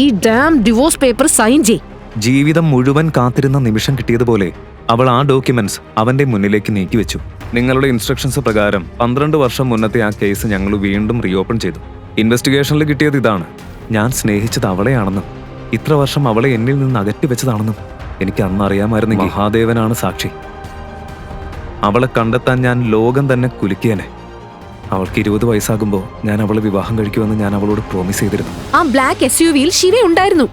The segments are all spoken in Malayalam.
ഈ ഡാം ഡിവോഴ്സ് പേപ്പർ സൈൻ ചെയ്. ജീവിതം മുഴുവൻ കാത്തിരുന്ന നിമിഷം കിട്ടിയതുപോലെ അവൾ ആ ഡോക്യുമെന്റ്സ് അവന്റെ മുന്നിലേക്ക് നീക്കിവെച്ചു. നിങ്ങളുടെ ഇൻസ്ട്രക്ഷൻസ് പ്രകാരം 12 വർഷം മുന്നത്തെ ആ കേസ് ഞങ്ങൾ വീണ്ടും റീഓപ്പൺ ചെയ്തു. ഇൻവെസ്റ്റിഗേഷനിൽ കിട്ടിയത് ഇതാണ്: ഞാൻ സ്നേഹിച്ചത് അവളെയാണെന്നും ഇത്ര വർഷം അവളെ എന്നിൽ നിന്ന് അകറ്റി വെച്ചതാണെന്നും എനിക്ക് അന്ന് അറിയാമായിരുന്നെങ്കിൽ മഹാദേവനാണ് സാക്ഷി. അവളെ കണ്ടെത്താൻ ഞാൻ ലോകം തന്നെ കുലുക്കിയനെ. അവൾക്ക് 20 വയസ്സാകുമ്പോൾ ഞാൻ അവളെ വിവാഹം കഴിക്കുമെന്ന് ഞാൻ അവളോട് പ്രോമിസ് ചെയ്തിരുന്നു. ആ ബ്ലാക്ക് SUV-യിൽ ശിവ ഉണ്ടായിരുന്നു.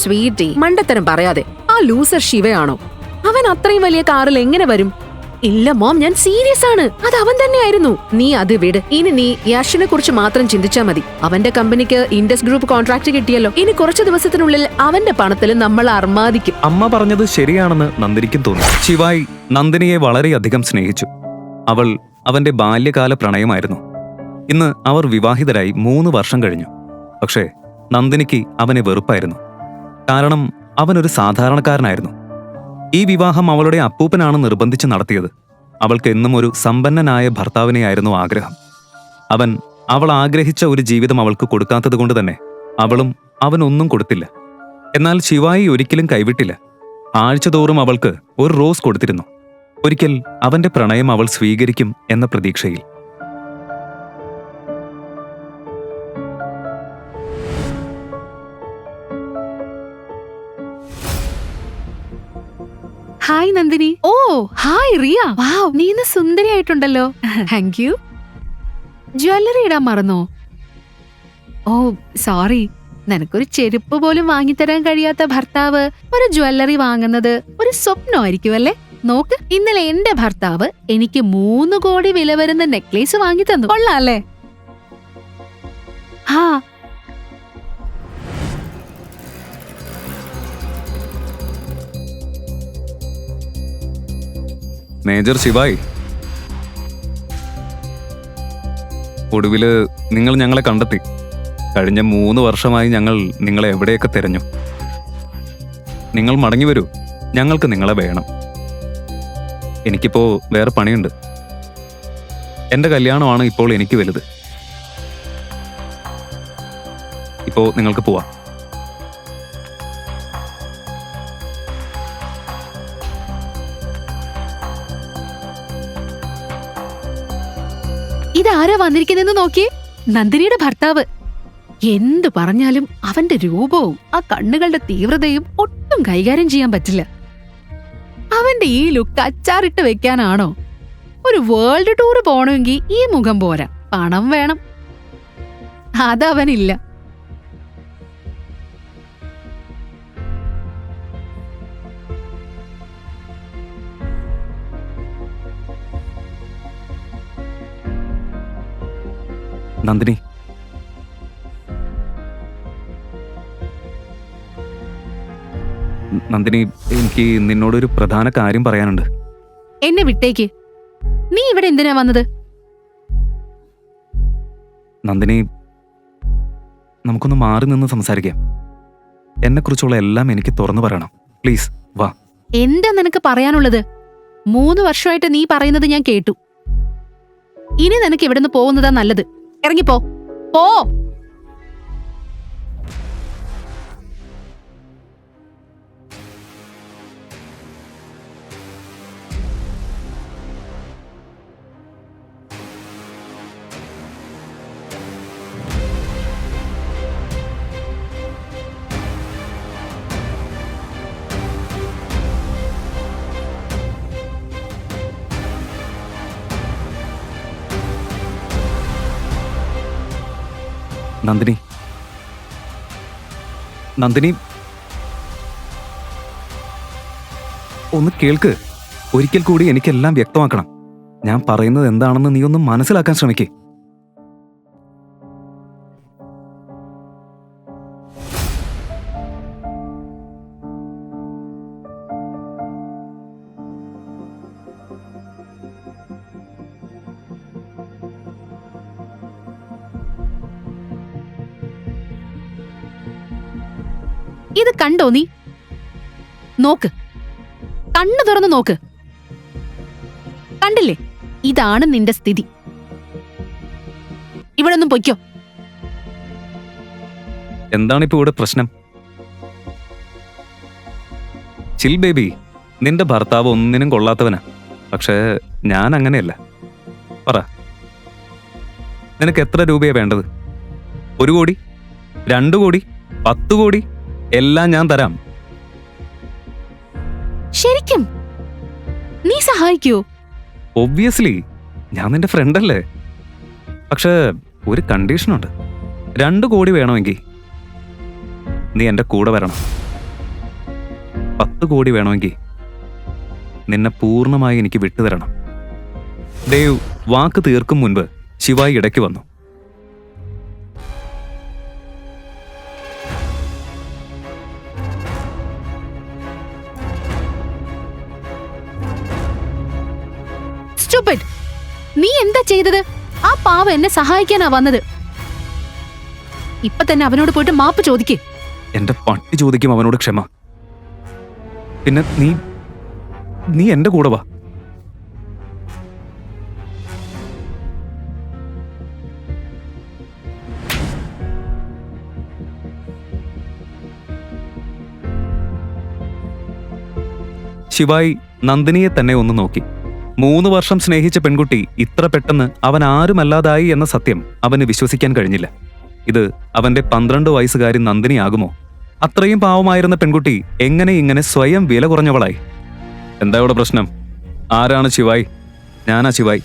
സ്വീറ്റി, മണ്ടത്തരം പറയാതെ. ആ ലൂസർ ശിവയാണോ? അവൻ അത്രയും വലിയ കാറിൽ എങ്ങനെ വരും? ഇല്ല മോം, ഞാൻ സീരിയസ് ആണ്. അത് അവൻ തന്നെയായിരുന്നു. നീ അത് വിട്. ഇനി നീ യഷിനെ കുറിച്ച് മാത്രം ചിന്തിച്ചാ മതി. അവന്റെ കമ്പനിക്ക് ഇൻഡസ് ഗ്രൂപ്പ് കോൺട്രാക്ട് കിട്ടിയല്ലോ. ഇനി കുറച്ചു ദിവസത്തിനുള്ളിൽ അവന്റെ പണത്തിൽ നമ്മൾ അർമാദിക്കും. അമ്മ പറഞ്ഞത് ശരിയാണെന്ന് നന്ദിനിക്കും തോന്നി. ശിവായി നന്ദിനിയെ വളരെയധികം സ്നേഹിച്ചു. അവൾ അവന്റെ ബാല്യകാല പ്രണയമായിരുന്നു. ഇന്ന് അവർ വിവാഹിതരായി 3 വർഷം കഴിഞ്ഞു. പക്ഷേ നന്ദിനിക്ക് അവനെ വെറുപ്പായിരുന്നു. കാരണം അവനൊരു സാധാരണക്കാരനായിരുന്നു. ഈ വിവാഹം അവളുടെ അപ്പൂപ്പനാണ് നിർബന്ധിച്ച് നടത്തിയത്. അവൾക്ക് എന്നും ഒരു സമ്പന്നനായ ഭർത്താവിനെയായിരുന്നു ആഗ്രഹം. അവൾ ആഗ്രഹിച്ച ഒരു ജീവിതം അവൾക്ക് കൊടുക്കാത്തത് കൊണ്ട് തന്നെ അവനൊന്നും കൊടുത്തില്ല. എന്നാൽ ശിവായി ഒരിക്കലും കൈവിട്ടില്ല. ആഴ്ചതോറും അവൾക്ക് ഒരു റോസ് കൊടുത്തിരുന്നു. ഒരിക്കൽ അവന്റെ പ്രണയം അവൾ സ്വീകരിക്കും എന്ന പ്രതീക്ഷയിൽ. Hi Nandini. Oh hi Riya. Wow, നീ ഇന്ന് സുന്ദരിയായിട്ടുണ്ടല്ലോ. Thank you. ജ്വല്ലറി ഇടാൻ മറന്നോ? Oh sorry. നിനക്കൊരു ചെരുപ്പ് പോലും വാങ്ങിത്തരാൻ കഴിയാത്ത ഭർത്താവ് ഒരു ജ്വല്ലറി വാങ്ങുന്നത് ഒരു സ്വപ്നമായിരിക്കും അല്ലേ? നോക്ക്, ഇന്നലെ എന്റെ ഭർത്താവ് എനിക്ക് 3 കോടി വില വരുന്ന നെക്ലേസ് വാങ്ങി തന്നു. കൊള്ളാല്ലേ? ഹാ, മേജർ ശിവായി, ഒടുവില് നിങ്ങൾ ഞങ്ങളെ കണ്ടെത്തി. കഴിഞ്ഞ 3 വർഷമായി ഞങ്ങൾ നിങ്ങളെ എവിടെയൊക്കെ തിരഞ്ഞു. നിങ്ങൾ മടങ്ങി വരൂ. ഞങ്ങൾക്ക് നിങ്ങളെ വേണം. എനിക്കിപ്പോ വേറെ പണിയുണ്ട്. എന്റെ കല്യാണമാണ് ഇപ്പോൾ എനിക്ക് വലുത്. ഇപ്പോ നിങ്ങൾക്ക് പോവാം. ഇതാരാ വന്നിരിക്കുന്നെന്ന് നോക്കിയേ. നന്ദിനിയുടെ ഭർത്താവ്. എന്തു പറഞ്ഞാലും അവന്റെ രൂപവും ആ കണ്ണുകളുടെ തീവ്രതയും ഒട്ടും കൈകാര്യം ചെയ്യാൻ പറ്റില്ല. അവന്റെ ഈ ലുക്ക് അച്ചാറിട്ട് വെക്കാനാണോ? ഒരു വേൾഡ് ടൂർ പോണമെങ്കിൽ ഈ മുഖം പോരാ, പണം വേണം. അതവനില്ല. നന്ദിനി, എനിക്ക് നിന്നോടൊരു പ്രധാന കാര്യം പറയാനുണ്ട്. എന്നെ വിട്ടേക്ക്. നീ ഇവിടെ എന്തിനാ വന്നത്? നന്ദിനി, നമുക്കൊന്ന് മാറി നിന്ന് സംസാരിക്കാം. എന്നെക്കുറിച്ചുള്ള എല്ലാം എനിക്ക് തുറന്നു പറയണം. പ്ലീസ് വാ. എന്താ നിനക്ക് പറയാനുള്ളത്? 3 വർഷമായിട്ട് നീ പറയുന്നത് ഞാൻ കേട്ടു. ഇനി നിനക്ക് ഇവിടുന്ന് പോകുന്നതാ നല്ലത്. ഇറങ്ങിപ്പോ. പോ. നന്ദിനി, ഒന്ന് കേൾക്ക്. ഒരിക്കൽ കൂടി എനിക്കെല്ലാം വ്യക്തമാക്കണം. ഞാൻ പറയുന്നത് എന്താണെന്ന് നീ ഒന്ന് മനസ്സിലാക്കാൻ ശ്രമിക്കേ. ഇത് കണ്ടോ നീ? നോക്ക്, കണ്ണു തുറന്നു നോക്ക്. കണ്ടില്ലേ? ഇതാണ് നിന്റെ സ്ഥിതി. ഇവിടെ ഒന്നും പൊയ്ക്കോ. എന്താണിപ്പോ ഇവിടെ പ്രശ്നം? ചിൽ ബേബി, നിന്റെ ഭർത്താവ് ഒന്നിനും കൊള്ളാത്തവനാ. പക്ഷേ ഞാൻ അങ്ങനെയല്ല. പറ, നിനക്ക് എത്ര രൂപയാ വേണ്ടത്? 1 കോടി, 2 കോടി, 10 കോടി എല്ലാം ഞാൻ തരാം. ശരിക്കും നീ സഹായിക്കോ? ഒബ്വിയസ്ലി, ഞാൻ നിന്റെ ഫ്രണ്ടല്ലേ. പക്ഷേ ഒരു കണ്ടീഷനുണ്ട്. 2 കോടി വേണമെങ്കിൽ നീ എൻ്റെ കൂടെ വരണം. 10 കോടി വേണമെങ്കിൽ നിന്നെ പൂർണ്ണമായി എനിക്ക് വിട്ടുതരണം. ദേവ് വാക്ക് തീർക്കും മുൻപ് ശിവായി ഇടയ്ക്ക് വന്നു. Stupid! നീ എന്താ ചെയ്തത്? ആ പാവ എന്നെ സഹായിക്കാനാ വന്നത്. ഇപ്പൊ തന്നെ അവനോട് പോയിട്ട് മാപ്പ് ചോദിക്കേ. എന്റെ പട്ടി ചോദിക്കും അവനോട് ക്ഷമ. പിന്നെ നീ എന്റെ കൂടെ വാ. ശിവായി നന്ദിനിയെ തന്നെ ഒന്ന് നോക്കി. 3 വർഷം സ്നേഹിച്ച പെൺകുട്ടി ഇത്ര പെട്ടെന്ന് അവൻ ആരുമല്ലാതായി എന്ന സത്യം അവന് വിശ്വസിക്കാൻ കഴിഞ്ഞില്ല. ഇത് അവന്റെ 12 വയസ്സുകാരി നന്ദിനിയാകുമോ? അത്രയും പാവമായിരുന്ന പെൺകുട്ടി എങ്ങനെ ഇങ്ങനെ സ്വയം വില കുറഞ്ഞവളായി? എന്താ ഇവിടെ പ്രശ്നം? ആരാണ് ശിവായി? ഞാനാ ശിവായി.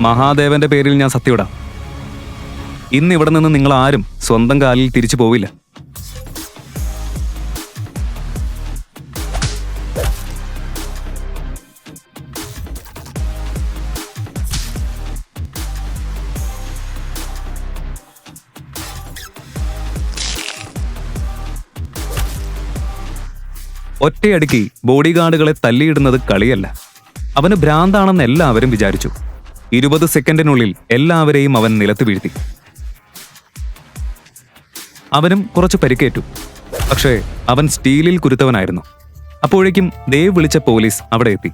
മഹാദേവന്റെ പേരിൽ ഞാൻ സത്യമിടാം, ഇന്ന് ഇവിടെ നിന്ന് നിങ്ങൾ ആരും സ്വന്തം കാലിൽ തിരിച്ചു പോവില്ല. ഒറ്റയടിക്ക് ബോഡി ഗാർഡുകളെ തല്ലിയിടുന്നത് കളിയല്ല. അവന് ഭ്രാന്താണെന്ന് എല്ലാവരും വിചാരിച്ചു. 20 സെക്കൻഡിനുള്ളിൽ എല്ലാവരെയും അവൻ നിലത്ത് വീഴ്ത്തി. അവനും കുറച്ച് പരിക്കേറ്റു. പക്ഷേ അവൻ സ്റ്റീലിൽ കുരുത്തവനായിരുന്നു. അപ്പോഴേക്കും ദേവ് വിളിച്ച പോലീസ് അവിടെ എത്തി.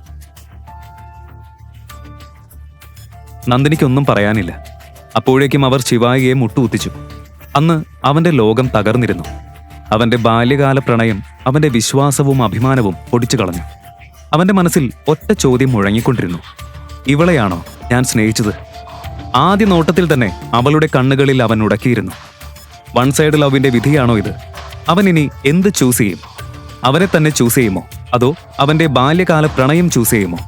നന്ദിനിക്കൊന്നും പറയാനില്ല. അപ്പോഴേക്കും അവർ ശിവായിയെ മുട്ടുകുത്തിച്ചു. അന്ന് അവന്റെ ലോകം തകർന്നിരുന്നു. അവന്റെ ബാല്യകാല പ്രണയം അവന്റെ വിശ്വാസവും അഭിമാനവും പൊടിച്ചു കളഞ്ഞു. അവന്റെ മനസ്സിൽ ഒറ്റ ചോദ്യം മുഴങ്ങിക്കൊണ്ടിരുന്നു: ഇവളെയാണോ ഞാൻ സ്നേഹിച്ചത്? ആദ്യ നോട്ടത്തിൽ തന്നെ അവളുടെ കണ്ണുകളിൽ അവൻ ഉടക്കിയിരുന്നു. വൺ സൈഡ് ലവിന്റെ വിധിയാണോ ഇത്? അവൻ ഇനി എന്ത് ചൂസ് ചെയ്യും? അവനെ തന്നെ ചൂസ് ചെയ്യുമോ, അതോ അവന്റെ ബാല്യകാല പ്രണയം ചൂസ് ചെയ്യുമോ?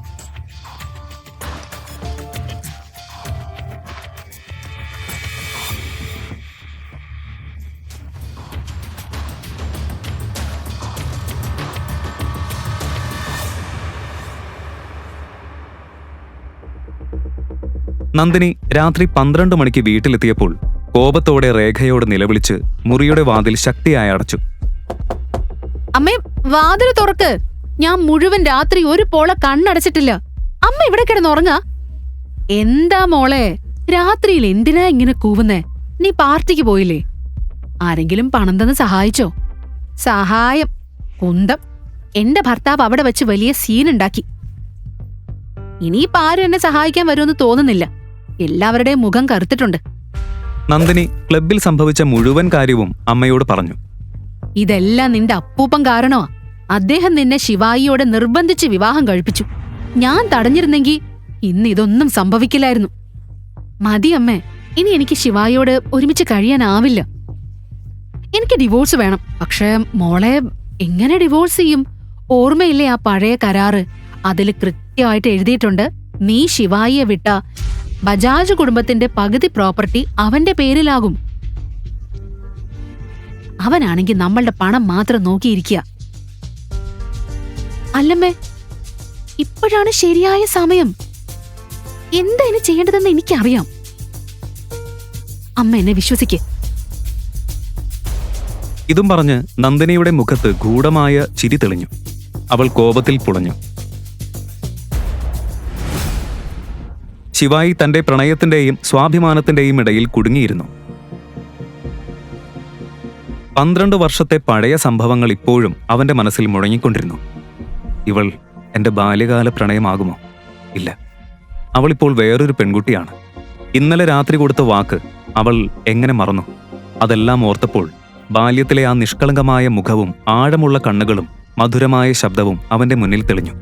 നന്ദിനി രാത്രി 12 മണിക്ക് വീട്ടിലെത്തിയപ്പോൾ കോപത്തോടെ രേഖയോട് നിലവിളിച്ച് മുറിയുടെ വാതിൽ ശക്തിയായി അടച്ചു. അമ്മേ, വാതിൽ തുറക്ക്. ഞാൻ മുഴുവൻ രാത്രി ഒരു പോള കണ്ണടച്ചിട്ടില്ല. അമ്മ ഇവിടെ കിടന്നുറങ്ങാ? എന്താ മോളെ, രാത്രിയിൽ എന്തിനാ ഇങ്ങനെ കൂവുന്നേ? നീ പാർട്ടിക്ക് പോയില്ലേ? ആരെങ്കിലും പണം തന്ന് സഹായിച്ചോ? സഹായം കുന്തം. എന്റെ ഭർത്താവ് അവിടെ വെച്ച് വലിയ സീനുണ്ടാക്കി. ഇനിയിപ്പോ ആരും എന്നെ സഹായിക്കാൻ വരുമെന്ന് തോന്നുന്നില്ല. എല്ലാവരുടെയും മുഖം കറുത്തിട്ടുണ്ട്. നന്ദിനി ക്ലബിൽ സംഭവിച്ച മുഴുവൻ കാര്യവും അമ്മയോട് പറഞ്ഞു. ഇതെല്ലാം നിന്റെ അപ്പൂപ്പൻ കാരണമാ. അദ്ദേഹം നിന്നെ ശിവായിയോടെ നിർബന്ധിച്ച് വിവാഹം കഴിപ്പിച്ചു. ഞാൻ തടഞ്ഞിരുന്നെങ്കിൽ ഇന്ന് ഇതൊന്നും സംഭവിക്കില്ലായിരുന്നു. മതി അമ്മേ, ഇനി എനിക്ക് ശിവായിയോട് ഒരുമിച്ച് കഴിയാനാവില്ല. എനിക്ക് ഡിവോഴ്സ് വേണം. പക്ഷേ മോളെ, എങ്ങനെ ഡിവോഴ്സ് ചെയ്യും? ഓർമ്മയില്ലേ ആ പഴയ കരാറ്? അതിൽ കൃത്യമായിട്ട് എഴുതിയിട്ടുണ്ട്, നീ ശിവായിയെ വിട്ട ബജാജ് കുടുംബത്തിന്റെ പകുതി പ്രോപ്പർട്ടി അവന്റെ പേരിലാകും. അവനാണെങ്കിൽ നമ്മളുടെ പണം മാത്രം നോക്കിയിരിക്കുക. അല്ലമ്മേ, ഇപ്പോഴാണ് ശരിയായ സമയം. എന്താ ഇനി ചെയ്യേണ്ടതെന്ന് എനിക്കറിയാം. അമ്മ എന്നെ വിശ്വസിക്ക്. ഇതും പറഞ്ഞ് നന്ദിനിയുടെ മുഖത്ത് ഗൂഢമായ ചിരി തെളിഞ്ഞു. അവൾ കോപത്തിൽ പുളഞ്ഞു. ശിവായി തന്റെ പ്രണയത്തിന്റെയും സ്വാഭിമാനത്തിന്റെയും ഇടയിൽ കുടുങ്ങിയിരുന്നു. 12 വർഷത്തെ പഴയ സംഭവങ്ങൾ ഇപ്പോഴും അവന്റെ മനസ്സിൽ മുഴങ്ങിക്കൊണ്ടിരുന്നു. ഇവൾ എന്റെ ബാല്യകാല പ്രണയമാകുമോ? ഇല്ല, അവളിപ്പോൾ വേറൊരു പെൺകുട്ടിയാണ്. ഇന്നലെ രാത്രി കൊടുത്ത വാക്ക് അവൾ എങ്ങനെ മറന്നു? അതെല്ലാം ഓർത്തപ്പോൾ ബാല്യത്തിലെ ആ നിഷ്കളങ്കമായ മുഖവും ആഴമുള്ള കണ്ണുകളും മധുരമായ ശബ്ദവും അവന്റെ മുന്നിൽ തെളിഞ്ഞു.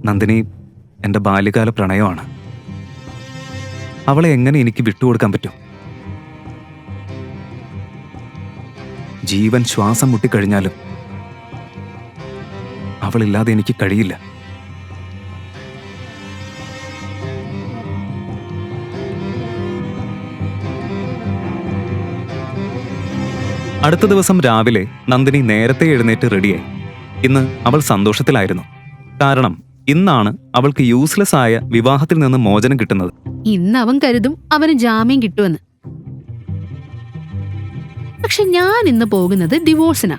നന്ദിനി എന്റെ ബാല്യകാല പ്രണയമാണ്. അവളെ എങ്ങനെ എനിക്ക് വിട്ടുകൊടുക്കാൻ പറ്റും? ജീവൻ ശ്വാസം മുട്ടിക്കഴിഞ്ഞാലും അവളില്ലാതെ എനിക്ക് കഴിയില്ല. അടുത്ത ദിവസം രാവിലെ നന്ദിനി നേരത്തെ എഴുന്നേറ്റ് റെഡിയായി. ഇന്ന് അവൾ സന്തോഷത്തിലായിരുന്നു. കാരണം ഇന്നാണ് അവൾക്ക് യൂസ്ലെസ് ആയ വിവാഹത്തിൽ നിന്ന് മോചനം കിട്ടുന്നത്. ഇന്ന് അവൻ കരുതും അവന് ജാമ്യം കിട്ടുമെന്ന്. പക്ഷെ ഞാൻ ഇന്ന് പോകുന്നത് ഡിവോഴ്സിനാ.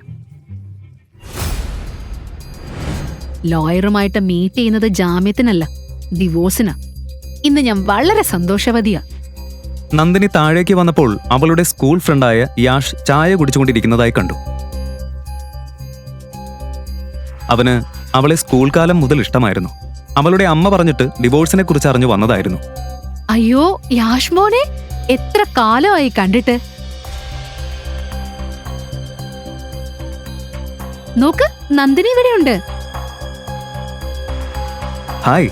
ലോയറുമായിട്ട് മീറ്റ് ചെയ്യുന്നത് ജാമ്യത്തിനല്ല, ഡിവോഴ്സിനാ. ഇന്ന് ഞാൻ വളരെ സന്തോഷവതിയാ. നന്ദിനി താഴേക്ക് വന്നപ്പോൾ അവളുടെ സ്കൂൾ ഫ്രണ്ടായ യാഷ് ചായ കുടിച്ചുകൊണ്ടിരിക്കുന്നതായി കണ്ടു. അവന് അവളെ സ്കൂൾ കാലം മുതൽ ഇഷ്ടമായിരുന്നു. അവളുടെ അമ്മ പറഞ്ഞിട്ട് ഡിവോഴ്സിനെ കുറിച്ച് അറിഞ്ഞു വന്നതായിരുന്നു. അയ്യോ യാഷ് മോനെ, എത്ര കാലമായി കണ്ടിട്ട്. നോക്ക്, നന്ദിനി ഇവിടെയുണ്ട്. ഹായ്.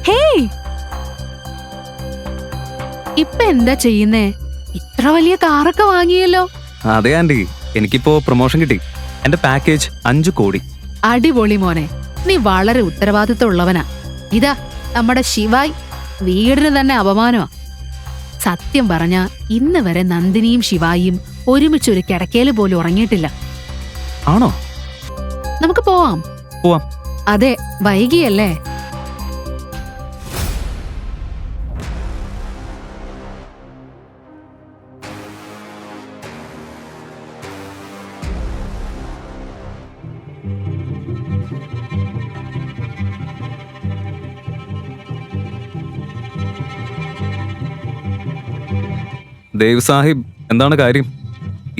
ഹേയ്, ഇപ്പൊ എന്താ ചെയ്യുന്നേ? ഇത്ര വലിയ കാറൊക്കെ വാങ്ങിയല്ലോ. അതെ ആന്റി, എനിക്കിപ്പോ പ്രൊമോഷൻ കിട്ടി. എന്റെ പാക്കേജ് 5 കോടി. അടിപൊളി മോനെ, നീ വളരെ ഉത്തരവാദിത്തമുള്ളവനാ. ഇതാ നമ്മുടെ ശിവായ് വീടിന് തന്നെ അപമാനമാ. സത്യം പറഞ്ഞ ഇന്ന് വരെ നന്ദിനിയും ശിവായിയും ഒരുമിച്ചൊരു കിടക്കയില് പോലും ഉറങ്ങിയിട്ടില്ല. ആണോ? നമുക്ക് പോവാം. പോവാം. അതെ, വൈകിയല്ലേ? ദേവ് സാഹിബ്, എന്താണ് കാര്യം?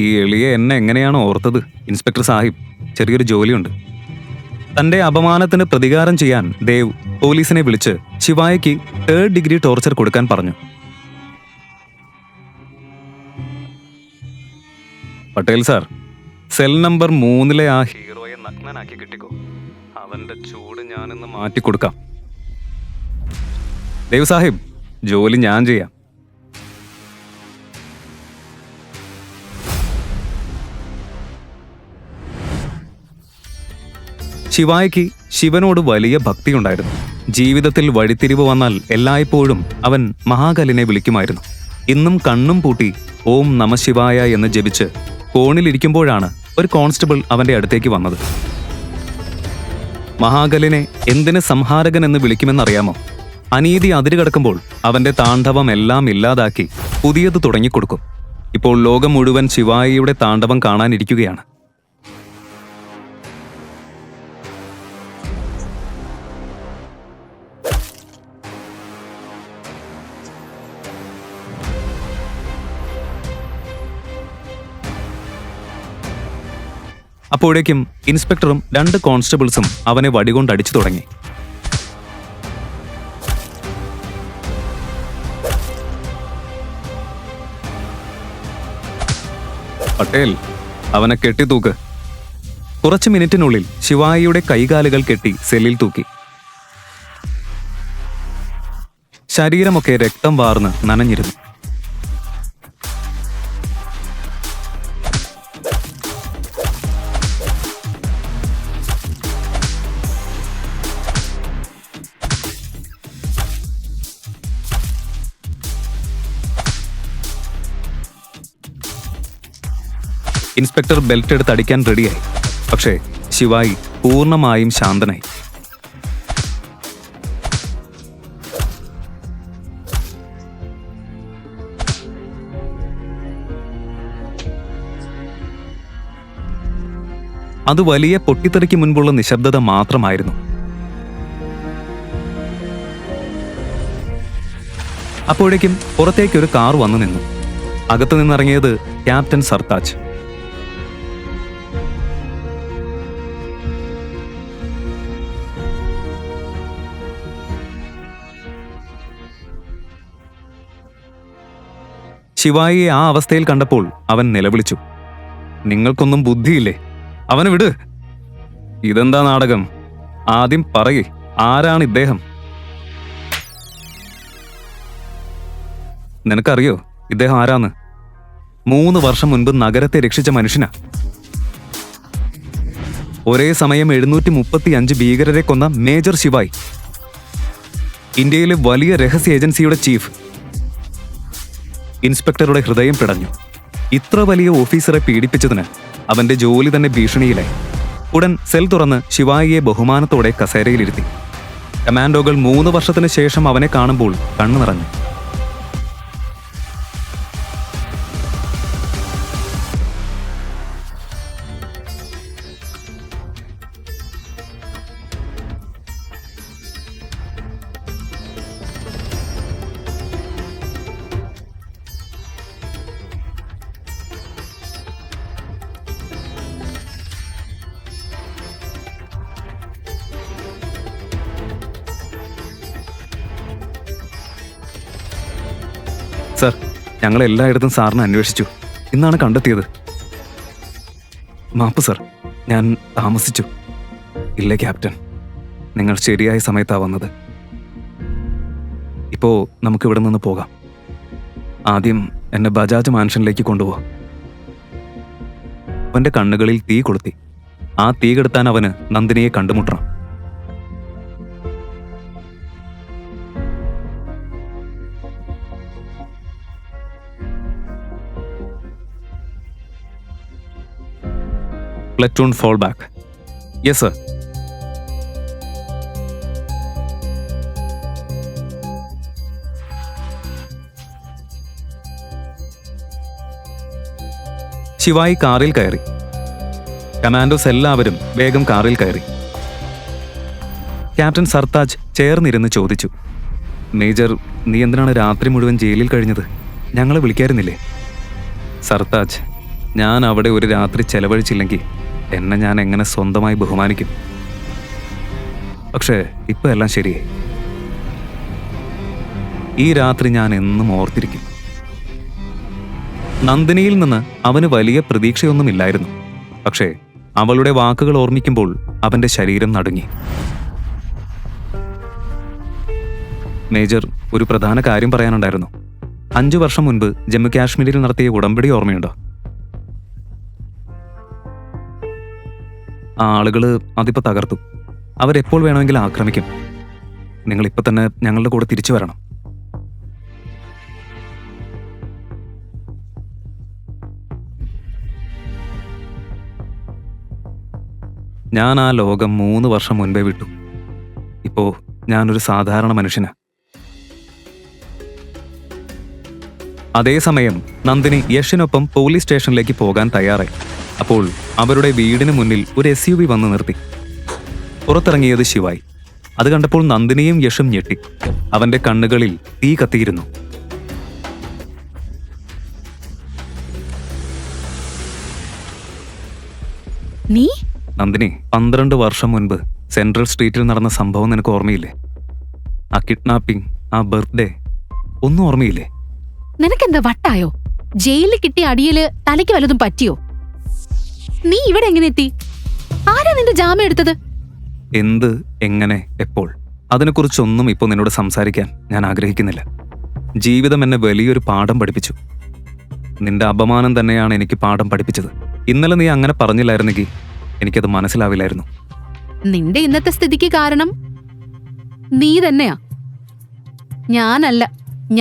ഈ എളിയെ എന്നെ എങ്ങനെയാണ് ഓർത്തത്? ഇൻസ്പെക്ടർ സാഹിബ്, ചെറിയൊരു ജോലിയുണ്ട്. തന്റെ അപമാനത്തിന് പ്രതികാരം ചെയ്യാൻ ദേവ് പോലീസിനെ വിളിച്ച് ശിവായിക്ക് 3rd ഡിഗ്രി ടോർച്ചർ കൊടുക്കാൻ പറഞ്ഞു. പട്ടേൽ സാർ, സെൽ നമ്പർ 3 ആ ഹീറോയെ നഗ്നനാക്കി കിട്ടിക്കോ. അവന്റെ ചൂട് ഞാനിന്ന് മാറ്റിക്കൊടുക്കാം. ദേവ് സാഹിബ്, ജോലി ഞാൻ ചെയ്യാം. ശിവായിക്ക് ശിവനോട് വലിയ ഭക്തിയുണ്ടായിരുന്നു. ജീവിതത്തിൽ വഴിത്തിരിവ് വന്നാൽ എല്ലായ്പ്പോഴും അവൻ മഹാകലിനെ വിളിക്കുമായിരുന്നു. ഇന്നും കണ്ണും പൂട്ടി ഓം നമഃശിവായ എന്ന് ജപിച്ച് കോണിലിരിക്കുമ്പോഴാണ് ഒരു കോൺസ്റ്റബിൾ അവന്റെ അടുത്തേക്ക് വന്നത്. മഹാകലിനെ എന്തിന് സംഹാരകൻ എന്ന് വിളിക്കുമെന്നറിയാമോ? അനീതി അതിരുകടക്കുമ്പോൾ അവന്റെ താണ്ഡവം എല്ലാം ഇല്ലാതാക്കി പുതിയത് തുടങ്ങിക്കൊടുക്കും. ഇപ്പോൾ ലോകം മുഴുവൻ ശിവായിയുടെ താണ്ഡവം കാണാനിരിക്കുകയാണ്. അപ്പോഴേക്കും ഇൻസ്പെക്ടറും 2 കോൺസ്റ്റബിൾസും അവനെ വടികൊണ്ടടിച്ചു തുടങ്ങി. പട്ടേൽ, അവനെ കെട്ടിത്തൂക്ക്. കുറച്ചു മിനിറ്റിനുള്ളിൽ ശിവായിയുടെ കൈകാലുകൾ കെട്ടി സെല്ലിൽ തൂക്കി. ശരീരമൊക്കെ രക്തം വാർന്ന് നനഞ്ഞിരുന്നു. ഇൻസ്പെക്ടർ ബെൽറ്റ് എടുത്ത് അടിക്കാൻ റെഡിയായി. പക്ഷേ ശിവായി പൂർണ്ണമായും ശാന്തനായി. അത് വലിയ പൊട്ടിത്തെറിക്ക് മുൻപുള്ള നിശബ്ദത മാത്രമായിരുന്നു. അപ്പോഴേക്കും പുറത്തേക്കൊരു കാർ വന്നു നിന്നു. അകത്തു നിന്നിറങ്ങിയത് ക്യാപ്റ്റൻ സർത്താജ്. ശിവായിയെ ആ അവസ്ഥയിൽ കണ്ടപ്പോൾ അവൻ നിലവിളിച്ചു, നിങ്ങൾക്കൊന്നും ബുദ്ധിയില്ലേ? അവനെ വിട്. ഇതെന്താ നാടകം? ആദ്യം പറയേ, ആരാണ് ഇദ്ദേഹം? നിനക്കറിയോ ഇദ്ദേഹം ആരാന്ന്? 3 വർഷം മുൻപ് നഗരത്തെ രക്ഷിച്ച മനുഷ്യനാ. ഒരേ സമയം 735 ഭീകരരെ കൊന്ന മേജർ ശിവായി, ഇന്ത്യയിലെ വലിയ രഹസ്യ ഏജൻസിയുടെ ചീഫ്. ഇൻസ്പെക്ടറുടെ ഹൃദയം പിടഞ്ഞു. ഇത്ര വലിയ ഓഫീസറെ പീഡിപ്പിച്ചതിന് അവന്റെ ജോലി തന്നെ ഭീഷണിയിലായി. ഉടൻ സെൽ തുറന്ന് ശിവായിയെ ബഹുമാനത്തോടെ കസേരയിലിരുത്തി. കമാൻഡോകൾ 3 വർഷത്തിന് ശേഷം അവനെ കാണുമ്പോൾ കണ്ണു നിറഞ്ഞു. സർ, ഞങ്ങൾ എല്ലായിടത്തും സാറിനെ അന്വേഷിച്ചു. ഇന്നാണ് കണ്ടെത്തിയത്. മാപ്പ് സർ, ഞാൻ താമസിച്ചു. ഇല്ല ക്യാപ്റ്റൻ, നിങ്ങൾ ശരിയായ സമയത്താ വന്നത്. ഇപ്പോ നമുക്ക് ഇവിടെ നിന്ന് പോകാം. ആദ്യം എന്നെ ബജാജ് മാൻഷനിലേക്ക് കൊണ്ടുപോവാം. അവന്റെ കണ്ണുകളിൽ തീ കൊളുത്തി. ആ തീ കെടുത്താൻ അവന് നന്ദിനിയെ കണ്ടുമുട്ടണം. Platoon fall back. Yes, sir. ശിവായി കാറിൽ കയറി. കമാൻഡോസ് എല്ലാവരും വേഗം കാറിൽ കയറി. ക്യാപ്റ്റൻ സർത്താജ് ചേർന്നിരുന്ന് ചോദിച്ചു, മേജർ, നീ എന്തിനാണ് രാത്രി മുഴുവൻ ജയിലിൽ കഴിഞ്ഞത്? ഞങ്ങളെ വിളിക്കായിരുന്നില്ലേ? സർത്താജ്, ഞാൻ അവിടെ ഒരു രാത്രി ചെലവഴിച്ചില്ലെങ്കിൽ എന്നെ ഞാൻ എങ്ങനെ സ്വന്തമായി ബഹുമാനിക്കും? പക്ഷേ ഇപ്പൊ എല്ലാം ശരിയായി. ഈ രാത്രി ഞാൻ എന്നും ഓർത്തിരിക്കും. നന്ദിനിയിൽ നിന്ന് അവന് വലിയ പ്രതീക്ഷയൊന്നുമില്ലായിരുന്നു. പക്ഷേ അവളുടെ വാക്കുകൾ ഓർമ്മിക്കുമ്പോൾ അവന്റെ ശരീരം നടുങ്ങി. മേജർ, ഒരു പ്രധാന കാര്യം പറയാനുണ്ടായിരുന്നു. 5 വർഷം മുൻപ് ജമ്മു കാശ്മീരിൽ നടത്തിയ ഉടമ്പടി ഓർമ്മയുണ്ടോ? ആ ആളുകള് അതിപ്പോ തകർത്തു. അവരെപ്പോൾ വേണമെങ്കിലും ആക്രമിക്കും. നിങ്ങൾ ഇപ്പൊ തന്നെ ഞങ്ങളുടെ കൂടെ തിരിച്ചു വരണം. ഞാൻ ആ ലോകം 3 വർഷം മുൻപേ വിട്ടു. ഇപ്പോ ഞാനൊരു സാധാരണ മനുഷ്യനാ. അതേസമയം നന്ദിനി യഷിനൊപ്പം പോലീസ് സ്റ്റേഷനിലേക്ക് പോകാൻ തയ്യാറായി. അപ്പോൾ അവരുടെ വീടിന് മുന്നിൽ ഒരു SUV വന്ന് നിർത്തി. പുറത്തിറങ്ങിയത് ശിവായി. അത് കണ്ടപ്പോൾ നന്ദിനിയും യഷും ഞെട്ടി. അവന്റെ കണ്ണുകളിൽ തീ കത്തിയിരുന്നു. നീ? നന്ദിനി, 12 വർഷം മുൻപ് സെൻട്രൽ സ്ട്രീറ്റിൽ നടന്ന സംഭവം നിനക്ക് ഓർമ്മയില്ലേ? ആ കിഡ്നാപ്പിംഗ്, ആ ബർത്ത്ഡേ, ഒന്നും ഓർമ്മയില്ലേ? നിനക്കെന്താ വട്ടായോ? ജയിലിൽ കിട്ടിയ അടിയില് തലയ്ക്ക് വല്ലതും പറ്റിയോ? നീ ഇവിടെ എങ്ങനെ എത്തി? ആരാ നിന്റെ ജാമ്യം എടുത്തത്? എന്ത്, എങ്ങനെ, എപ്പോൾ? അതിനെക്കുറിച്ചൊന്നും ഇപ്പോൾ നിന്നോട് സംസാരിക്കാൻ ഞാൻ ആഗ്രഹിക്കുന്നില്ല. ജീവിതം എന്നെ വലിയൊരു പാഠം പഠിപ്പിച്ചു. നിന്റെ അപമാനം തന്നെയാണ് എനിക്ക് പാഠം പഠിപ്പിച്ചത്. ഇന്നലെ നീ അങ്ങനെ പറഞ്ഞില്ലായിരുന്നെങ്കിൽ എനിക്കത് മനസ്സിലാവില്ലായിരുന്നു. നിന്റെ ഇന്നത്തെ സ്ഥിതിക്ക് കാരണം നീ തന്നെയാ, ഞാനല്ല.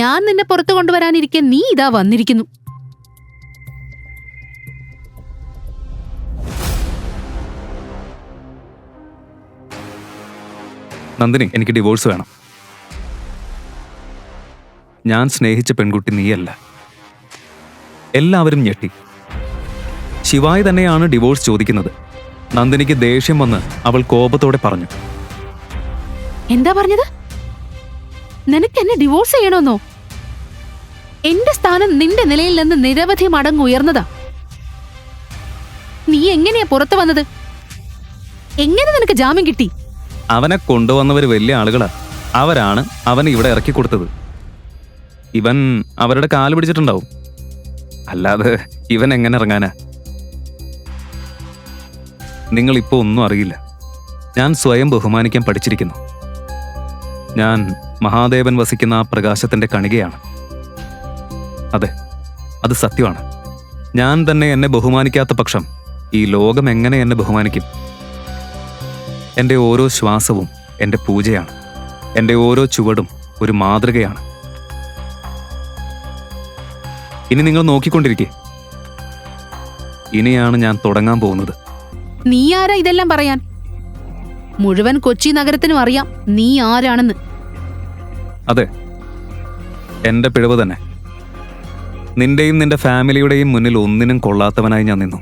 ഞാൻ നിന്നെ പുറത്തു കൊണ്ടുവരാനിരിക്കെ നീ ഇതാ വന്നിരിക്കുന്നു. നന്ദിനി, എനിക്ക് ഡിവോഴ്സ് വേണം. ഞാൻ സ്നേഹിച്ച പെൺകുട്ടി നീയല്ല. എല്ലാവരും ഞെട്ടി. ശിവായി തന്നെയാണ് ഡിവോഴ്സ് ചോദിക്കുന്നത്. നന്ദിനിക്ക് ദേഷ്യം വന്ന് അവൾ കോപത്തോടെ പറഞ്ഞു. എന്താ പറഞ്ഞത്? നിനക്ക് എന്നെ ഡിവോഴ്സ് ചെയ്യണമെന്നോ? എന്റെ സ്ഥാനം നിന്റെ നിലയിൽ നിന്ന് നിരവധി മടങ്ങ് ഉയർന്നതാ. നീ എങ്ങനെയാ പുറത്തു വന്നത്? എങ്ങനെ നിനക്ക് ജാമ്യം കിട്ടി? അവനെ കൊണ്ടുവന്നവർ വലിയ ആളുകളാ. അവരാണ് അവനെ ഇവിടെ ഇറക്കി കൊടുത്തത്. ഇവൻ അവരുടെ കാല് പിടിച്ചിട്ടുണ്ടാവും. അല്ലാതെ ഇവൻ എങ്ങനെ ഇറങ്ങാനാ? നിങ്ങളിപ്പോ ഒന്നും അറിയില്ല. ഞാൻ സ്വയം ബഹുമാനിക്കാൻ പഠിച്ചിരിക്കുന്നു. ഞാൻ മഹാദേവൻ വസിക്കുന്ന ആ പ്രകാശത്തിന്റെ കണികയാണ്. അതെ, അത് സത്യമാണ്. ഞാൻ തന്നെ എന്നെ ബഹുമാനിക്കാത്ത പക്ഷം ഈ ലോകം എങ്ങനെ എന്നെ ബഹുമാനിക്കും? എൻ്റെ ഓരോ ശ്വാസവും എൻ്റെ പൂജയാണ്. എൻ്റെ ഓരോ ചുവടും ഒരു മാതൃകയാണ്. ഇനി നിങ്ങൾ നോക്കിക്കൊണ്ടിരിക്കേ. ഇനിയാണ് ഞാൻ തുടങ്ങാൻ പോകുന്നത്. നീ ആരാ ഇതെല്ലാം പറയാൻ? മുഴുവൻ കൊച്ചി നഗരത്തിനും അറിയാം നീ ആരാണെന്ന്. അതെ, എൻ്റെ പിഴവ് തന്നെ. നിന്റെയും നിന്റെ ഫാമിലിയുടെയും മുന്നിൽ ഒന്നിനും കൊള്ളാത്തവനായി ഞാൻ നിന്നു.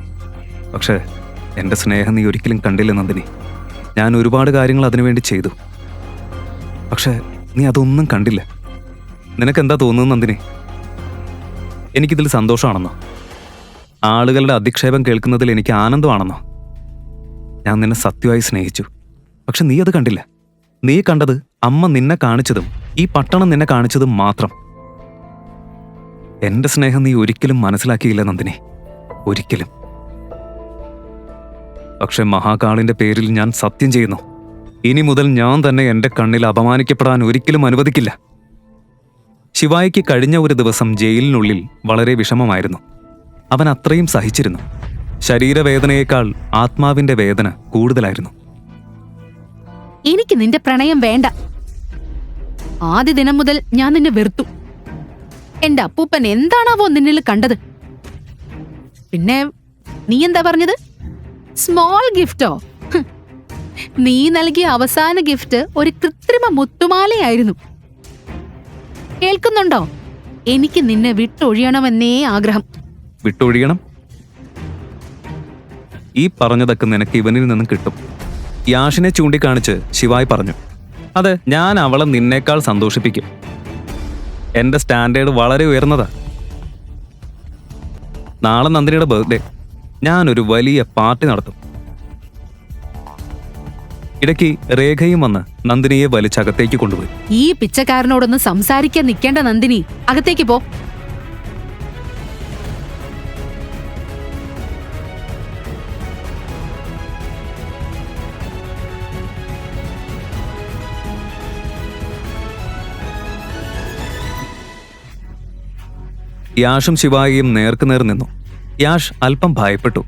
പക്ഷേ എൻ്റെ സ്നേഹം നീ ഒരിക്കലും കണ്ടില്ല നന്ദിനി. ഞാൻ ഒരുപാട് കാര്യങ്ങൾ അതിനുവേണ്ടി ചെയ്തു. പക്ഷേ നീ അതൊന്നും കണ്ടില്ല. നിനക്കെന്താ തോന്നുന്നത് നന്ദിനി? എനിക്കിതിൽ സന്തോഷമാണെന്നോ? ആളുകളുടെ അധിക്ഷേപം കേൾക്കുന്നതിൽ എനിക്ക് ആനന്ദമാണെന്നോ? ഞാൻ നിന്നെ സത്യമായി സ്നേഹിച്ചു. പക്ഷെ നീ അത് കണ്ടില്ല. നീ കണ്ടത് അമ്മ നിന്നെ കാണിച്ചതും ഈ പട്ടണം നിന്നെ കാണിച്ചതും മാത്രം. എന്റെ സ്നേഹം നീ ഒരിക്കലും മനസ്സിലാക്കിയില്ല നന്ദിനി, ഒരിക്കലും. പക്ഷെ മഹാകാളിന്റെ പേരിൽ ഞാൻ സത്യം ചെയ്യുന്നു, ഇനി മുതൽ ഞാൻ തന്നെ എന്റെ കണ്ണിൽ അപമാനിക്കപ്പെടാൻ ഒരിക്കലും അനുവദിക്കില്ല. ശിവായിക്ക് കഴിഞ്ഞ ഒരു ദിവസം ജയിലിനുള്ളിൽ വളരെ വിഷമമായിരുന്നു. അവൻ അത്രയും സഹിച്ചിരുന്നു. ശരീരവേദനയേക്കാൾ ആത്മാവിന്റെ വേദന കൂടുതലായിരുന്നു. എനിക്ക് നിന്റെ പ്രണയം വേണ്ട. ആദ്യ ദിനം മുതൽ ഞാൻ നിന്നെ വെറുത്തു. എന്റെ അപ്പൂപ്പൻ എന്താണാവോ നിന്നിൽ കണ്ടത്? പിന്നെ നീ എന്താ പറഞ്ഞത്? സ്മോൾ ഗിഫ്റ്റോ? നീ നൽകിയ അവസാന ഗിഫ്റ്റ് ഒരു കൃത്രിമ മുത്തുമാലയായിരുന്നു. കേൾക്കുന്നുണ്ടോ? എനിക്ക് നിന്നെ വിട്ടൊഴിയണമെന്നേ ആഗ്രഹം. വിട്ടൊഴിയണം? ഈ പറഞ്ഞതൊക്കെ നിനക്ക് ഇവനിൽ നിന്നും കിട്ടും. യാഷിനെ ചൂണ്ടിക്കാണിച്ച് ശിവായി പറഞ്ഞു. അതെ, ഞാൻ അവളെ നിന്നേക്കാൾ സന്തോഷിപ്പിക്കും. എന്റെ സ്റ്റാൻഡേർഡ് വളരെ ഉയർന്നതാ. നാളെ നന്ദിനിയുടെ ബർത്ത്ഡേ. ഞാനൊരു വലിയ പാർട്ടി നടത്തും. ഇടയ്ക്ക് രേഖയും വന്ന് നന്ദിനിയെ വലിച്ചകത്തേക്ക് കൊണ്ടുപോയി. ഈ പിച്ചക്കാരനോടൊന്ന് സംസാരിക്കാൻ നിൽക്കേണ്ട നന്ദിനി, അകത്തേക്ക് പോ. യാഷും ശിവായിയും നേർക്കുനേർ നിന്നു. യാഷ് അല്പം ഭയപ്പെട്ടു.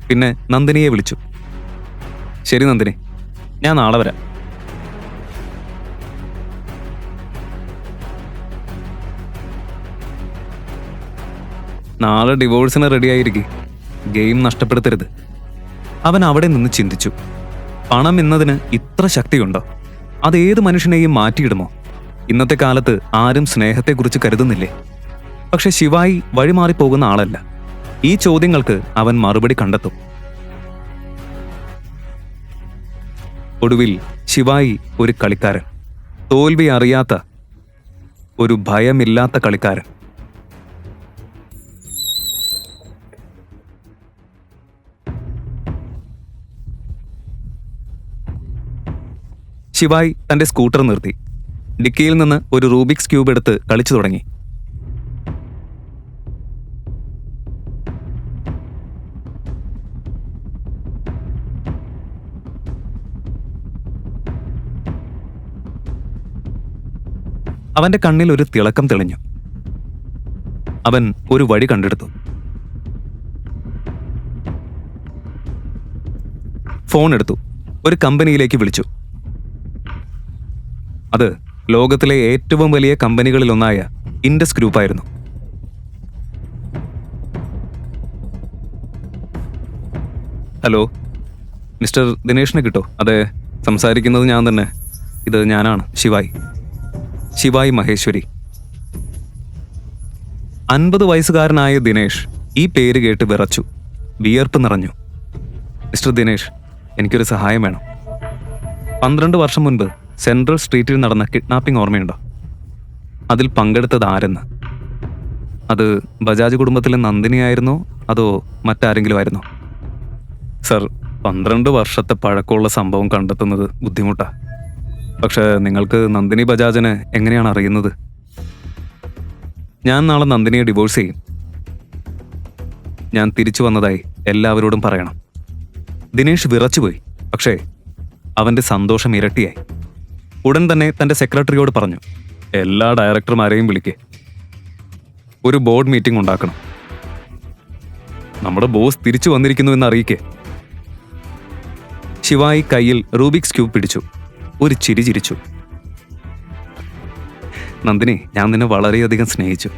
പിന്നെ നന്ദിനിയെ വിളിച്ചു. ശരി നന്ദിനി, ഞാൻ നാളെ വരാം. നാളെ ഡിവോഴ്സിന് റെഡിയായിരിക്കെ. ഗെയിം നഷ്ടപ്പെടുത്തരുത്. അവൻ അവിടെ നിന്ന് ചിന്തിച്ചു. പണം എന്നതിന് ഇത്ര ശക്തിയുണ്ടോ? അതേത് മനുഷ്യനെയും മാറ്റിയിടുമോ? ഇന്നത്തെ കാലത്ത് ആരും സ്നേഹത്തെക്കുറിച്ച് കരുതുന്നില്ലേ? പക്ഷെ ശിവായി വഴിമാറിപ്പോകുന്ന ആളല്ല. ഈ ചോദ്യങ്ങൾക്ക് അവൻ മറുപടി കണ്ടെത്തും. ഒടുവിൽ ശിവായി ഒരു കളിക്കാരൻ, തോൽവി അറിയാത്ത, ഒരു ഭയമില്ലാത്ത കളിക്കാരൻ. ശിവായി തന്റെ സ്കൂട്ടർ നിർത്തി. ഡിക്കിയിൽ നിന്ന് ഒരു റൂബിക്സ് ക്യൂബ് എടുത്ത് കളിച്ചു തുടങ്ങി. അവന്റെ കണ്ണിൽ ഒരു തിളക്കം തെളിഞ്ഞു. അവൻ ഒരു വഴി കണ്ടെടുത്തു. ഫോൺ എടുത്തു. ഒരു കമ്പനിയിലേക്ക് വിളിച്ചു. അത് ലോകത്തിലെ ഏറ്റവും വലിയ കമ്പനികളിലൊന്നായ ഇൻഡസ് ഗ്രൂപ്പായിരുന്നു. ഹലോ, മിസ്റ്റർ ദിനേഷിനെ കിട്ടോ? അതെ, സംസാരിക്കുന്നത് ഞാൻ തന്നെ. ഇത് ഞാനാണ്, ശിവായി മഹേശ്വരി. 50 വയസ്സുകാരനായ ദിനേഷ് ഈ പേര് കേട്ട് വിറച്ചു, വിയർപ്പ് നിറഞ്ഞു. മിസ്റ്റർ ദിനേഷ്, എനിക്കൊരു സഹായം വേണം. 12 വർഷം മുൻപ് സെൻട്രൽ സ്ട്രീറ്റിൽ നടന്ന കിഡ്നാപ്പിംഗ് ഓർമ്മയുണ്ടോ? അതിൽ പങ്കെടുത്തത് ആരെന്ന്? അത് ബജാജ് കുടുംബത്തിലെ നന്ദിനിയായിരുന്നോ അതോ മറ്റാരെങ്കിലും ആയിരുന്നോ? സർ, 12 വർഷത്തെ പഴക്കമുള്ള സംഭവം കണ്ടെത്തുന്നത് ബുദ്ധിമുട്ടാണ്. പക്ഷേ നിങ്ങൾക്ക് നന്ദിനി ബജാജിനെ എങ്ങനെയാണ് അറിയുന്നത്? ഞാൻ നാളെ നന്ദിനിയെ ഡിവോഴ്സ് ചെയ്യും. ഞാൻ തിരിച്ചു വന്നതായി എല്ലാവരോടും പറയണം. ദിനേഷ് വിറച്ചുപോയി. പക്ഷേ അവൻ്റെ സന്തോഷം ഇരട്ടിയായി. ഉടൻ തന്നെ തൻ്റെ സെക്രട്ടറിയോട് പറഞ്ഞു, എല്ലാ ഡയറക്ടർമാരെയും വിളിക്കേ, ഒരു ബോർഡ് മീറ്റിംഗ് ഉണ്ടാക്കണം. നമ്മുടെ ബോസ് തിരിച്ചു വന്നിരിക്കുന്നു എന്ന് അറിയിക്കേ. ശിവായി കയ്യിൽ റൂബിക്സ് ക്യൂബ് പിടിച്ചു, ഒരു ചിരി ചിരിച്ചു. നന്ദിനി, ഞാൻ നിന്നെ വളരെയധികം സ്നേഹിച്ചു.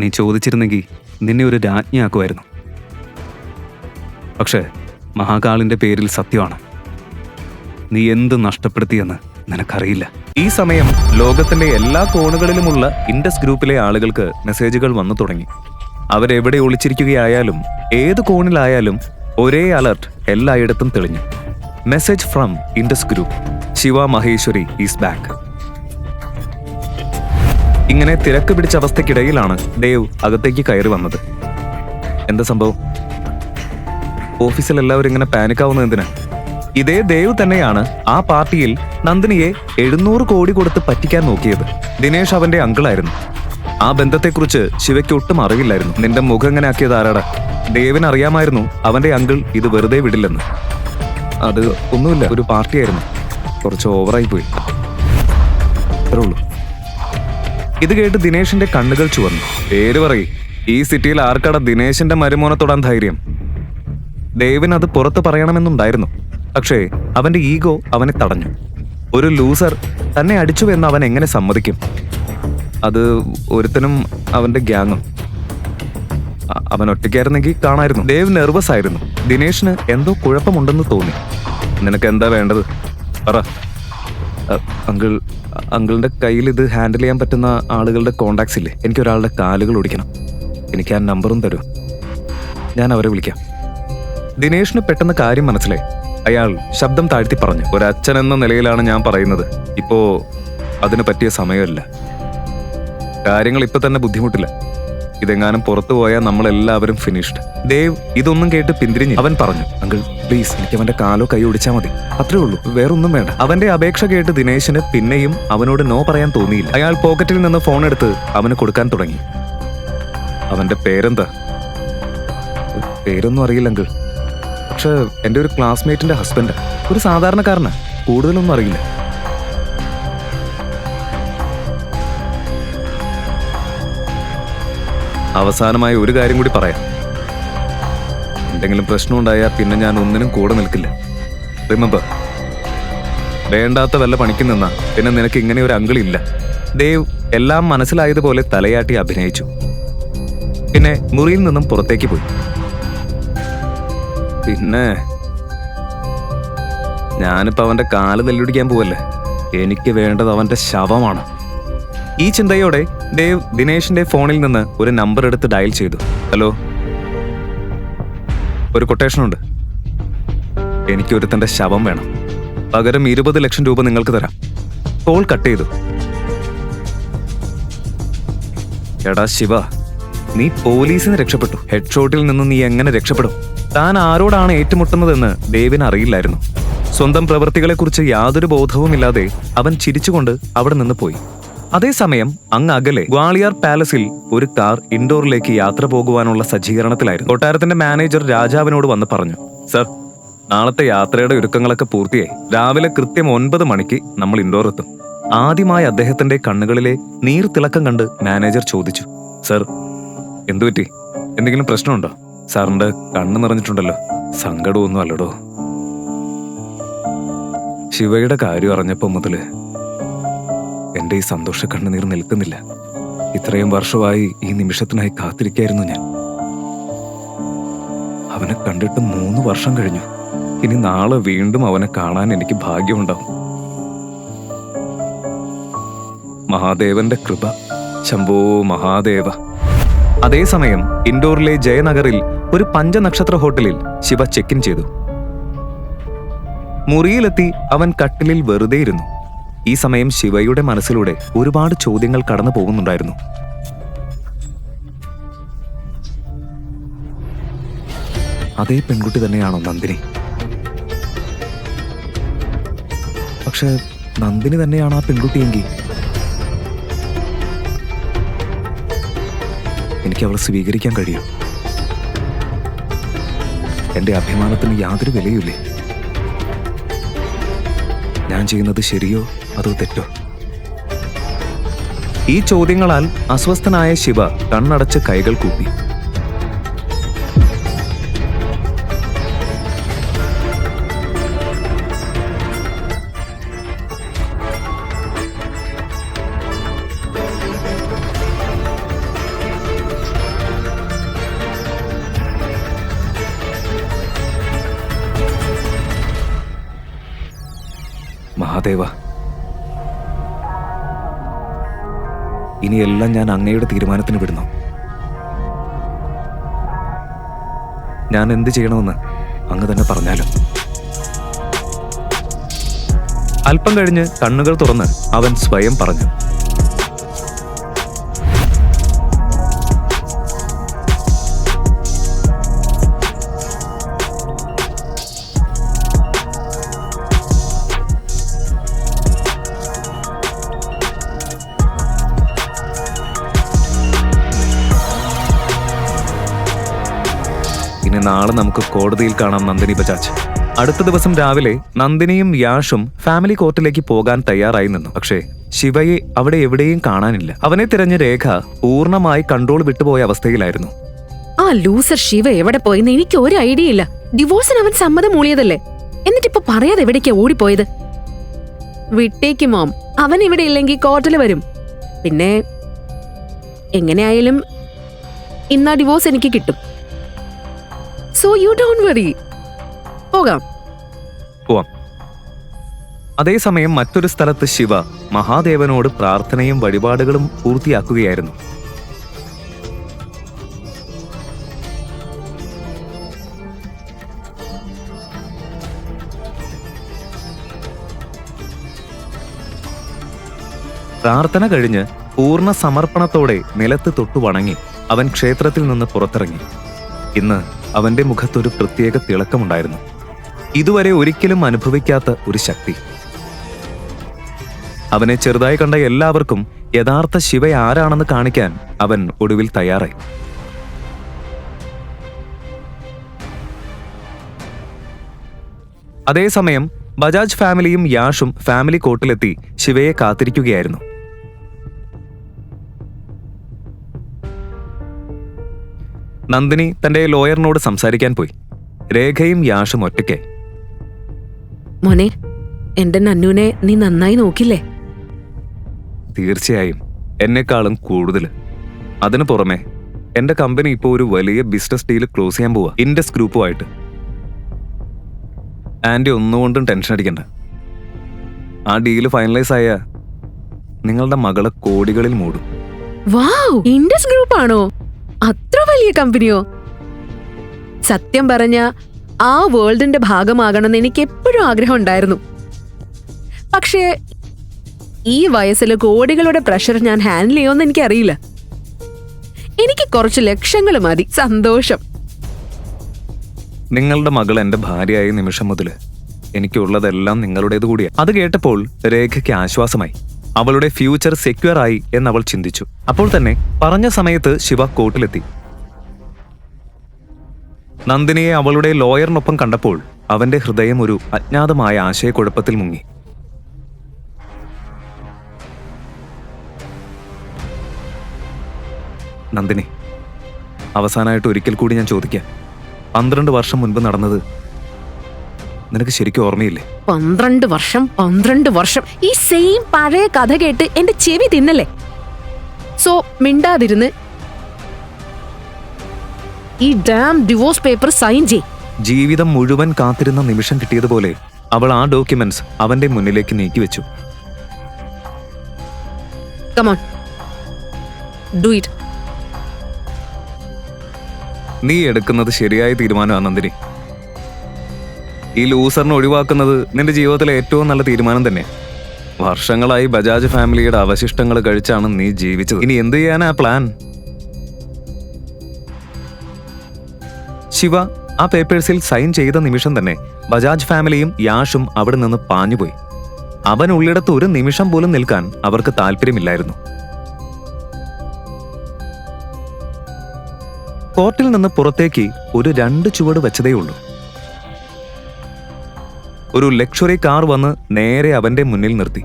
നീ ചോദിച്ചിരുന്നെങ്കിൽ നിന്നെ ഒരു രാജ്ഞിയാക്കുമായിരുന്നു. പക്ഷേ മഹാകാളിന്റെ പേരിൽ സത്യമാണ്, നീ എന്ത് നഷ്ടപ്പെടുത്തിയെന്ന് നിനക്കറിയില്ല. ഈ സമയം ലോകത്തിന്റെ എല്ലാ കോണുകളിലുമുള്ള ഇൻഡസ് ഗ്രൂപ്പിലെ ആളുകൾക്ക് മെസ്സേജുകൾ വന്നു തുടങ്ങി. അവരെവിടെ ഒളിച്ചിരിക്കുകയായാലും ഏത് കോണിലായാലും ഒരേ അലർട്ട് എല്ലായിടത്തും തെളിഞ്ഞു. Message from Indus group, Shiva Maheshwari is back. ഇങ്ങനെ തിരക്ക് പിടിച്ച അവസ്ഥയ്ക്കിടയിലാണ് ദേവ് അകത്തേക്ക് കയറി വന്നത്. എന്താ സംഭവം? ഓഫീസിൽ എല്ലാവരും ഇങ്ങനെ പാനിക്കാവുന്നത് എന്തിനാ? ഇതേ ദേവ് തന്നെയാണ് ആ പാർട്ടിയിൽ നന്ദിനിയെ 700 കോടി കൊടുത്ത് പറ്റിക്കാൻ നോക്കിയത്. ദിനേഷ് അവന്റെ അങ്കിളായിരുന്നു. ആ ബന്ധത്തെക്കുറിച്ച് ശിവയ്ക്ക് ഒട്ടും അറിയില്ലായിരുന്നു. നിന്റെ മുഖം എങ്ങനെ ആക്കിയത് ആരാടാ? ദേവിന് അറിയാമായിരുന്നു അവന്റെ അങ്കിൾ ഇത് വെറുതെ വിടില്ലെന്ന്. അത് ഒന്നുമില്ല, ഒരു പാർട്ടിയായിരുന്നു, കുറച്ച് ഓവറായി പോയി, അത്രേ ഉള്ളൂ. ഇത് കേട്ട് ദിനേഷിന്റെ കണ്ണുകൾ ചുവന്നു. പേര് പറയ്, ഈ സിറ്റിയിൽ ആർക്കട ദിനേശിന്റെ മരുമോനെ തൊടാൻ ധൈര്യം? ദേവിന് അത് പുറത്ത് പറയണമെന്നുണ്ടായിരുന്നു. പക്ഷേ അവന്റെ ഈഗോ അവനെ തടഞ്ഞു. ഒരു ലൂസർ തന്നെ അടിച്ചുവെന്ന് അവൻ എങ്ങനെ സമ്മതിക്കും? അത് ഒരുത്തനും അവന്റെ ഗ്യാങ്ങും. അവൻ ഒറ്റയ്ക്കായിരുന്നെങ്കിൽ കാണായിരുന്നു. ദേവ് നെർവസ് ആയിരുന്നു. ദിനേഷിന് എന്തോ കുഴപ്പമുണ്ടെന്ന് തോന്നി. നിനക്ക് എന്താ വേണ്ടത് പറ. അങ്കിളിന്റെ കയ്യിൽ ഇത് ഹാൻഡിൽ ചെയ്യാൻ പറ്റുന്ന ആളുകളുടെ കോണ്ടാക്ട്സ് ഇല്ലേ? എനിക്കൊരാളുടെ കാലുകൾ ഓടിക്കണം. എനിക്ക് ആ നമ്പറും തരൂ, ഞാൻ അവരെ വിളിക്കാം. ദിനേഷിന് പെട്ടെന്ന് കാര്യം മനസ്സിലായി. അയാൾ ശബ്ദം താഴ്ത്തി പറഞ്ഞു, ഒരച്ഛൻ എന്ന നിലയിലാണ് ഞാൻ പറയുന്നത്. ഇപ്പോ അതിന് പറ്റിയ സമയമല്ല. കാര്യങ്ങൾ ഇപ്പൊ തന്നെ ബുദ്ധിമുട്ടില്ല. ഇതെങ്ങാനും പുറത്തു പോയാൽ നമ്മളെല്ലാവരും ഫിനിഷ്ഡ്. ദേവ് ഇതൊന്നും കേട്ട് പിന്തിരിഞ്ഞു. അവൻ പറഞ്ഞു, അങ്കിൾ പ്ലീസ്, എനിക്ക് അവന്റെ കാലോ കൈ ഒടിച്ചാൽ മതി, അത്രേ ഉള്ളൂ, വേറൊന്നും വേണ്ട. അവന്റെ അപേക്ഷ കേട്ട് ദിനേശിന് പിന്നെയും അവനോട് നോ പറയാൻ തോന്നിയില്ല. അയാൾ പോക്കറ്റിൽ നിന്ന് ഫോൺ എടുത്ത് അവന് കൊടുക്കാൻ തുടങ്ങി. അവന്റെ പേരെന്താ? പേരൊന്നും അറിയില്ല അങ്കിൾ. പക്ഷെ എൻ്റെ ഒരു ക്ലാസ്മേറ്റിന്റെ ഹസ്ബൻഡ്, ഒരു സാധാരണക്കാരനാ, കൂടുതലൊന്നും അറിയില്ല. അവസാനമായി ഒരു കാര്യം കൂടി പറയാം. എന്തെങ്കിലും പ്രശ്നമുണ്ടായാൽ പിന്നെ ഞാൻ ഒന്നിനും കൂടെ നിൽക്കില്ല. റിമെമ്പർ, വേണ്ടാത്ത വല്ല പണിക്ക് നിന്നാ പിന്നെ നിനക്ക് ഇങ്ങനെ ഒരു അങ്കിളില്ല. ദേവ് എല്ലാം മനസ്സിലായതുപോലെ തലയാട്ടി അഭിനയിച്ചു. പിന്നെ മുറിയിൽ നിന്നും പുറത്തേക്ക് പോയി. പിന്നെ ഞാനിപ്പോ അവന്റെ കാല് തല്ലിടിക്കാൻ പോവല്ലേ, എനിക്ക് വേണ്ടത് അവന്റെ ശവമാണ്. ഈ ചിന്തയോടെ ദേവ് ദിനേഷിന്റെ ഫോണിൽ നിന്ന് ഒരു നമ്പർ എടുത്ത് ഡയൽ ചെയ്തു. ഹലോ, ഒരു കൊട്ടേഷൻ ഉണ്ട്. എനിക്ക് ഒരുത്തന്റെ ശവം വേണം, പകരം 20 ലക്ഷം രൂപ നിങ്ങൾക്ക് തരാം. കോൾ കട്ട് ചെയ്തു. എടാ ശിവ, നീ പോലീസിന് രക്ഷപ്പെട്ടു. ഹെഡ് ഷോട്ടിൽ നിന്ന് നീ എങ്ങനെ രക്ഷപ്പെടും? താൻ ആരോടാണ് ഏറ്റുമുട്ടുന്നതെന്ന് ദേവിന് അറിയില്ലായിരുന്നു. സ്വന്തം പ്രവൃത്തികളെക്കുറിച്ച് യാതൊരു ബോധവുമില്ലാതെ അവൻ ചിരിച്ചുകൊണ്ട് അവിടെ നിന്ന് പോയി. അതേസമയം അങ്ങ് അകലെ ഗ്വാളിയാർ പാലസിൽ ഒരു കാർ ഇൻഡോറിലേക്ക് യാത്ര പോകുവാനുള്ള സജ്ജീകരണത്തിലായിരുന്നു. കൊട്ടാരത്തിന്റെ മാനേജർ രാജാവിനോട് വന്ന് പറഞ്ഞു, സർ, നാളത്തെ യാത്രയുടെ ഒരുക്കങ്ങളൊക്കെ പൂർത്തിയായി. രാവിലെ കൃത്യം 9 മണിക്ക് നമ്മൾ ഇൻഡോർ എത്തും. ആദ്യമായി അദ്ദേഹത്തിന്റെ കണ്ണുകളിലെ നീർത്തിളക്കം കണ്ട് മാനേജർ ചോദിച്ചു, സർ, എന്തുപറ്റി? എന്തെങ്കിലും പ്രശ്നമുണ്ടോ? സാറിന്റെ കണ്ണ് നിറഞ്ഞിട്ടുണ്ടല്ലോ. സങ്കടമൊന്നും അല്ലടോ. ശിവയുടെ കാര്യം അറിഞ്ഞപ്പോ മുതല് എന്റെ ഈ സന്തോഷ കണ്ണുനീർ നിൽക്കുന്നില്ല. ഇത്രയും വർഷമായി ഈ നിമിഷത്തിനായി കാത്തിരിക്കായിരുന്നു ഞാൻ. അവനെ കണ്ടിട്ട് 3 വർഷം കഴിഞ്ഞു. ഇനി നാളെ വീണ്ടും അവനെ കാണാൻ എനിക്ക് ഭാഗ്യമുണ്ടാവും. മഹാദേവന്റെ കൃപ. ശംഭോ മഹാദേവ. അതേസമയം ഇൻഡോറിലെ ജയനഗറിൽ ഒരു പഞ്ചനക്ഷത്ര ഹോട്ടലിൽ ശിവ ചെക്ക് ഇൻ ചെയ്തു. മുറിയിലെത്തി അവൻ കട്ടിലിൽ വെറുതെ ഇരുന്നു. ഈ സമയം ശിവയുടെ മനസ്സിലൂടെ ഒരുപാട് ചോദ്യങ്ങൾ കടന്നു പോകുന്നുണ്ടായിരുന്നു. അതേ പെൺകുട്ടി തന്നെയാണോ നന്ദിനി? പക്ഷെ നന്ദിനി തന്നെയാണ് ആ പെൺകുട്ടിയെങ്കിൽ എനിക്ക് അവളെ സ്വീകരിക്കാൻ കഴിയും. എന്റെ അഭിമാനത്തിന് യാതൊരു വിലയുമില്ലേ? ഞാൻ ചെയ്യുന്നത് ശരിയോ അതോ തെറ്റോ? ഈ ചോദ്യങ്ങളാൽ അസ്വസ്ഥനായ ശിവ കണ്ണടച്ച് കൈകൾ കൂപ്പി. മഹാദേവ, ഇനിയെല്ലാം ഞാൻ അങ്ങയുടെ തീരുമാനത്തിന് വിടുന്നു. ഞാൻ എന്ത് ചെയ്യണമെന്ന് അങ്ങ് തന്നെ പറഞ്ഞാലും. അല്പം കഴിഞ്ഞ് കണ്ണുകൾ തുറന്ന് അവൻ സ്വയം പറഞ്ഞു. ഇനി നാളെ നമുക്ക് കോടതിയിൽ കാണാം നന്ദിനി ബജാജ്. അടുത്ത ദിവസം രാവിലെ നന്ദിനിയും യാഷും ഫാമിലി കോർട്ടിലേക്ക് പോകാൻ തയ്യാറായി നിന്നു. പക്ഷേ ശിവയെ അവിടെ എവിടെയും കാണാനില്ല. അവനെ തിരഞ്ഞ് രേഖ പൂർണ്ണമായി കൺട്രോൾ വിട്ടുപോയ അവസ്ഥയിലായിരുന്നു. ആ ലൂസർ ശിവ എവിടെ പോയെന്ന് എനിക്ക് ഒരു ഐഡിയ ഇല്ല. ഡിവോഴ്സിന് അവൻ സമ്മതം മൂളിയതല്ലേ, എന്നിട്ടിപ്പോ പറയാതെ എവിടേക്കാ ഓടിപ്പോയത്? വിട്ടേക്ക് മോം, അവൻ ഇവിടെ ഇല്ലെങ്കിൽ കോർട്ടിൽ വരും. പിന്നെ എങ്ങനെയായാലും ഇന്നാ ഡിവോഴ്സ് എനിക്ക് കിട്ടും. So you don't worry. പോകാം. പോവാം. അതേസമയം മറ്റൊരു സ്ഥലത്ത് ശിവ മഹാദേവനോട് പ്രാർത്ഥനയും വഴിപാടുകളും പൂർത്തിയാക്കുകയായിരുന്നു. പ്രാർത്ഥന കഴിഞ്ഞ് പൂർണ്ണ സമർപ്പണത്തോടെ നിലത്ത് തൊട്ടു വണങ്ങി അവൻ ക്ഷേത്രത്തിൽ നിന്ന് പുറത്തിറങ്ങി. ഇന്ന് അവന്റെ മുഖത്തൊരു പ്രത്യേക തിളക്കമുണ്ടായിരുന്നു. ഇതുവരെ ഒരിക്കലും അനുഭവിക്കാത്ത ഒരു ശക്തി. അവനെ ചെറുതായി കണ്ട എല്ലാവർക്കും യഥാർത്ഥ ശിവ ആരാണെന്ന് കാണിക്കാൻ അവൻ ഒടുവിൽ തയ്യാറായി. അതേസമയം ബജാജ് ഫാമിലിയും യാഷും ഫാമിലി കോർട്ടിലെത്തി ശിവയെ കാത്തിരിക്കുകയായിരുന്നു. നന്ദിനി തന്റെ ലോയറിനോട് സംസാരിക്കാൻ പോയി. രേഖയും യാഷും ഒറ്റയ്ക്കായി. മോനെ, എന്റെ നന്നുനെ നീ നന്നായി നോക്കില്ലേ? തീർച്ചയായും, എന്നെക്കാളും കൂടുതൽ. അതിനു പുറമെ എന്റെ കമ്പനി ഇപ്പോൾ ഒരു വലിയ ബിസിനസ് ഡീൽ ക്ലോസ് ചെയ്യാൻ പോവാ, ഇൻഡസ് ഗ്രൂപ്പുമായിട്ട്. ആന്റി ഒന്നുകൊണ്ടും ടെൻഷൻ അടിക്കണ്ട. ആ ഡീല് ഫൈനലൈസ് ആയ നിങ്ങളുടെ മകളെ കോടികളിൽ മൂടും. വാവ്, ഇൻഡസ് ഗ്രൂപ്പ് ആണോ? അത്ര വലിയ കമ്പനിയോ? സത്യം പറഞ്ഞ ആ വേൾഡിന്റെ ഭാഗമാകണമെന്ന് എനിക്ക് എപ്പോഴും ആഗ്രഹം ഉണ്ടായിരുന്നു. പക്ഷേ ഈ വയസ്സിൽ കോടികളുടെ പ്രഷർ ഞാൻ ഹാൻഡിൽ ചെയ്യുമെന്ന് എനിക്കറിയില്ല. എനിക്ക് കുറച്ച് ലക്ഷങ്ങൾ മതി, സന്തോഷം. നിങ്ങളുടെ മകൾ എന്റെ ഭാര്യയായ നിമിഷം മുതൽ എനിക്കുള്ളതെല്ലാം നിങ്ങളുടേത് കൂടിയാണ്. അത് കേട്ടപ്പോൾ രേഖയ്ക്ക് ആശ്വാസമായി. അവളുടെ ഫ്യൂച്ചർ സെക്യൂർ ആയി എന്നവൾ ചിന്തിച്ചു. അപ്പോൾ തന്നെ പറഞ്ഞ സമയത്ത് ശിവ കോർട്ടിലെത്തി. നന്ദിനിയെ അവളുടെ ലോയറിനൊപ്പം കണ്ടപ്പോൾ അവന്റെ ഹൃദയം ഒരു അജ്ഞാതമായ ആശയക്കുഴപ്പത്തിൽ മുങ്ങി. നന്ദിനി, അവസാനമായിട്ട് ഒരിക്കൽ കൂടി ഞാൻ ചോദിക്കാം. 12 വർഷം മുൻപ് നടന്നത് നിനക്ക് ശരിക്കും ഓർമ്മയില്ലേ? 12 വർഷം ഈ സെയിം പഴയ കഥ കേട്ട് എന്റെ ചെവി തിന്നല്ലേ? സോ മിണ്ടാതിരുന്ന് ഈ ഡാം ഡിവോഴ്സ് പേപ്പർ സൈൻ ചെയ്. ജീവിതം മുഴുവൻ കാത്തിരുന്ന നിമിഷം കിട്ടിയതുപോലെ അവൾ ആ ഡോക്യുമെന്റ്സ് അവന്റെ മുന്നിലേക്ക് നീക്കിവെച്ചു. Come on, do it. നീ എടുക്കുന്നത് ശരിയായ തീരുമാനമാണ് നന്ദിനി. ഈ ലൂസറിനെ ഒഴിവാക്കുന്നത് നിന്റെ ജീവിതത്തിലെ ഏറ്റവും നല്ല തീരുമാനം തന്നെ. വർഷങ്ങളായി ബജാജ് ഫാമിലിയുടെ അവശിഷ്ടങ്ങൾ കഴിച്ചാണ് നീ ജീവിച്ചത്. ഇനി എന്ത് ചെയ്യാനാ പ്ലാൻ? ശിവ ആ പേപ്പേഴ്സിൽ സൈൻ ചെയ്ത നിമിഷം തന്നെ ബജാജ് ഫാമിലിയും യാഷും അവിടെ നിന്ന് പാഞ്ഞുപോയി. അവൻ ഉള്ളിടത്ത് ഒരു നിമിഷം പോലും നിൽക്കാൻ അവർക്ക് താല്പര്യമില്ലായിരുന്നു. കോർട്ടിൽ നിന്ന് പുറത്തേക്ക് ഒരു 2 ചുവട് വെച്ചതേയുള്ളൂ. ഒരു ലക്ഷറി കാർ വന്ന് നേരെ അവന്റെ മുന്നിൽ നിർത്തി.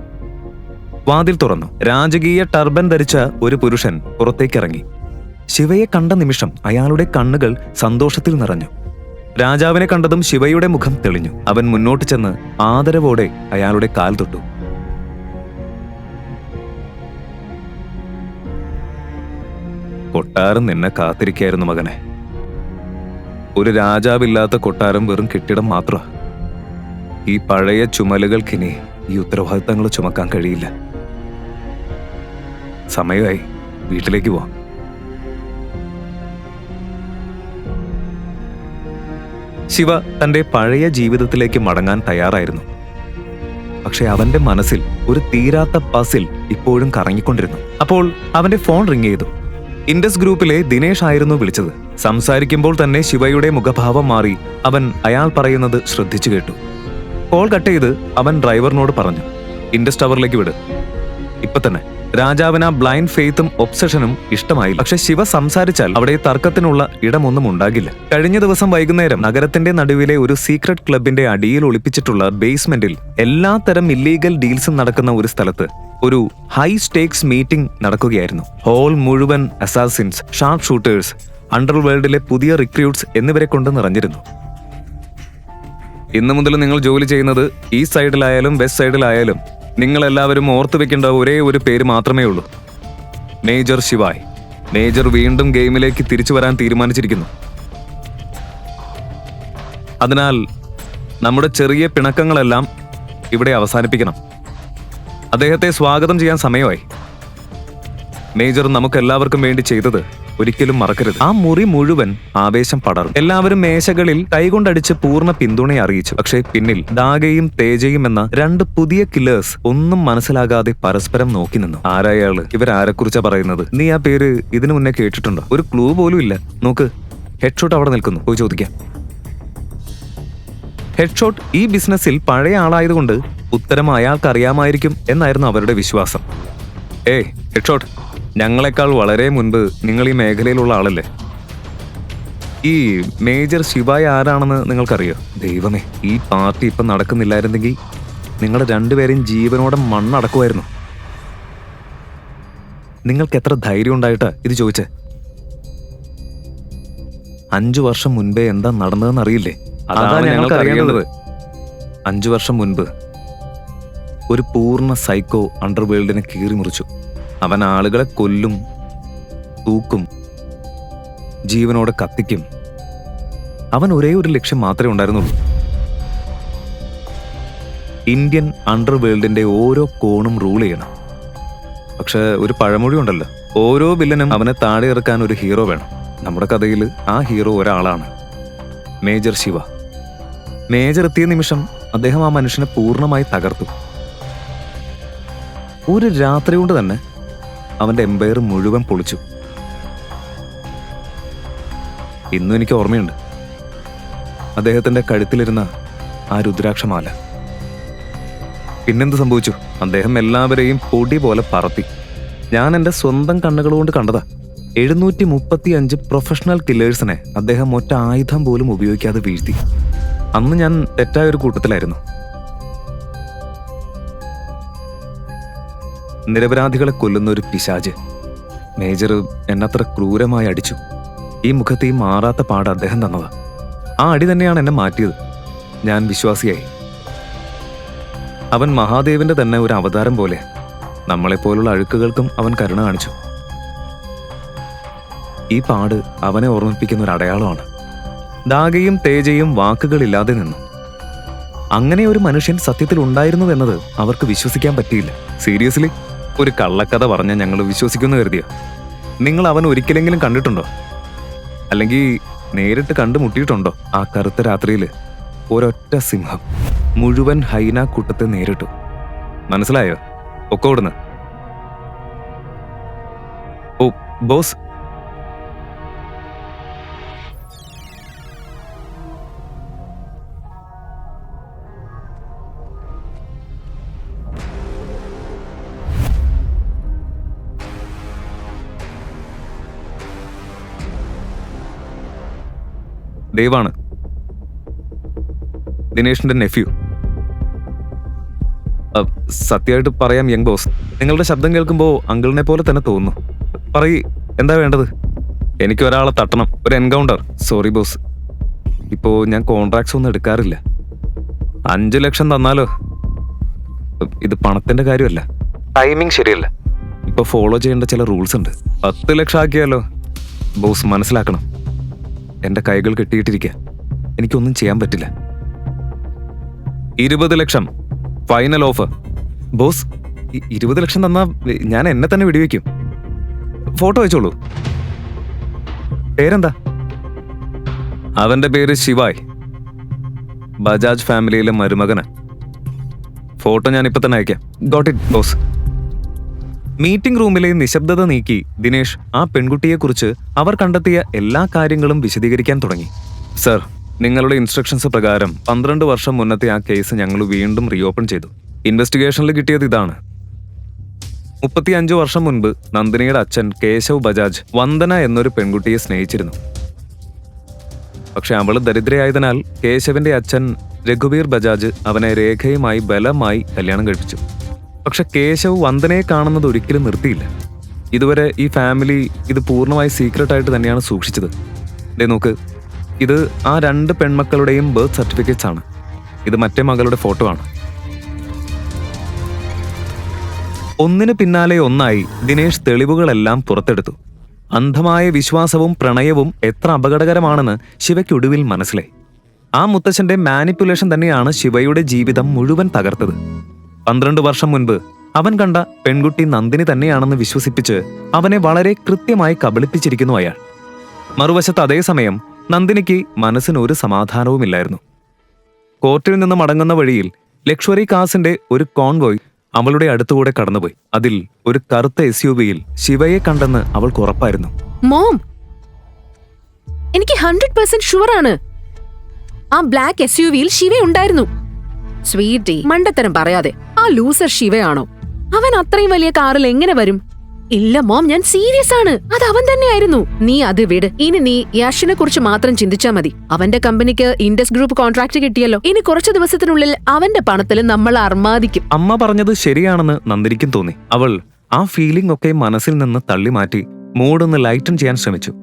വാതിൽ തുറന്നു. രാജകീയ ടർബൻ ധരിച്ച ഒരു പുരുഷൻ പുറത്തേക്കിറങ്ങി. ശിവയെ കണ്ട നിമിഷം അയാളുടെ കണ്ണുകൾ സന്തോഷത്തിൽ നിറഞ്ഞു. രാജാവിനെ കണ്ടതും ശിവയുടെ മുഖം തെളിഞ്ഞു. അവൻ മുന്നോട്ട് ചെന്ന് ആദരവോടെ അയാളുടെ കാൽ തൊട്ടു. കൊട്ടാരം നിന്നെ കാത്തിരിക്കായിരുന്നു മകനെ. ഒരു രാജാവില്ലാത്ത കൊട്ടാരം വെറും കെട്ടിടം മാത്രമാ. ഈ പഴയ ചുമലുകൾക്കിനി ഈ ഉത്തരവാദിത്തങ്ങൾ ചുമക്കാൻ കഴിയില്ല. സമയമായി, വീട്ടിലേക്ക് പോവാം. ശിവ തന്റെ പഴയ ജീവിതത്തിലേക്ക് മടങ്ങാൻ തയ്യാറായിരുന്നു. പക്ഷെ അവന്റെ മനസ്സിൽ ഒരു തീരാത്ത പസിൽ ഇപ്പോഴും കറങ്ങിക്കൊണ്ടിരുന്നു. അപ്പോൾ അവന്റെ ഫോൺ റിംഗ് ചെയ്തു. ഇൻഡസ് ഗ്രൂപ്പിലെ ദിനേശ് ആയിരുന്നു വിളിച്ചത്. സംസാരിക്കുമ്പോൾ തന്നെ ശിവയുടെ മുഖഭാവം മാറി. അവൻ അയാൾ പറയുന്നത് ശ്രദ്ധിച്ചു കേട്ടു. കോൾ കട്ട് ചെയ്ത് അവൻ ഡ്രൈവറിനോട് പറഞ്ഞു, ഇൻഡസ് ടവറിലേക്ക് വിട്, ഇപ്പൊ തന്നെ. രാജാവിന് ആ ബ്ലൈൻഡ് ഫെയ്ത്തും ഒബ്സഷനും ഇഷ്ടമായില്ല. പക്ഷെ ശിവ സംസാരിച്ചാൽ അവിടെ തർക്കത്തിനുള്ള ഇടമൊന്നും ഉണ്ടാകില്ല. കഴിഞ്ഞ ദിവസം വൈകുന്നേരം നഗരത്തിന്റെ നടുവിലെ ഒരു സീക്രട്ട് ക്ലബിന്റെ അടിയിൽ ഒളിപ്പിച്ചിട്ടുള്ള ബേസ്മെന്റിൽ എല്ലാത്തരം ഇല്ലീഗൽ ഡീൽസും നടക്കുന്ന ഒരു സ്ഥലത്ത് ഒരു ഹൈ സ്റ്റേക്സ് മീറ്റിംഗ് നടക്കുകയായിരുന്നു. ഹോൾ മുഴുവൻ അസാസിൻസ്, ഷാർപ്പ് ഷൂട്ടേഴ്സ്, അണ്ടർവേൾഡിലെ പുതിയ റിക്രൂട്ട്സ് എന്നിവരെ കൊണ്ട് നിറഞ്ഞിരുന്നു. ഇന്നു മുതൽ നിങ്ങൾ ജോലി ചെയ്യുന്നത് ഈ സൈഡിലായാലും വെസ്റ്റ് സൈഡിലായാലും നിങ്ങൾ എല്ലാവരും ഓർത്തു വെക്കേണ്ട ഒരേ ഒരു പേര് മാത്രമേ ഉള്ളൂ, മേജർ ശിവായ്. മേജർ വീണ്ടും ഗെയിമിലേക്ക് തിരിച്ചു വരാൻ തീരുമാനിച്ചിരിക്കുന്നു. അതിനാൽ നമ്മുടെ ചെറിയ പിണക്കങ്ങളെല്ലാം ഇവിടെ അവസാനിപ്പിക്കണം. അദ്ദേഹത്തെ സ്വാഗതം ചെയ്യാൻ സമയമായി. മേജർ നമുക്കെല്ലാവർക്കും വേണ്ടി ചെയ്തത് ഒരിക്കലും മറക്കരുത്. ആ മുറി മുഴുവൻ ആവേശം പടർന്നു. എല്ലാവരും മേശകളിൽ കൈകൊണ്ടടിച്ച് പൂർണ്ണ പിന്തുണ അറിയിച്ചു. പക്ഷേ പിന്നിൽ ദാഗയും തേജയും എന്ന 2 പുതിയ കില്ലേഴ്സ് ഒന്നും മനസ്സിലാകാതെ പരസ്പരം നോക്കി നിന്നു. ആരായാള്? ഇവരാരെക്കുറിച്ചാ പറയുന്നത്? നീ ആ പേര് ഇതിനു മുന്നേ കേട്ടിട്ടുണ്ടോ? ഒരു ക്ലൂ പോലും ഇല്ല. നോക്ക്, ഹെഡ്ഷോട്ട് അവിടെ നിൽക്കുന്നു, പോയി ചോദിക്കാം. ഹെഡ്ഷോട്ട് ഈ ബിസിനസ്സിൽ പഴയ ആളായതുകൊണ്ട് ഉത്തരം അയാൾക്ക് അറിയാമായിരിക്കും എന്നായിരുന്നു അവരുടെ വിശ്വാസം. ഹെഡ്ഷോട്ട്, ഞങ്ങളെക്കാൾ വളരെ മുൻപ് നിങ്ങൾ ഈ മേഖലയിലുള്ള ആളല്ലേ? ഈ മേജർ ശിവായ് ആരാണെന്ന് നിങ്ങൾക്കറിയോ? ദൈവമേ, ഈ പാർട്ടി ഇപ്പം നടക്കുന്നില്ലായിരുന്നെങ്കിൽ നിങ്ങളുടെ 2 പേരെയും ജീവനോടെ മണ്ണടക്കുമായിരുന്നു. നിങ്ങൾക്ക് എത്ര ധൈര്യം ഉണ്ടായിട്ടാ ഇത് ചോദിച്ചേ? 5 വർഷം മുൻപേ എന്താ നടന്നതെന്ന് അറിയില്ലേ? അതാണ് ഞങ്ങൾക്ക് അറിയേണ്ടത്. 5 വർഷം മുൻപ് ഒരു പൂർണ്ണ സൈക്കോ അണ്ടർവേൾഡിനെ കീറി മുറിച്ചു. അവൻ ആളുകളെ കൊല്ലും, തൂക്കും, ജീവനോടെ കത്തിക്കും. അവൻ ഒരേ ഒരു ലക്ഷ്യം മാത്രമേ ഉണ്ടായിരുന്നുള്ളൂ, ഇന്ത്യൻ അണ്ടർവേൾഡിന്റെ ഓരോ കോണും റൂൾ ചെയ്യണം. പക്ഷെ ഒരു പഴമൊഴി ഉണ്ടല്ലോ, ഓരോ വില്ലനും അവനെ താഴെ ഇറക്കാൻ ഒരു ഹീറോ വേണം. നമ്മുടെ കഥയിൽ ആ ഹീറോ ഒരാളാണ്, മേജർ ശിവ. മേജർ എത്തിയ നിമിഷം അദ്ദേഹം ആ മനുഷ്യനെ പൂർണ്ണമായി തകർത്തു. ഒരു രാത്രി കൊണ്ട് തന്നെ അവന്റെ എംപയർ മുഴുവൻ പൊളിച്ചു. ഇന്നും എനിക്ക് ഓർമ്മയുണ്ട് അദ്ദേഹത്തിന്റെ കഴുത്തിലിരുന്ന ആ രുദ്രാക്ഷമാല. പിന്നെന്ത് സംഭവിച്ചു? അദ്ദേഹം എല്ലാവരെയും പൊടി പോലെ പറത്തി. ഞാൻ എൻ്റെ സ്വന്തം കണ്ണുകളുകൊണ്ട് കണ്ടതാ. 735 പ്രൊഫഷണൽ കില്ലേഴ്സിനെ അദ്ദേഹം ഒറ്റ ആയുധം പോലും ഉപയോഗിക്കാതെ വീഴ്ത്തി. അന്ന് ഞാൻ തെറ്റായ ഒരു കൂട്ടത്തിലായിരുന്നു. നിരപരാധികളെ കൊല്ലുന്ന ഒരു പിശാച്. മേജർ എന്നത്ര ക്രൂരമായി അടിച്ചു. ഈ മുഖത്ത് ഈ മാറാത്ത പാട് അദ്ദേഹം തന്നതാ. ആ അടി തന്നെയാണ് എന്നെ മാറ്റിയത്. ഞാൻ വിശ്വാസിയായി. അവൻ മഹാദേവന്റെ തന്നെ ഒരു അവതാരം പോലെ. നമ്മളെപ്പോലുള്ള അഴുക്കുകൾക്കും അവൻ കരുണ കാണിച്ചു. ഈ പാട് അവനെ ഓർമ്മിപ്പിക്കുന്ന ഒരു അടയാളമാണ്. ദാഗയും തേജയും വാക്കുകളില്ലാതെ നിന്നു. അങ്ങനെ ഒരു മനുഷ്യൻ സത്യത്തിൽ ഉണ്ടായിരുന്നു എന്നത് അവർക്ക് വിശ്വസിക്കാൻ പറ്റിയില്ല. സീരിയസ്ലി, ഒരു കള്ളക്കഥ പറഞ്ഞ ഞങ്ങൾ വിശ്വസിക്കുന്നു കരുതിയോ? നിങ്ങൾ അവൻ ഒരിക്കലെങ്കിലും കണ്ടിട്ടുണ്ടോ? അല്ലെങ്കിൽ നേരിട്ട് കണ്ടുമുട്ടിയിട്ടുണ്ടോ? ആ കറുത്ത രാത്രിയിൽ ഒരൊറ്റ സിംഹം മുഴുവൻ ഹൈന കൂട്ടത്തെ നേരിട്ടു. മനസ്സിലായോ? ഒക്കെ ഓടുന്ന്. ഓ ബോസ്, ദേവാണ്, ദിനേഷിന്റെ നെഫ്യൂ. സത്യമായിട്ട് പറയാം യങ് ബോസ്, നിങ്ങളുടെ ശബ്ദം കേൾക്കുമ്പോൾ അങ്കിളിനെ പോലെ തന്നെ തോന്നുന്നു. പറയ്, എന്താ വേണ്ടത്? എനിക്ക് ഒരാളെ തട്ടണം, ഒരു എൻകൗണ്ടർ. സോറി ബോസ്, ഇപ്പോ ഞാൻ കോൺട്രാക്ട്സ് ഒന്നും എടുക്കാറില്ല. 5 ലക്ഷം തന്നാലോ? ഇത് പണത്തിന്റെ കാര്യമല്ല, ടൈമിംഗ് ശരിയല്ല. ഇപ്പൊ ഫോളോ ചെയ്യേണ്ട ചില റൂൾസ് ഉണ്ട്. 10 ലക്ഷം ആക്കിയാലോ? ബോസ് മനസ്സിലാക്കണം, എന്റെ കൈകൾ കെട്ടിയിട്ടിരിക്കുക, എനിക്കൊന്നും ചെയ്യാൻ പറ്റില്ല. 20 ലക്ഷം ഫൈനൽ ഓഫർ. ബോസ്, 20 ലക്ഷം തന്നാ ഞാൻ എന്നെ തന്നെ വെടിവെക്കും. ഫോട്ടോ അയച്ചോളൂ. പേരെന്താ? അവന്റെ പേര് ശിവായ്, ബജാജ് ഫാമിലിയിലെ മരുമകന്. ഫോട്ടോ ഞാൻ ഇപ്പൊ തന്നെ അയക്കാം. Got it boss. മീറ്റിംഗ് റൂമിലെ നിശബ്ദത നീക്കി ദിനേഷ് ആ പെൺകുട്ടിയെക്കുറിച്ച് അവർ കണ്ടെത്തിയ എല്ലാ കാര്യങ്ങളും വിശദീകരിക്കാൻ തുടങ്ങി. സർ, നിങ്ങളുടെ ഇൻസ്ട്രക്ഷൻസ് പ്രകാരം 12 വർഷം മുന്നത്തെ ആ കേസ് ഞങ്ങൾ വീണ്ടും റീഓപ്പൺ ചെയ്തു. ഇൻവെസ്റ്റിഗേഷനിൽ കിട്ടിയത് ഇതാണ്. 35 വർഷം മുൻപ് നന്ദിനിയുടെ അച്ഛൻ കേശവ് ബജാജ് വന്ദന എന്നൊരു പെൺകുട്ടിയെ സ്നേഹിച്ചിരുന്നു. പക്ഷെ അവള് ദരിദ്രയായതിനാൽ കേശവിന്റെ അച്ഛൻ രഘുബീർ ബജാജ് അവനെ രേഖയുമായി ബലമായി കല്യാണം കഴിപ്പിച്ചു. പക്ഷെ കേശവ് വന്ദനയെ കാണുന്നത് ഒരിക്കലും നിർത്തിയില്ല. ഇതുവരെ ഈ ഫാമിലി ഇത് പൂർണ്ണമായി സീക്രട്ടായിട്ട് തന്നെയാണ് സൂക്ഷിച്ചത്. ദേ നോക്ക്, ഇത് ആ 2 പെൺമക്കളുടെയും ബർത്ത് സർട്ടിഫിക്കറ്റ്സ് ആണ്. ഇത് മറ്റേ മകളുടെ ഫോട്ടോ ആണ്. ഒന്നിനു പിന്നാലെ ഒന്നായി ദിനേഷ് തെളിവുകളെല്ലാം പുറത്തെടുത്തു. അന്ധമായ വിശ്വാസവും പ്രണയവും എത്ര അപകടകരമാണെന്ന് ശിവയ്ക്കൊടുവിൽ മനസ്സിലായി. ആ മുത്തച്ഛന്റെ മാനിപ്പുലേഷൻ തന്നെയാണ് ശിവയുടെ ജീവിതം മുഴുവൻ തകർത്തത്. 12 വർഷം മുൻപ് അവൻ കണ്ട പെൺകുട്ടി നന്ദിനി തന്നെയാണെന്ന് വിശ്വസിപ്പിച്ച് അവനെ വളരെ കൃത്യമായി കബളിപ്പിച്ചിരിക്കുന്നു അയാൾ. മറുവശത്ത് അതേസമയം നന്ദിനിക്ക് മനസ്സിന് ഒരു സമാധാനവുമില്ലായിരുന്നു. കോർട്ടിൽ നിന്ന് മടങ്ങുന്ന വഴിയിൽ ലക്ഷറി കാസിന്റെ ഒരു കോൺവോയ് അവളുടെ അടുത്തുകൂടെ കടന്നുപോയി. അതിൽ ഒരു കറുത്ത SUV-യിൽ ശിവയെ കണ്ടെന്ന് അവൾക്ക് ഉറപ്പായിരുന്നു. മോം, എനിക്ക് 100% ഷുവറാണ് ആ ബ്ലാക്ക് SUV-യിൽ ശിവ ഉണ്ടായിരുന്നു. സ്വീറ്റി, മണ്ടത്തരം പറയാതെ. ആ ലൂസർ ശിവയാണോ? അവൻ അത്രയും വലിയ കാറിൽ എങ്ങനെ വരും? ഇല്ല മോം, ഞാൻ സീരിയസ് ആണ്. അത് അവൻ തന്നെയായിരുന്നു. നീ അത് വിട്. ഇനി നീ യഷിനെ കുറിച്ച് മാത്രം ചിന്തിച്ചാ മതി. അവന്റെ കമ്പനിക്ക് ഇൻഡസ് ഗ്രൂപ്പ് കോൺട്രാക്ട് കിട്ടിയല്ലോ. ഇനി കുറച്ചു ദിവസത്തിനുള്ളിൽ അവന്റെ പണത്തിൽ നമ്മൾ അർമാദിക്കും. അമ്മ പറഞ്ഞത് ശരിയാണെന്ന് നന്ദിനിക്കും തോന്നി. അവൾ ആ ഫീലിംഗ് ഒക്കെ മനസ്സിൽ നിന്ന് തള്ളി മാറ്റി മൂഡൊന്ന് ലൈറ്റൻ ചെയ്യാൻ ശ്രമിച്ചു.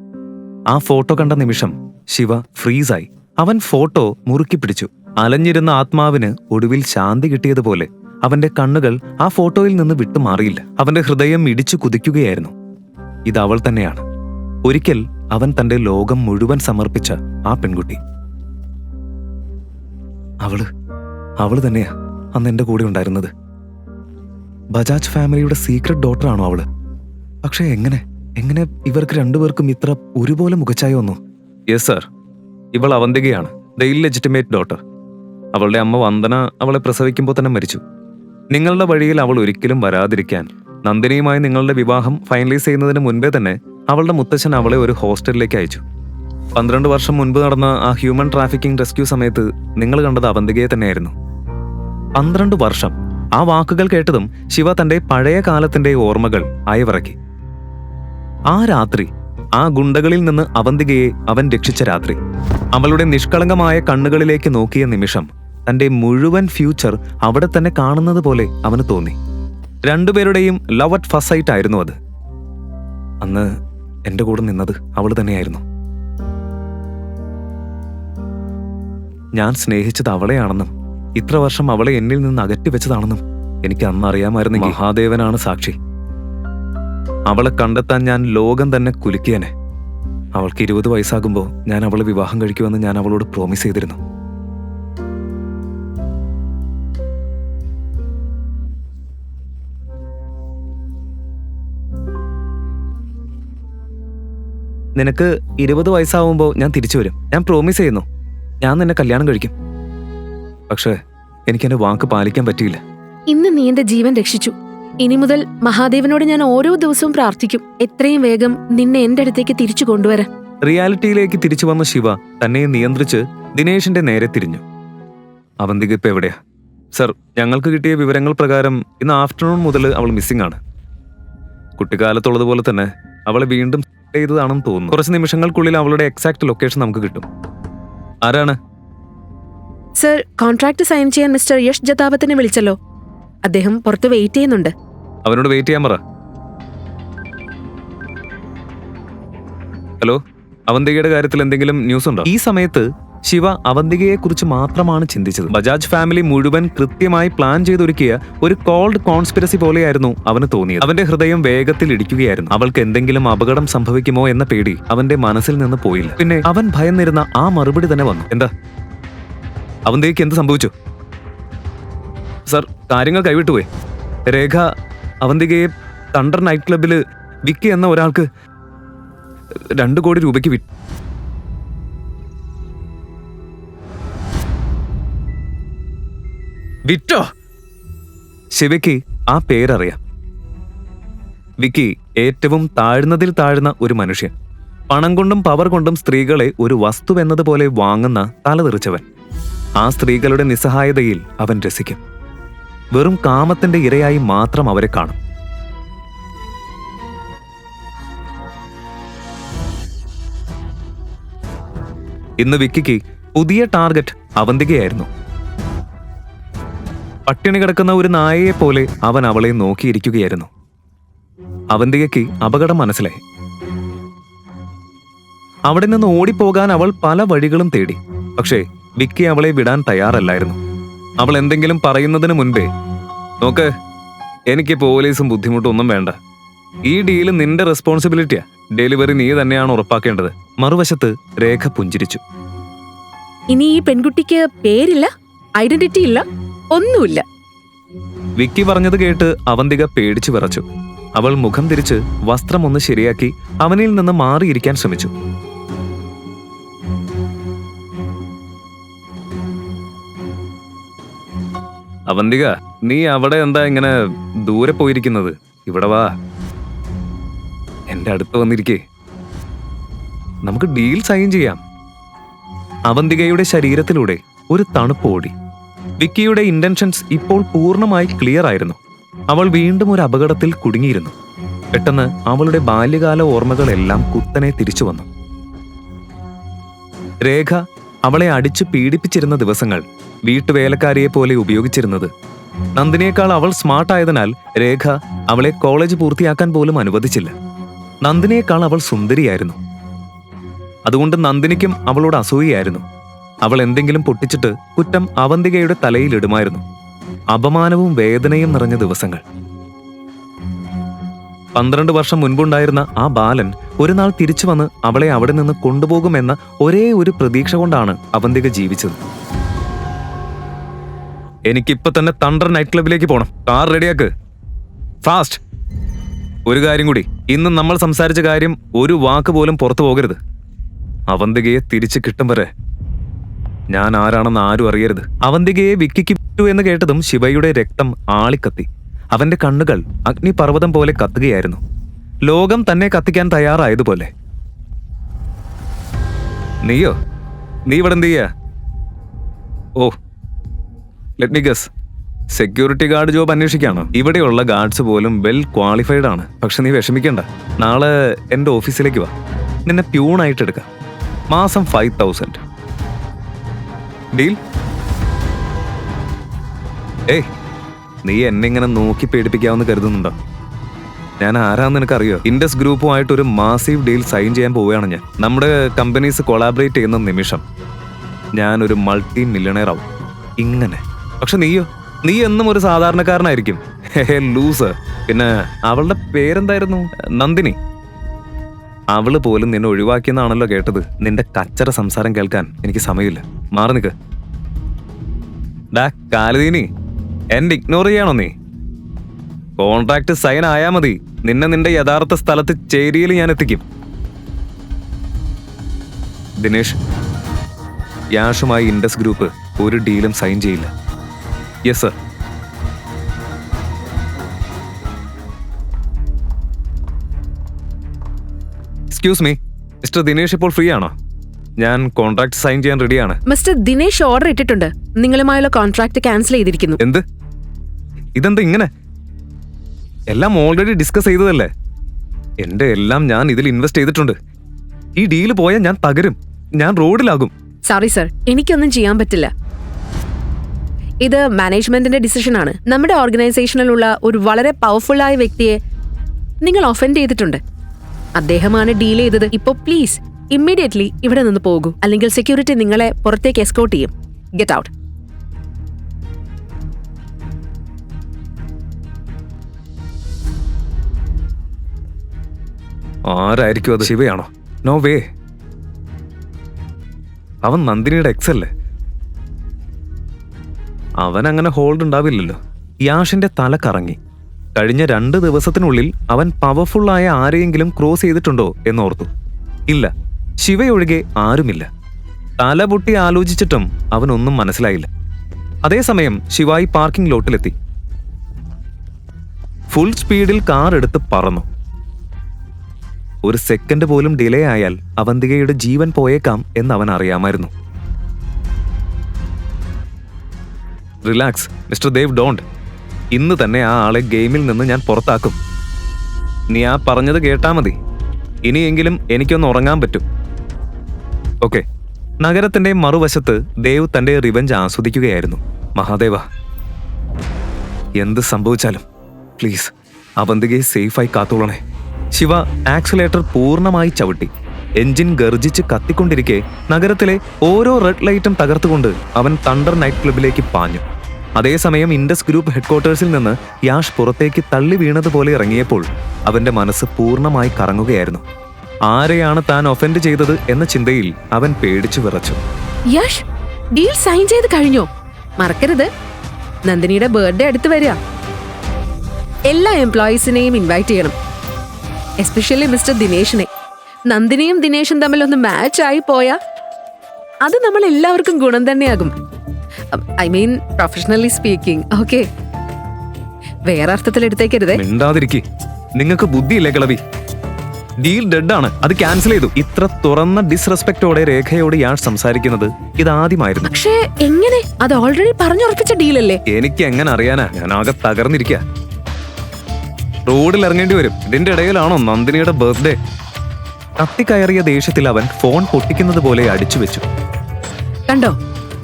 ആ ഫോട്ടോ കണ്ട നിമിഷം ശിവ ഫ്രീസായി. അവൻ ഫോട്ടോ മുറുക്കി പിടിച്ചു. അലഞ്ഞിരുന്ന ആത്മാവിന് ഒടുവിൽ ശാന്തി കിട്ടിയതുപോലെ അവന്റെ കണ്ണുകൾ ആ ഫോട്ടോയിൽ നിന്ന് വിട്ടുമാറിയില്ല. അവന്റെ ഹൃദയം ഇടിച്ചു കുതിക്കുകയായിരുന്നു. ഇത് അവൾ തന്നെയാണ്. ഒരിക്കൽ അവൻ തന്റെ ലോകം മുഴുവൻ സമർപ്പിച്ച ആ പെൺകുട്ടി. അവള് തന്നെയാ അന്ന് എന്റെ കൂടെ ഉണ്ടായിരുന്നത്. ബജാജ് ഫാമിലിയുടെ സീക്രട്ട് ഡോട്ടറാണോ അവള്? പക്ഷെ എങ്ങനെ ഇവർക്ക് രണ്ടുപേർക്കും ഇത്ര ഒരുപോലെ മുഖച്ചായ വന്നു? യെസ് സർ, ഇവൾ അവന്തികയാണ്, ദ ഇല്ലെജിറ്റിമേറ്റ് ഡോട്ടർ. അവളുടെ അമ്മ വന്ദന അവളെ പ്രസവിക്കുമ്പോൾ തന്നെ മരിച്ചു. നിങ്ങളുടെ വഴിയിൽ അവൾ ഒരിക്കലും വരാതിരിക്കാൻ നന്ദിനിയുമായി നിങ്ങളുടെ വിവാഹം ഫൈനലൈസ് ചെയ്യുന്നതിന് മുൻപേ തന്നെ അവളുടെ മുത്തച്ഛൻ അവളെ ഒരു ഹോസ്റ്റലിലേക്ക് അയച്ചു. 12 വർഷം മുൻപ് നടന്ന ആ ഹ്യൂമൻ ട്രാഫിക്കിംഗ് റെസ്ക്യൂ സമയത്ത് നിങ്ങൾ കണ്ടത് അവന്തികയെ തന്നെയായിരുന്നു. 12 വർഷം. ആ വാക്കുകൾ കേട്ടതും ശിവ തന്റെ പഴയ കാലത്തിന്റെ ഓർമ്മകൾ അയവിറക്കി. ആ രാത്രി, ആ ഗുണ്ടകളിൽ നിന്ന് അവന്തികയെ അവൻ രക്ഷിച്ച രാത്രി, അവളുടെ നിഷ്കളങ്കമായ കണ്ണുകളിലേക്ക് നോക്കിയ നിമിഷം തന്റെ മുഴുവൻ ഫ്യൂച്ചർ അവിടെ തന്നെ കാണുന്നത് പോലെ അവന് തോന്നി. രണ്ടുപേരുടെയും ലവ് അറ്റ് ഫസ്റ്റ് സൈറ്റ് ആയിരുന്നു അത്. അന്ന് എന്റെ കൂടെ നിന്നത് അവൾ തന്നെയായിരുന്നു. ഞാൻ സ്നേഹിച്ചത് അവളെയാണെന്നും ഇത്ര വർഷം അവളെ എന്നിൽ നിന്ന് അകറ്റി വെച്ചതാണെന്നും എനിക്ക് അന്ന് അറിയാമായിരുന്നെങ്കിൽ മഹാദേവനാണ് സാക്ഷി. അവളെ കണ്ടെത്താൻ ഞാൻ ലോകം തന്നെ കുലുക്കിയനെ. അവൾക്ക് 20 വയസ്സാകുമ്പോൾ ഞാൻ അവളെ വിവാഹം കഴിക്കുമെന്ന് ഞാൻ അവളോട് പ്രോമിസ് ചെയ്തിരുന്നു. നിനക്ക് 20 വയസ്സാവുമ്പോൾ ഞാൻ തിരിച്ചു വരും. ഞാൻ പ്രോമിസ് ചെയ്യുന്നു. ഞാൻ നിന്നെ കല്യാണം കഴിക്കും. പക്ഷേ എനിക്കെന്റെ വാക്ക് പാലിക്കാൻ പറ്റിയില്ല. ഇന്ന് നീ എന്റെ ജീവൻ രക്ഷിച്ചു. ഇനി മുതൽ മഹാദേവനോട് ഞാൻ ഓരോ ദിവസവും പ്രാർത്ഥിക്കും, എത്രയും വേഗം നിന്നെ എന്റെ അടുത്തേക്ക് തിരിച്ചു കൊണ്ടുവരാൻ. റിയാലിറ്റിയിലേക്ക് തിരിച്ചു വന്ന ശിവ തന്നെ നിയന്ത്രിച്ച് ദിനേശിന്റെ നേരെ തിരിഞ്ഞു. അവന്തിക ഇപ്പൊ എവിടെയാ? സർ, ഞങ്ങൾക്ക് കിട്ടിയ വിവരങ്ങൾ പ്രകാരം ഇന്ന് ആഫ്റ്റർനൂൺ മുതൽ അവൾ മിസ്സിംഗ് ആണ്. കുട്ടിക്കാലത്തുള്ളതുപോലെ തന്നെ അവളെ വീണ്ടും ചെയ്തതാണെന്ന് തോന്നുന്നു. കുറച്ച് നിമിഷങ്ങൾക്കുള്ളിൽ അവളുടെ എക്സാക്ട് ലൊക്കേഷൻ നമുക്ക് കിട്ടും. ആരാണ്? സർ, കോൺട്രാക്ട് സൈൻ ചെയ്യാൻ മിസ്റ്റർ യഷ് ജതാവത്തിനെ വിളിച്ചല്ലോ. അദ്ദേഹം പുറത്ത് വെയിറ്റ് ചെയ്യുന്നുണ്ട്. അവനോട് വെയിറ്റ് ചെയ്യാൻ പറ. ഹലോ, അവന്തികയുടെ കാര്യത്തിൽ എന്തെങ്കിലും ന്യൂസ് ഉണ്ടോ? ഈ സമയത്ത് ശിവ അവന്തികയെ കുറിച്ച് മാത്രമാണ് ചിന്തിച്ചത്. ബജാജ് ഫാമിലി മുഴുവൻ കൃത്യമായി പ്ലാൻ ചെയ്തൊരുക്കിയ ഒരു കോൾഡ് കോൺസ്പിരസി പോലെയായിരുന്നു അവന് തോന്നിയത്. അവന്റെ ഹൃദയം വേഗത്തിൽ ഇടിക്കുകയായിരുന്നു. അവൾക്ക് എന്തെങ്കിലും അപകടം സംഭവിക്കുമോ എന്ന പേടി അവന്റെ മനസ്സിൽ നിന്ന് പോയില്ല. പിന്നെ അവൻ ഭയന്നിരുന്ന ആ മറുപടി തന്നെ വന്നു. എന്താ അവന്തികയ്ക്ക് എന്ത് സംഭവിച്ചു? സർ, കാര്യങ്ങൾ കൈവിട്ടുപോയി. രേഖ അവന്തികയെ തണ്ടർ നൈറ്റ് ക്ലബില് വിക്കി എന്ന ഒരാൾക്ക് 2 കോടി രൂപയ്ക്ക് വിറ്റോ? ശിവയ്ക്ക് ആ പേരറിയാം. വിക്കി ഏറ്റവും താഴ്ന്നതിൽ താഴ്ന്ന ഒരു മനുഷ്യൻ. പണം കൊണ്ടും പവർ കൊണ്ടും സ്ത്രീകളെ ഒരു വസ്തുവെന്നതുപോലെ വാങ്ങുന്ന തലതെറിച്ചവൻ. ആ സ്ത്രീകളുടെ നിസ്സഹായതയിൽ അവൻ രസിക്കും. വെറും കാമത്തിന്റെ ഇരയായി മാത്രം അവരെ കാണും. ഇന്ന് വിക്കിക്ക് പുതിയ ടാർഗറ്റ് അവന്തികയായിരുന്നു. പട്ടിണി കിടക്കുന്ന ഒരു നായയെ പോലെ അവൻ അവളെ നോക്കിയിരിക്കുകയായിരുന്നു. അവന്തികയ്ക്ക് അപകടം മനസ്സിലായി. അവിടെ നിന്ന് ഓടിപ്പോകാൻ അവൾ പല വഴികളും തേടി. പക്ഷേ വിക്കി അവളെ വിടാൻ തയ്യാറല്ലായിരുന്നു. അവൾ എന്തെങ്കിലും പറയുന്നതിന് മുൻപേ, നോക്ക്, എനിക്ക് പോലീസും ബുദ്ധിമുട്ടൊന്നും വേണ്ട. ഈ ഡീല് നിന്റെ റെസ്പോൺസിബിലിറ്റിയാ. ഡെലിവറി നീ തന്നെയാണ് ഉറപ്പാക്കേണ്ടത്. മറുവശത്ത് രേഖ പുഞ്ചിരിച്ചു. ഇനി ഈ പെൺകുട്ടിക്ക് പേരില്ല, ഐഡന്റിറ്റി ഇല്ല, ഒന്നുമില്ല. വിക്കി പറഞ്ഞത് കേട്ട് അവന്തിക പേടിച്ചു വിറച്ചു. അവൾ മുഖം തിരിച്ച് വസ്ത്രം ഒന്ന് ശരിയാക്കി അവനിൽ നിന്ന് മാറിയിരിക്കാൻ ശ്രമിച്ചു. അവന്തിക, നീ അവിടെ എന്താ ഇങ്ങനെ ദൂരെ പോയിരിക്കുന്നത്? ഇവിടെ വാ, എന്റെ അടുത്ത് വന്നിരിക്കേ. നമുക്ക് ഡീൽ സൈൻ ചെയ്യാം. അവന്തികയുടെ ശരീരത്തിലൂടെ ഒരു തണുപ്പ് ഓടി. വിക്കിയുടെ ഇന്റൻഷൻസ് ഇപ്പോൾ പൂർണ്ണമായി ക്ലിയർ ആയിരുന്നു. അവൾ വീണ്ടും ഒരു അപകടത്തിൽ കുടുങ്ങിയിരുന്നു. പെട്ടെന്ന് അവളുടെ ബാല്യകാല ഓർമ്മകളെല്ലാം കുത്തനെ തിരിച്ചു വന്നു. രേഖ അവളെ അടിച്ചു പീഡിപ്പിച്ചിരുന്ന ദിവസങ്ങൾ, വീട്ടുവേലക്കാരിയെ പോലെ ഉപയോഗിച്ചിരുന്നത്. നന്ദിനേക്കാൾ അവൾ സ്മാർട്ടായതിനാൽ രേഖ അവളെ കോളേജ് പൂർത്തിയാക്കാൻ പോലും അനുവദിച്ചില്ല. നന്ദിനേക്കാൾ അവൾ സുന്ദരിയായിരുന്നു. അതുകൊണ്ട് നന്ദിനിക്കും അവളോട് അസൂയയായിരുന്നു. അവൾ എന്തെങ്കിലും പൊട്ടിച്ചിട്ട് കുറ്റം അവന്തികയുടെ തലയിലിടുമായിരുന്നു. അപമാനവും വേദനയും നിറഞ്ഞ ദിവസങ്ങൾ. 12 വർഷം മുൻപുണ്ടായിരുന്ന ആ ബാലൻ ഒരു നാൾ തിരിച്ചു വന്ന് അവളെ അവിടെ നിന്ന് കൊണ്ടുപോകുമെന്ന ഒരേ ഒരു പ്രതീക്ഷ കൊണ്ടാണ് അവന്തിക ജീവിച്ചത്. എനിക്കിപ്പോ തന്നെ തണ്ടർ നൈറ്റ് ക്ലബിലേക്ക് പോണം. കാർ റെഡിയാക്ക്, ഫാസ്റ്റ്. ഒരു കാര്യം കൂടി, ഇന്ന് നമ്മൾ സംസാരിച്ച കാര്യം ഒരു വാക്ക് പോലും പുറത്തു പോകരുത്. അവന്തികയെ തിരിച്ചു കിട്ടും വരെ ഞാൻ ആരാണെന്ന് ആരും അറിയരുത്. അവന്തികയെ വിക്കിക്ക് വിട്ടു എന്ന് കേട്ടതും ശിവയുടെ രക്തം ആളിക്കത്തി. അവന്റെ കണ്ണുകൾ അഗ്നിപർവ്വതം പോലെ കത്തുകയായിരുന്നു. ലോകം തന്നെ കത്തിക്കാൻ തയ്യാറായതുപോലെ. നീയോ? നീ ഇവിടെ എന്ത് ചെയ്യാ? Oh, let me guess, security guard job അന്വേഷിക്കാണോ? ഇവിടെയുള്ള ഗാർഡ്സ് പോലും വെൽ ക്വാളിഫൈഡ് ആണ്. പക്ഷെ നീ വിഷമിക്കണ്ട, നാളെ എന്റെ ഓഫീസിലേക്ക് വാ. നിന്നെ പ്യൂണായിട്ട് എടുക്കാം. മാസം 5000. ഡീൽ? ഏയ്, നീ എന്നെ ഇങ്ങനെ നോക്കി പേടിപ്പിക്കാമെന്ന് കരുതുന്നുണ്ടോ? ഞാൻ ആരാന്ന് നിനക്കറിയോ? ഇൻഡസ് ഗ്രൂപ്പുമായിട്ട് ഒരു മാസീവ് ഡീൽ സൈൻ ചെയ്യാൻ പോവുകയാണ് ഞാൻ. നമ്മുടെ കമ്പനീസ് കൊളാബറേറ്റ് ചെയ്യുന്ന നിമിഷം ഞാനൊരു മൾട്ടി മില്യണയർ ആവും. ഇങ്ങനെ. പക്ഷെ നീയോ? നീ എന്നും ഒരു സാധാരണക്കാരനായിരിക്കും. ലൂസർ. പിന്നെ അവളുടെ പേരെന്തായിരുന്നു? നന്ദിനി. അവള് പോലും നിന്നെ ഒഴിവാക്കിയെന്നാണല്ലോ കേട്ടത്. നിന്റെ കച്ചറ സംസാരം കേൾക്കാൻ എനിക്ക് സമയമില്ല. മാറി നിൽക്ക്. ഡാ കാലതീനി, എന്നെ ഇഗ്നോർ ചെയ്യാണോ നീ? കോൺട്രാക്ട് സൈൻ ആയാ മതി, നിന്നെ നിന്റെ യഥാർത്ഥ സ്ഥലത്ത് ചേരിയിൽ ഞാൻ എത്തിക്കും. ദിനേഷ്, യാഷുമായി ഇൻഡസ് ഗ്രൂപ്പ് ഒരു ഡീലും സൈൻ ചെയ്യില്ല. Yes sir. Excuse me, mister Dinesh ഇപ്പോൾ ഫ്രീ ആണോ? ഞാൻ കോൺട്രാക്ട് സൈൻ ചെയ്യാൻ റെഡിയാണ്. മിസ്റ്റർ ദിനേശ് ഓർഡർ ഇട്ടിട്ടുണ്ട്. നിങ്ങളുമായുള്ള കോൺട്രാക്ട് ക്യാൻസൽ ചെയ്തിരിക്കുന്നു. എന്ത്? ഇതെന്താ ഇങ്ങനെ? എല്ലാം ഓൾറെഡി ഡിസ്കസ് ചെയ്തതല്ലേ? എന്റെ എല്ലാം ഞാൻ ഇതിൽ ഇൻവെസ്റ്റ് ചെയ്തിട്ടുണ്ട്. ഈ ഡീല് പോയാൽ ഞാൻ തകരും, ഞാൻ റോഡിലാകും. സോറി സർ, എനിക്കൊന്നും ചെയ്യാൻ പറ്റില്ല. ഇത് മാനേജ്മെന്റിന്റെ ഡിസിഷനാണ്. നമ്മുടെ ഓർഗനൈസേഷനിലുള്ള ഒരു വളരെ പവർഫുൾ ആയ വ്യക്തിയെ നിങ്ങൾ ഒഫൻഡ് ചെയ്തിട്ടുണ്ട്. അദ്ദേഹമാണ് ഡീൽ ചെയ്തത്. ഇപ്പോ പ്ലീസ് ഇമ്മീഡിയറ്റ്ലി ഇവിടെ നിന്ന് പോകൂ, അല്ലെങ്കിൽ സെക്യൂരിറ്റി നിങ്ങളെ പുറത്തേക്ക് എസ്കോർട്ട് ചെയ്യും. Get out. ആരായിരിക്കും അത്? ശിവയാണോ? No way. അവൻ നന്ദിനിയുടെ എക്സ് അല്ലേ? അവൻ അങ്ങനെ ഹോൾഡ് ഉണ്ടാവില്ലല്ലോ. യാഷിന്റെ തല കറങ്ങി. കഴിഞ്ഞ 2 ദിവസത്തിനുള്ളിൽ അവൻ പവർഫുള്ളായ ആരെയെങ്കിലും ക്രോസ് ചെയ്തിട്ടുണ്ടോ എന്നോർത്തു. ഇല്ല, ശിവയൊഴികെ ആരുമില്ല. തല പൊട്ടി ആലോചിച്ചിട്ടും അവനൊന്നും മനസ്സിലായില്ല. അതേസമയം ശിവായി പാർക്കിംഗ് ലോട്ടിലെത്തി. ഫുൾ സ്പീഡിൽ കാർ എടുത്ത് പറന്നു. ഒരു സെക്കൻഡ് പോലും ഡിലേ ആയാൽ അവന്തികയുടെ ജീവൻ പോയേക്കാം എന്ന് അവൻ അറിയാമായിരുന്നു. Relax mister Dev, don't. ഇന്ന് തന്നെ ആ ആളെ ഗെയിമിൽ നിന്ന് ഞാൻ പുറത്താക്കും. നീ ആ പറഞ്ഞത് കേട്ടാ മതി. ഇനിയെങ്കിലും എനിക്കൊന്ന് ഉറങ്ങാൻ പറ്റും. ഓക്കെ. നഗരത്തിന്റെ മറുവശത്ത് ദേവ് തന്റെ റിവെഞ്ച് ആസ്വദിക്കുകയായിരുന്നു. മഹാദേവ, എന്ത് സംഭവിച്ചാലും പ്ലീസ് അവന്തികയെ സേഫായി കാത്തോളണേ. ശിവ ആക്സിലേറ്റർ പൂർണ്ണമായി ചവിട്ടി. എഞ്ചിൻ ഗർജിച്ച് കത്തിക്കൊണ്ടിരിക്കെ നഗരത്തിലെ ഓരോ റെഡ് ലൈറ്റും തകർത്തുകൊണ്ട് അവൻ തണ്ടർ നൈറ്റ് ക്ലബിലേക്ക് പാഞ്ഞു. അതേസമയം ഇൻഡസ് ഗ്രൂപ്പ് ഹെഡ്ക്വാർട്ടേഴ്സിൽ നിന്ന് യാഷ് പുറത്തേക്ക് തള്ളി വീണതുപോലെ ഇറങ്ങിയപ്പോൾ അവന്റെ മനസ്സ് പൂർണ്ണമായി കറങ്ങുകയായിരുന്നു. ആരെയാണ് താൻ ഒഫൻഡ് ചെയ്തത് എന്ന ചിന്തയിൽ അവൻ പേടിച്ചു വിറച്ചു. യഷ്, ഡീൽ സൈൻ ചെയ്ത് കഴിഞ്ഞോ? മറക്കരുത്, നന്ദിനിയുടെ ബർത്ത്ഡേ അടുത്ത് വരിക. എല്ലാ എംപ്ലോയീസിനെയും ഇൻവൈറ്റ് ചെയ്യണം, എസ്പെഷ്യലി മിസ്റ്റർ ദിനേശിനെ. നന്ദിനിയും ദിനേശും തമ്മിൽ ഒന്ന് മാച്ച് ആയി പോയാ അത് നമ്മൾ എല്ലാവർക്കും ഗുണം തന്നെയാകും. I mean professionally speaking. Okay, വേറെ അർത്ഥത്തിൽ എടുത്തേക്കരുതേ. മിണ്ടാതിരിക്കെ, നിങ്ങൾക്ക് ബുദ്ധിയില്ലേ കിളവി? ഡീൽ ഡെഡാണ്, അത് ക്യാൻസൽ ചെയ്തു. ഇത്ര തുറന്ന ഡിസ്റെസ്പെക്റ്റോടെ രേഖയോട് യാഷ് സംസാരിക്കുന്നത് ഇതാദ്യമായിരുന്നു. പക്ഷേ എങ്ങനെ? അത് ഓൾറെഡി പറഞ്ഞുറപ്പിച്ച ഡീലല്ലേ? എനിക്ക് എങ്ങനെ അറിയാനാ? ഞാൻ ആകെ തകർന്നിരിക്കുക. റോഡിൽ ഇറങ്ങേണ്ടി വരും. ഇതിന്റെ ഇടയിലാണോ നന്ദിനിയുടെ ബർത്ത്ഡേ? കത്തിക്കയറിയ ദേഷ്യത്തിൽ അവൻ ഫോൺ പൊട്ടിക്കുന്നത് പോലെ അടിച്ചു വെച്ചു. കണ്ടോ,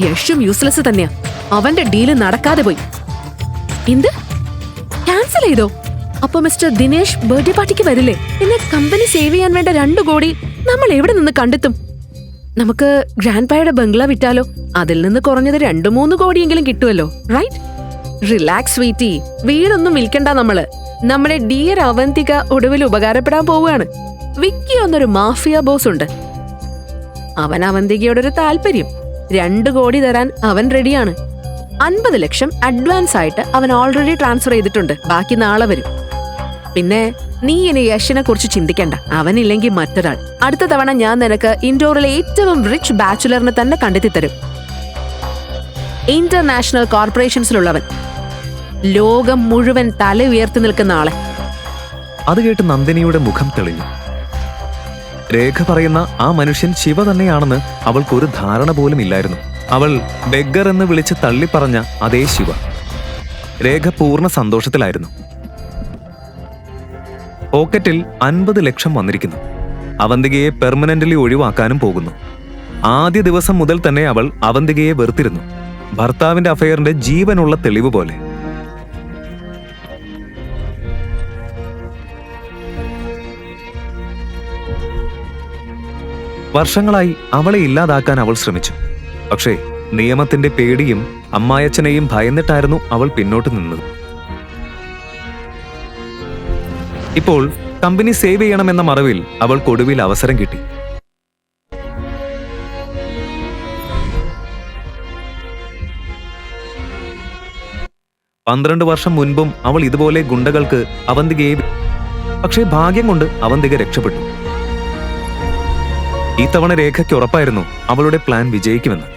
യഷും യൂസ്ലെസ് തന്നെയാ. അവന്റെ ഡീല് നടക്കാതെ പോയി. എന്ത്? ക്യാൻസൽ ചെയ്തോ? അപ്പൊ മിസ്റ്റർ ദിനേശ് ബർത്ത്ഡേ പാർട്ടിക്ക് വരില്ലേ? പിന്നെ കമ്പനി സേവ് ചെയ്യാൻ വേണ്ട 2 കോടി നമ്മൾ എവിടെ നിന്ന് കണ്ടെത്തും? നമുക്ക് ഗ്രാൻഡ് പായുടെ ബംഗ്ലാവ് വിറ്റാലോ? അതിൽ നിന്ന് കുറഞ്ഞത് 2-3 കോടിയെങ്കിലും കിട്ടുമല്ലോ, റൈറ്റ്? റിലാക്സ് സ്വീറ്റി, വീടൊന്നും വിൽക്കണ്ട. നമ്മുടെ ഡിയർ അവന്തിക ഒടുവിൽ ഉപകാരപ്പെടാൻ പോവുകയാണ്. വിക്കി എന്നൊരു മാഫിയ ബോസ് ഉണ്ട്. അവൻ അവന്തികയോടൊരു താല്പര്യം. 2 കോടി തരാൻ അവൻ റെഡിയാണ്. 50 ലക്ഷം അഡ്വാൻസ് ആയിട്ട് അവൻ ഓൾറെഡി ട്രാൻസ്ഫർ ചെയ്തിട്ടുണ്ട്. ബാക്കി നാളെ വരും. പിന്നെ നീ ഇനി യഷിനെ കുറിച്ച് ചിന്തിക്കണ്ട. അവനില്ലെങ്കിൽ മറ്റൊരാൾ. അടുത്ത തവണ ഞാൻ നിനക്ക് ഇൻഡോറിലെ ഏറ്റവും റിച്ച് ബാച്ചുലറിനെ തന്നെ കണ്ടെത്തിത്തരും. ഇന്റർനാഷണൽ കോർപ്പറേഷൻസിലുള്ളവൻ, ലോകം മുഴുവൻ തല ഉയർത്തി നിൽക്കുന്ന ആളെ. അത് കേട്ട് നന്ദിനിയുടെ മുഖം തെളിഞ്ഞു. രേഖ പറയുന്ന ആ മനുഷ്യൻ ശിവ തന്നെയാണെന്ന് അവൾക്കൊരു ധാരണ പോലും ഇല്ലായിരുന്നു. അവൾ ബെഗർ എന്ന് വിളിച്ച് തള്ളിപ്പറഞ്ഞ അതേ ശിവ. രേഖ പൂർണ്ണ സന്തോഷത്തിലായിരുന്നു. പോക്കറ്റിൽ 50 ലക്ഷം വന്നിരിക്കുന്നു. അവന്തികയെ പെർമനന്റലി ഒഴിവാക്കാനും പോകുന്നു. ആദ്യ ദിവസം മുതൽ തന്നെ അവൾ അവന്തികയെ വെറുത്തിരുന്നു. ഭർത്താവിന്റെ അഫയറിന്റെ ജീവനുള്ള തെളിവ് പോലെ. വർഷങ്ങളായി അവളെ ഇല്ലാതാക്കാൻ അവൾ ശ്രമിച്ചു. പക്ഷേ നിയമത്തിന്റെ പേടിയും അമ്മായച്ചനെയും ഭയന്നിട്ടായിരുന്നു അവൾ പിന്നോട്ട് നിന്നത്. ഇപ്പോൾ കമ്പനി സേവ് ചെയ്യണമെന്ന മറവിൽ അവൾക്കൊടുവിൽ അവസരം കിട്ടി. പന്ത്രണ്ട് വർഷം മുൻപും അവൾ ഇതുപോലെ ഗുണ്ടകൾക്ക് അവന്തികയെ, പക്ഷേ ഭാഗ്യം കൊണ്ട് അവന്തിക രക്ഷപ്പെട്ടു. ഈ തവണ രേഖയ്ക്ക് ഉറപ്പായിരുന്നു അവളുടെ പ്ലാൻ വിജയിക്കുമെന്ന്.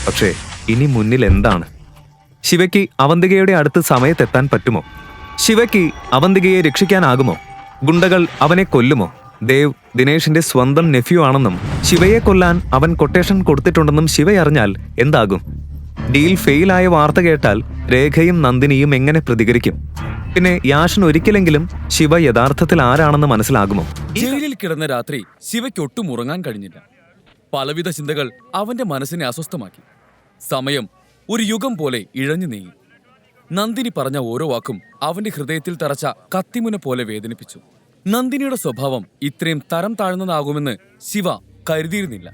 പക്ഷേ ഇനി മുന്നിൽ എന്താണ്? ശിവയ്ക്ക് അവന്തികയുടെ അടുത്ത് സമയത്തെത്താൻ പറ്റുമോ? ശിവയ്ക്ക് അവന്തികയെ രക്ഷിക്കാനാകുമോ? ഗുണ്ടകൾ അവനെ കൊല്ലുമോ? ദേവ് ദിനേഷിന്റെ സ്വന്തം നെഫ്യൂ ആണെന്നും ശിവയെ കൊല്ലാൻ അവൻ കൊട്ടേഷൻ കൊടുത്തിട്ടുണ്ടെന്നും ശിവയറിഞ്ഞാൽ എന്താകും? ഡീൽ ഫെയിലായ വാർത്ത കേട്ടാൽ രേഖയും നന്ദിനിയും എങ്ങനെ പ്രതികരിക്കും? പിന്നെ യാഷിന് ഒരിക്കലെങ്കിലും ശിവ യഥാർത്ഥത്തിൽ ആരാണെന്ന് മനസ്സിലാകുമോ? ജയിലിൽ കിടന്ന രാത്രി ശിവയ്ക്ക് ഒട്ടും ഉറങ്ങാൻ കഴിഞ്ഞില്ല. പലവിധ ചിന്തകൾ അവന്റെ മനസ്സിനെ അസ്വസ്ഥമാക്കി. സമയം ഒരു യുഗം പോലെ ഇഴഞ്ഞു നീങ്ങി. നന്ദിനി പറഞ്ഞ ഓരോ വാക്കും അവന്റെ ഹൃദയത്തിൽ തറച്ച കത്തിമുന പോലെ വേദനിപ്പിച്ചു. നന്ദിനിയുടെ സ്വഭാവം ഇത്രയും തരം താഴ്ന്നതാകുമെന്ന് ശിവ കരുതിയിരുന്നില്ല.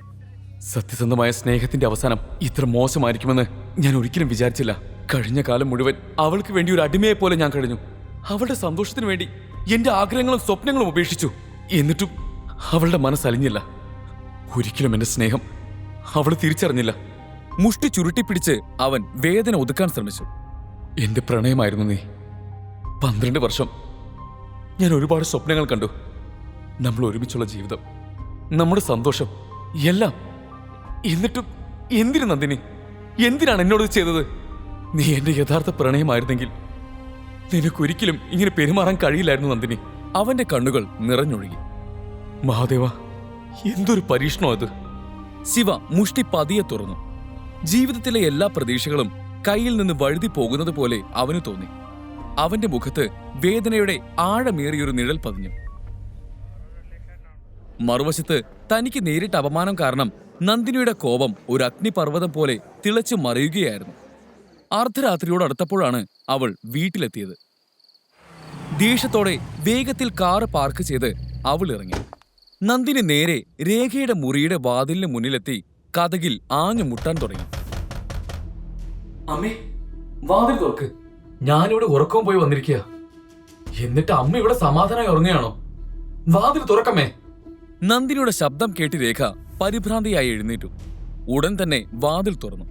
സത്യസന്ധമായ സ്നേഹത്തിന്റെ അവസാനം ഇത്ര മോശമായിരിക്കുമെന്ന് ഞാൻ ഒരിക്കലും വിചാരിച്ചില്ല. കഴിഞ്ഞ കാലം മുഴുവൻ അവൾക്ക് വേണ്ടി ഒരു അടിമയെ പോലെ ഞാൻ കഴിഞ്ഞു. അവളുടെ സന്തോഷത്തിന് വേണ്ടി എന്റെ ആഗ്രഹങ്ങളും സ്വപ്നങ്ങളും ഉപേക്ഷിച്ചു. എന്നിട്ടും അവളുടെ മനസ്സലിഞ്ഞില്ല. ഒരിക്കലും എന്റെ സ്നേഹം അവൾ തിരിച്ചറിഞ്ഞില്ല. മുഷ്ടി ചുരുട്ടിപ്പിടിച്ച് അവൻ വേദന ഒതുക്കാൻ ശ്രമിച്ചു. എന്റെ പ്രണയമായിരുന്നു നീ. 12 വർഷം ഞാൻ ഒരുപാട് സ്വപ്നങ്ങൾ കണ്ടു. നമ്മൾ ഒരുമിച്ചുള്ള ജീവിതം, നമ്മുടെ സന്തോഷം, എല്ലാം. എന്നിട്ടും എന്തിനു നന്ദിനി? എന്തിനാണ് എന്നോട് ചെയ്തത്? നീ എന്റെ യഥാർത്ഥ പ്രണയമായിരുന്നെങ്കിൽ നിനക്കൊരിക്കലും ഇങ്ങനെ പെരുമാറാൻ കഴിയില്ലായിരുന്നു നന്ദിനി. അവന്റെ കണ്ണുകൾ നിറഞ്ഞൊഴുകി. മഹാദേവ, എന്തൊരു പരീക്ഷണോ അത്! ശിവ മുഷ്ടി പതിയെ തുറന്നു. ജീവിതത്തിലെ എല്ലാ പ്രതീക്ഷകളും കയ്യിൽ നിന്ന് വഴുതി പോകുന്നത് പോലെ അവന് തോന്നി. അവന്റെ മുഖത്ത് വേദനയുടെ ആഴമേറിയൊരു നിഴൽ പതിഞ്ഞു. മറുവശത്ത് തനിക്ക് നേരിട്ട അപമാനം കാരണം നന്ദിനിയുടെ കോപം ഒരു അഗ്നിപർവ്വതം പോലെ തിളച്ചു മറിയുകയായിരുന്നു. അർദ്ധരാത്രിയോട് അടുത്തപ്പോഴാണ് അവൾ വീട്ടിലെത്തിയത്. ദേഷ്യത്തോടെ വേഗത്തിൽ കാറ് പാർക്ക് ചെയ്ത് അവൾ ഇറങ്ങി. നന്ദിനി നേരെ രേഖയുടെ മുറിയുടെ വാതിലിന് മുന്നിലെത്തി കതകിൽ ആഞ്ഞു മുട്ടാൻ തുടങ്ങി. അമ്മേ, വാതിൽ തുറക്ക്. ഞാനിവിടെ ഉറക്കവും പോയി വന്നിരിക്കുക. എന്നിട്ട് അമ്മ ഇവിടെ സമാധാനമായി ഉറങ്ങുകയാണോ? വാതിൽ തുറക്കമ്മേ. നന്ദിനിയുടെ ശബ്ദം കേട്ട് രേഖ പരിഭ്രാന്തിയായി എഴുന്നേറ്റു. ഉടൻ തന്നെ വാതിൽ തുറന്നു.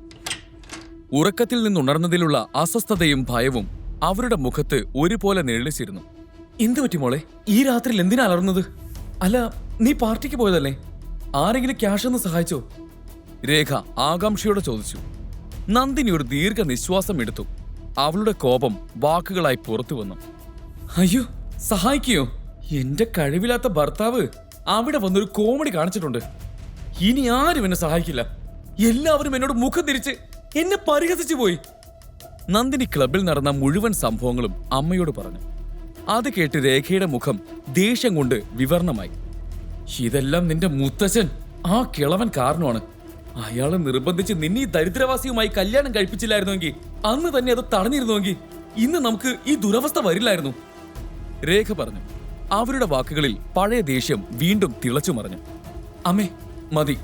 ഉറക്കത്തിൽ നിന്നുണർന്നതിലുള്ള അസ്വസ്ഥതയും ഭയവും അവരുടെ മുഖത്ത് ഒരുപോലെ നിഴലിച്ചിരുന്നു. എന്തു പറ്റി മോളെ? ഈ രാത്രിയിൽ എന്തിനാ അലർന്നത്? അല്ല, നീ പാർട്ടിക്ക് പോയതല്ലേ? ആരെങ്കിലും ക്യാഷ് ഒന്ന് സഹായിച്ചോ? രേഖ ആകാംക്ഷയോടെ ചോദിച്ചു. നന്ദിനി ഒരു ദീർഘ നിശ്വാസം എടുത്തു. അവളുടെ കോപം വാക്കുകളായി പുറത്തു വന്നു. അയ്യോ, സഹായിക്കയോ? എന്റെ കഴിവില്ലാത്ത ഭർത്താവ് അവിടെ വന്നൊരു കോമഡി കാണിച്ചിട്ടുണ്ട്. ഇനി ആരും എന്നെ സഹായിക്കില്ല. എല്ലാവരും എന്നോട് മുഖം തിരിച്ച് എന്നെ പരിഹസിച്ചു പോയി. നന്ദിനി ക്ലബിൽ നടന്ന മുഴുവൻ സംഭവങ്ങളും അമ്മയോട് പറഞ്ഞു. അത് കേട്ട് രേഖയുടെ മുഖം ദേഷ്യം കൊണ്ട് വിവർണമായി. ഇതെല്ലാം നിന്റെ മുത്തച്ഛൻ, ആ കിളവൻ കാരണമാണ്. അയാളെ നിർബന്ധിച്ച് നിന്നെ ഈ ദരിദ്രവാസിയുമായി കല്യാണം കഴിപ്പിച്ചില്ലായിരുന്നുവെങ്കിൽ, അന്ന് തന്നെ അത് തടഞ്ഞിരുന്നുവെങ്കിൽ ഇന്ന് നമുക്ക് ഈ ദുരവസ്ഥ വരില്ലായിരുന്നു, രേഖ പറഞ്ഞു. അവരുടെ വാക്കുകളിൽ പഴയ ദേഷ്യം വീണ്ടും തിളച്ചു മറിഞ്ഞു. അമ്മേ, മതി.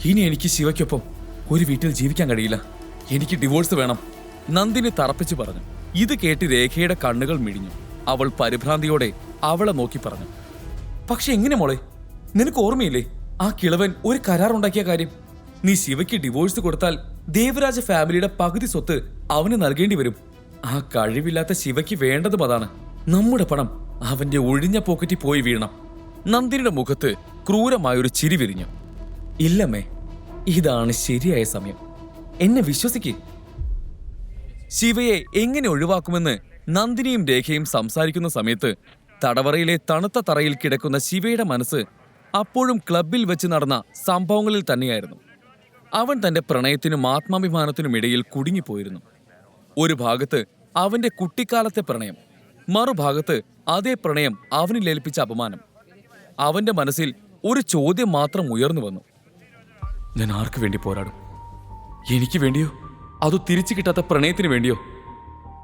ഇനി എനിക്ക് ശിവയ്ക്കൊപ്പം ഒരു വീട്ടിൽ ജീവിക്കാൻ കഴിയില്ല. എനിക്ക് ഡിവോഴ്സ് വേണം, നന്ദിനി തറപ്പിച്ചു പറഞ്ഞു. ഇത് കേട്ട് രേഖയുടെ കണ്ണുകൾ മിഴിഞ്ഞു. അവൾ പരിഭ്രാന്തിയോടെ അവളെ നോക്കി പറഞ്ഞു. പക്ഷെ എങ്ങനെ മോളെ? നിനക്ക് ഓർമ്മയില്ലേ ആ കിളവൻ ഒരു കരാർ ഉണ്ടാക്കിയ കാര്യം? നീ ശിവയ്ക്ക് ഡിവോഴ്സ് കൊടുത്താൽ ദേവരാജ ഫാമിലിയുടെ പകുതി സ്വത്ത് അവന് നൽകേണ്ടി വരും. ആ കഴിവില്ലാത്ത ശിവയ്ക്ക് വേണ്ടതും അതാണ്. നമ്മുടെ പണം അവന്റെ ഒഴിഞ്ഞ പോക്കറ്റിൽ പോയി വീഴണം. നന്ദിനിയുടെ മുഖത്ത് ക്രൂരമായൊരു ചിരി വിരിഞ്ഞു. ഇല്ലമ്മേ, ഇതാണ് ശരിയായ സമയം. എന്നെ വിശ്വസിക്കേ. ശിവയെ എങ്ങനെ ഒഴിവാക്കുമെന്ന് നന്ദിനിയും രേഖയും സംസാരിക്കുന്ന സമയത്ത് തടവറയിലെ തണുത്ത തറയിൽ കിടക്കുന്ന ശിവയുടെ മനസ്സ് അപ്പോഴും ക്ലബിൽ വെച്ച് നടന്ന സംഭവങ്ങളിൽ തന്നെയായിരുന്നു. അവൻ തന്റെ പ്രണയത്തിനും ആത്മാഭിമാനത്തിനും ഇടയിൽ കുടുങ്ങിപ്പോയിരുന്നു. ഒരു ഭാഗത്ത് അവന്റെ കുട്ടിക്കാലത്തെ പ്രണയം, മറുഭാഗത്ത് അതേ പ്രണയം അവനിലേൽപ്പിച്ച അപമാനം. അവന്റെ മനസ്സിൽ ഒരു ചോദ്യം മാത്രം ഉയർന്നു വന്നു. ഞാൻ ആർക്ക് വേണ്ടി പോരാടും? എനിക്ക് വേണ്ടിയോ അതോ തിരിച്ചു കിട്ടാത്ത പ്രണയത്തിന് വേണ്ടിയോ?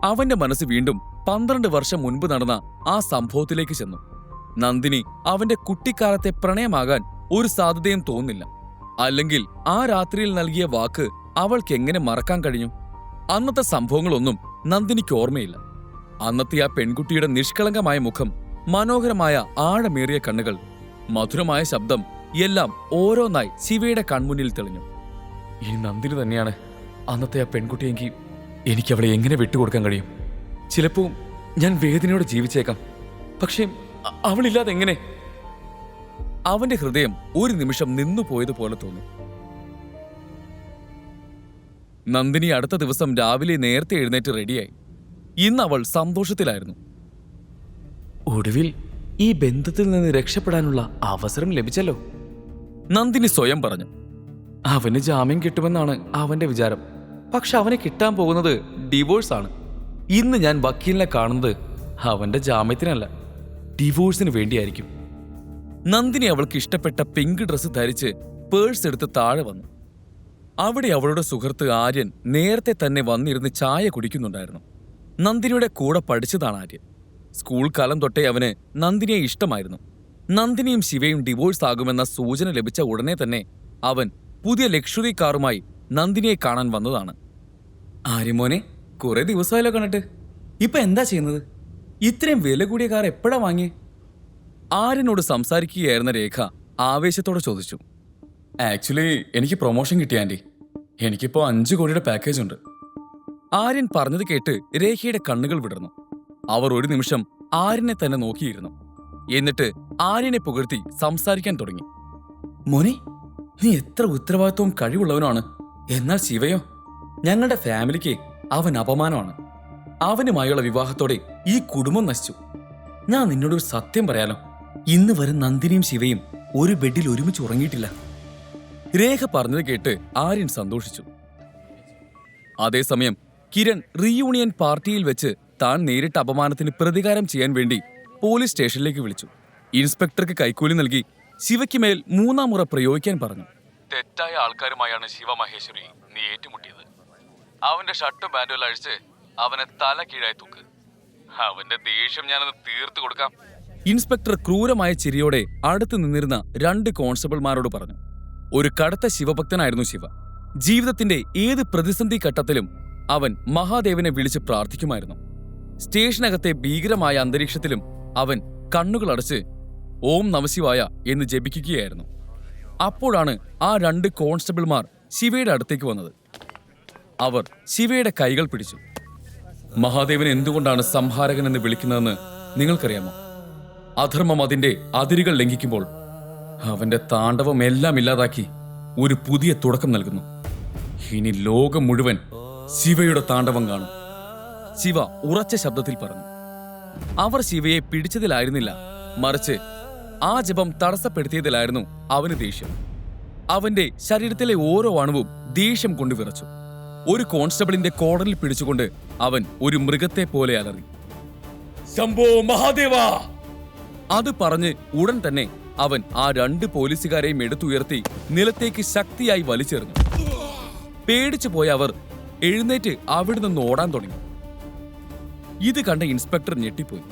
അവന്റെ മനസ്സ് വീണ്ടും 12 വർഷം മുൻപ് നടന്ന ആ സംഭവത്തിലേക്ക് ചെന്നു. നന്ദിനി അവന്റെ കുട്ടിക്കാലത്തെ പ്രണയമാകാൻ ഒരു സാധ്യതയും തോന്നില്ല. അല്ലെങ്കിൽ ആ രാത്രിയിൽ നൽകിയ വാക്ക് അവൾക്ക് എങ്ങനെ മറക്കാൻ കഴിഞ്ഞു? അന്നത്തെ സംഭവങ്ങളൊന്നും നന്ദിനിക്ക് ഓർമ്മയില്ല. അന്നത്തെ ആ പെൺകുട്ടിയുടെ നിഷ്കളങ്കമായ മുഖം, മനോഹരമായ ആഴമേറിയ കണ്ണുകൾ, മധുരമായ ശബ്ദം എല്ലാം ഓരോന്നായി ശിവയുടെ കൺമുന്നിൽ തെളിഞ്ഞു. ഈ നന്ദിനി തന്നെയാണ് അന്നത്തെ ആ പെൺകുട്ടിയെങ്കിൽ എനിക്ക് അവളെ എങ്ങനെ വിട്ടുകൊടുക്കാൻ കഴിയും? ചിലപ്പോൾ ഞാൻ വേദനയോടെ ജീവിച്ചേക്കാം, പക്ഷേ അവളില്ലാതെ എങ്ങനെ? അവന്റെ ഹൃദയം ഒരു നിമിഷം നിന്നുപോയതുപോലെ തോന്നി. നന്ദിനി അടുത്ത ദിവസം രാവിലെ നേരത്തെ എഴുന്നേറ്റ് റെഡിയായി. ഇന്ന് അവൾ സന്തോഷത്തിലായിരുന്നു. ഒടുവിൽ ഈ ബന്ധത്തിൽ നിന്ന് രക്ഷപ്പെടാനുള്ള അവസരം ലഭിച്ചല്ലോ, നന്ദിനി സ്വയം പറഞ്ഞു. അവന് ജാമ്യം കിട്ടുമെന്നാണ് അവന്റെ വിചാരം. പക്ഷെ അവന് കിട്ടാൻ പോകുന്നത് ഡിവോഴ്സാണ്. ഇന്ന് ഞാൻ വക്കീലിനെ കാണുന്നത് അവന്റെ ജാമ്യത്തിനല്ല, ഡിവോഴ്സിന് വേണ്ടിയായിരിക്കും. നന്ദിനി അവൾക്ക് ഇഷ്ടപ്പെട്ട പിങ്ക് ഡ്രസ്സ് ധരിച്ച് പേഴ്സ് എടുത്ത് താഴെ വന്നു. അവിടെ അവളുടെ സുഹൃത്ത് ആര്യൻ നേരത്തെ തന്നെ വന്നിരുന്ന് ചായ കുടിക്കുന്നുണ്ടായിരുന്നു. നന്ദിനിയുടെ കൂടെ പഠിച്ചതാണ് ആര്യൻ. സ്കൂൾ കാലം തൊട്ടേ അവന് നന്ദിനിയെ ഇഷ്ടമായിരുന്നു. നന്ദിനിയും ശിവയും ഡിവോഴ്സ് ആകുമെന്ന സൂചന ലഭിച്ച ഉടനെ തന്നെ അവൻ പുതിയ ലക്ഷറി കാറുമായി നന്ദിനിയെ കാണാൻ വന്നതാണ്. ആര്യമോനെ, കുറെ ദിവസമായല്ലോ കണ്ടിട്ട്. ഇപ്പൊ എന്താ ചെയ്യുന്നത്? ഇത്രയും വില കൂടിയ കാർ എപ്പോഴാ വാങ്ങിയേ? ആര്യനോട് സംസാരിക്കുകയായിരുന്ന രേഖ ആവേശത്തോടെ ചോദിച്ചു. ആക്ച്വലി എനിക്ക് പ്രൊമോഷൻ കിട്ടി ആന്റി. എനിക്കിപ്പോ 5 കോടിയുടെ പാക്കേജ് ഉണ്ട്. ആര്യൻ പറഞ്ഞത് കേട്ട് രേഖയുടെ കണ്ണുകൾ വിടർന്നു. അവർ ഒരു നിമിഷം ആര്യനെ തന്നെ നോക്കിയിരുന്നു. എന്നിട്ട് ആര്യനെ പുകഴ്ത്തി സംസാരിക്കാൻ തുടങ്ങി. മോനെ, നീ എത്ര ഉത്തരവാദിത്വവും കഴിവുള്ളവനാണ്. എന്നാൽ ശിവയോ? ഞങ്ങളുടെ ഫാമിലിക്ക് അവൻ അപമാനമാണ്. അവനുമായുള്ള വിവാഹത്തോടെ ഈ കുടുംബം നശിച്ചു. ഞാൻ നിന്നോടൊരു സത്യം പറയാലോ, ഇന്ന് വരെ നന്ദിനിയും ശിവയും ഒരു ബെഡിൽ ഒരുമിച്ച് ഉറങ്ങിയിട്ടില്ല. രേഖ പറഞ്ഞത് കേട്ട് ആര്യൻ സന്തോഷിച്ചു. അതേസമയം കിരൺ റീയൂണിയൻ പാർട്ടിയിൽ വെച്ച് താൻ നേരിട്ട അപമാനത്തിന് പ്രതികാരം ചെയ്യാൻ വേണ്ടി പോലീസ് സ്റ്റേഷനിലേക്ക് വിളിച്ചു. ഇൻസ്പെക്ടർക്ക് കൈക്കൂലി നൽകി ശിവയ്ക്ക് മേൽ 3-ാം മുറ പ്രയോഗിക്കാൻ പറഞ്ഞു. തെറ്റായ ആൾക്കാരുമായാണ് ശിവ മഹേശ്വരി നീ ഏറ്റുമുട്ടിയത്. അവന്റെ ഷർട്ടും പാന്റും അഴിച്ച് അവനെ തല കീഴായി തൂക്ക്. അവന്റെ ദേഷ്യം ഞാനത് തീർത്തു കൊടുക്കാം. ഇൻസ്പെക്ടർ ക്രൂരമായ ചിരിയോടെ അടുത്ത് നിന്നിരുന്ന 2 കോൺസ്റ്റബിൾമാരോട് പറഞ്ഞു. ഒരു കടുത്ത ശിവഭക്തനായിരുന്നു ശിവ. ജീവിതത്തിന്റെ ഏത് പ്രതിസന്ധി ഘട്ടത്തിലും അവൻ മഹാദേവനെ വിളിച്ച് പ്രാർത്ഥിക്കുമായിരുന്നു. സ്റ്റേഷനകത്തെ ഭീകരമായ അന്തരീക്ഷത്തിലും അവൻ കണ്ണുകളടച്ച് ഓം നമശിവായ എന്ന് ജപിക്കുകയായിരുന്നു. അപ്പോഴാണ് ആ 2 കോൺസ്റ്റബിൾമാർ ശിവയുടെ അടുത്തേക്ക് വന്നത്. അവർ ശിവയുടെ കൈകൾ പിടിച്ചു. മഹാദേവൻ എന്തുകൊണ്ടാണ് സംഹാരകൻ എന്ന് വിളിക്കുന്നതെന്ന് നിങ്ങൾക്കറിയാമോ? അധർമ്മം അതിന്റെ അതിരുകൾ ലംഘിക്കുമ്പോൾ അവന്റെ താണ്ഡവം എല്ലാം ഇല്ലാതാക്കി ഒരു പുതിയ തുടക്കം നൽകുന്നു. ഇനി ലോകം മുഴുവൻ ശിവയുടെ താണ്ഡവം കാണും. ശിവ ഉറച്ച ശബ്ദത്തിൽ പറഞ്ഞു. അവർ ശിവയെ പിടിച്ചതിലായിരുന്നില്ല, മറിച്ച് ആ ജപം തടസ്സപ്പെടുത്തിയതിലായിരുന്നു അവന് ദേഷ്യം. അവന്റെ ശരീരത്തിലെ ഓരോ അണുവും ദേഷ്യം കൊണ്ട് വിറച്ചു. ഒരു കോൺസ്റ്റബിളിന്റെ കോടലിൽ പിടിച്ചുകൊണ്ട് അവൻ ഒരു മൃഗത്തെ പോലെ അലറി. ശംഭോ മഹാദേവ! അത് പറഞ്ഞ് ഉടൻ തന്നെ അവൻ ആ 2 പോലീസുകാരെയും എടുത്തുയർത്തി നിലത്തേക്ക് ശക്തിയായി വലിച്ചെറിഞ്ഞു. പേടിച്ചു പോയ അവർ എഴുന്നേറ്റ് അവിടെ നിന്ന് ഓടാൻ തുടങ്ങി. ഇത് കണ്ട ഇൻസ്പെക്ടർ ഞെട്ടിപ്പോയി.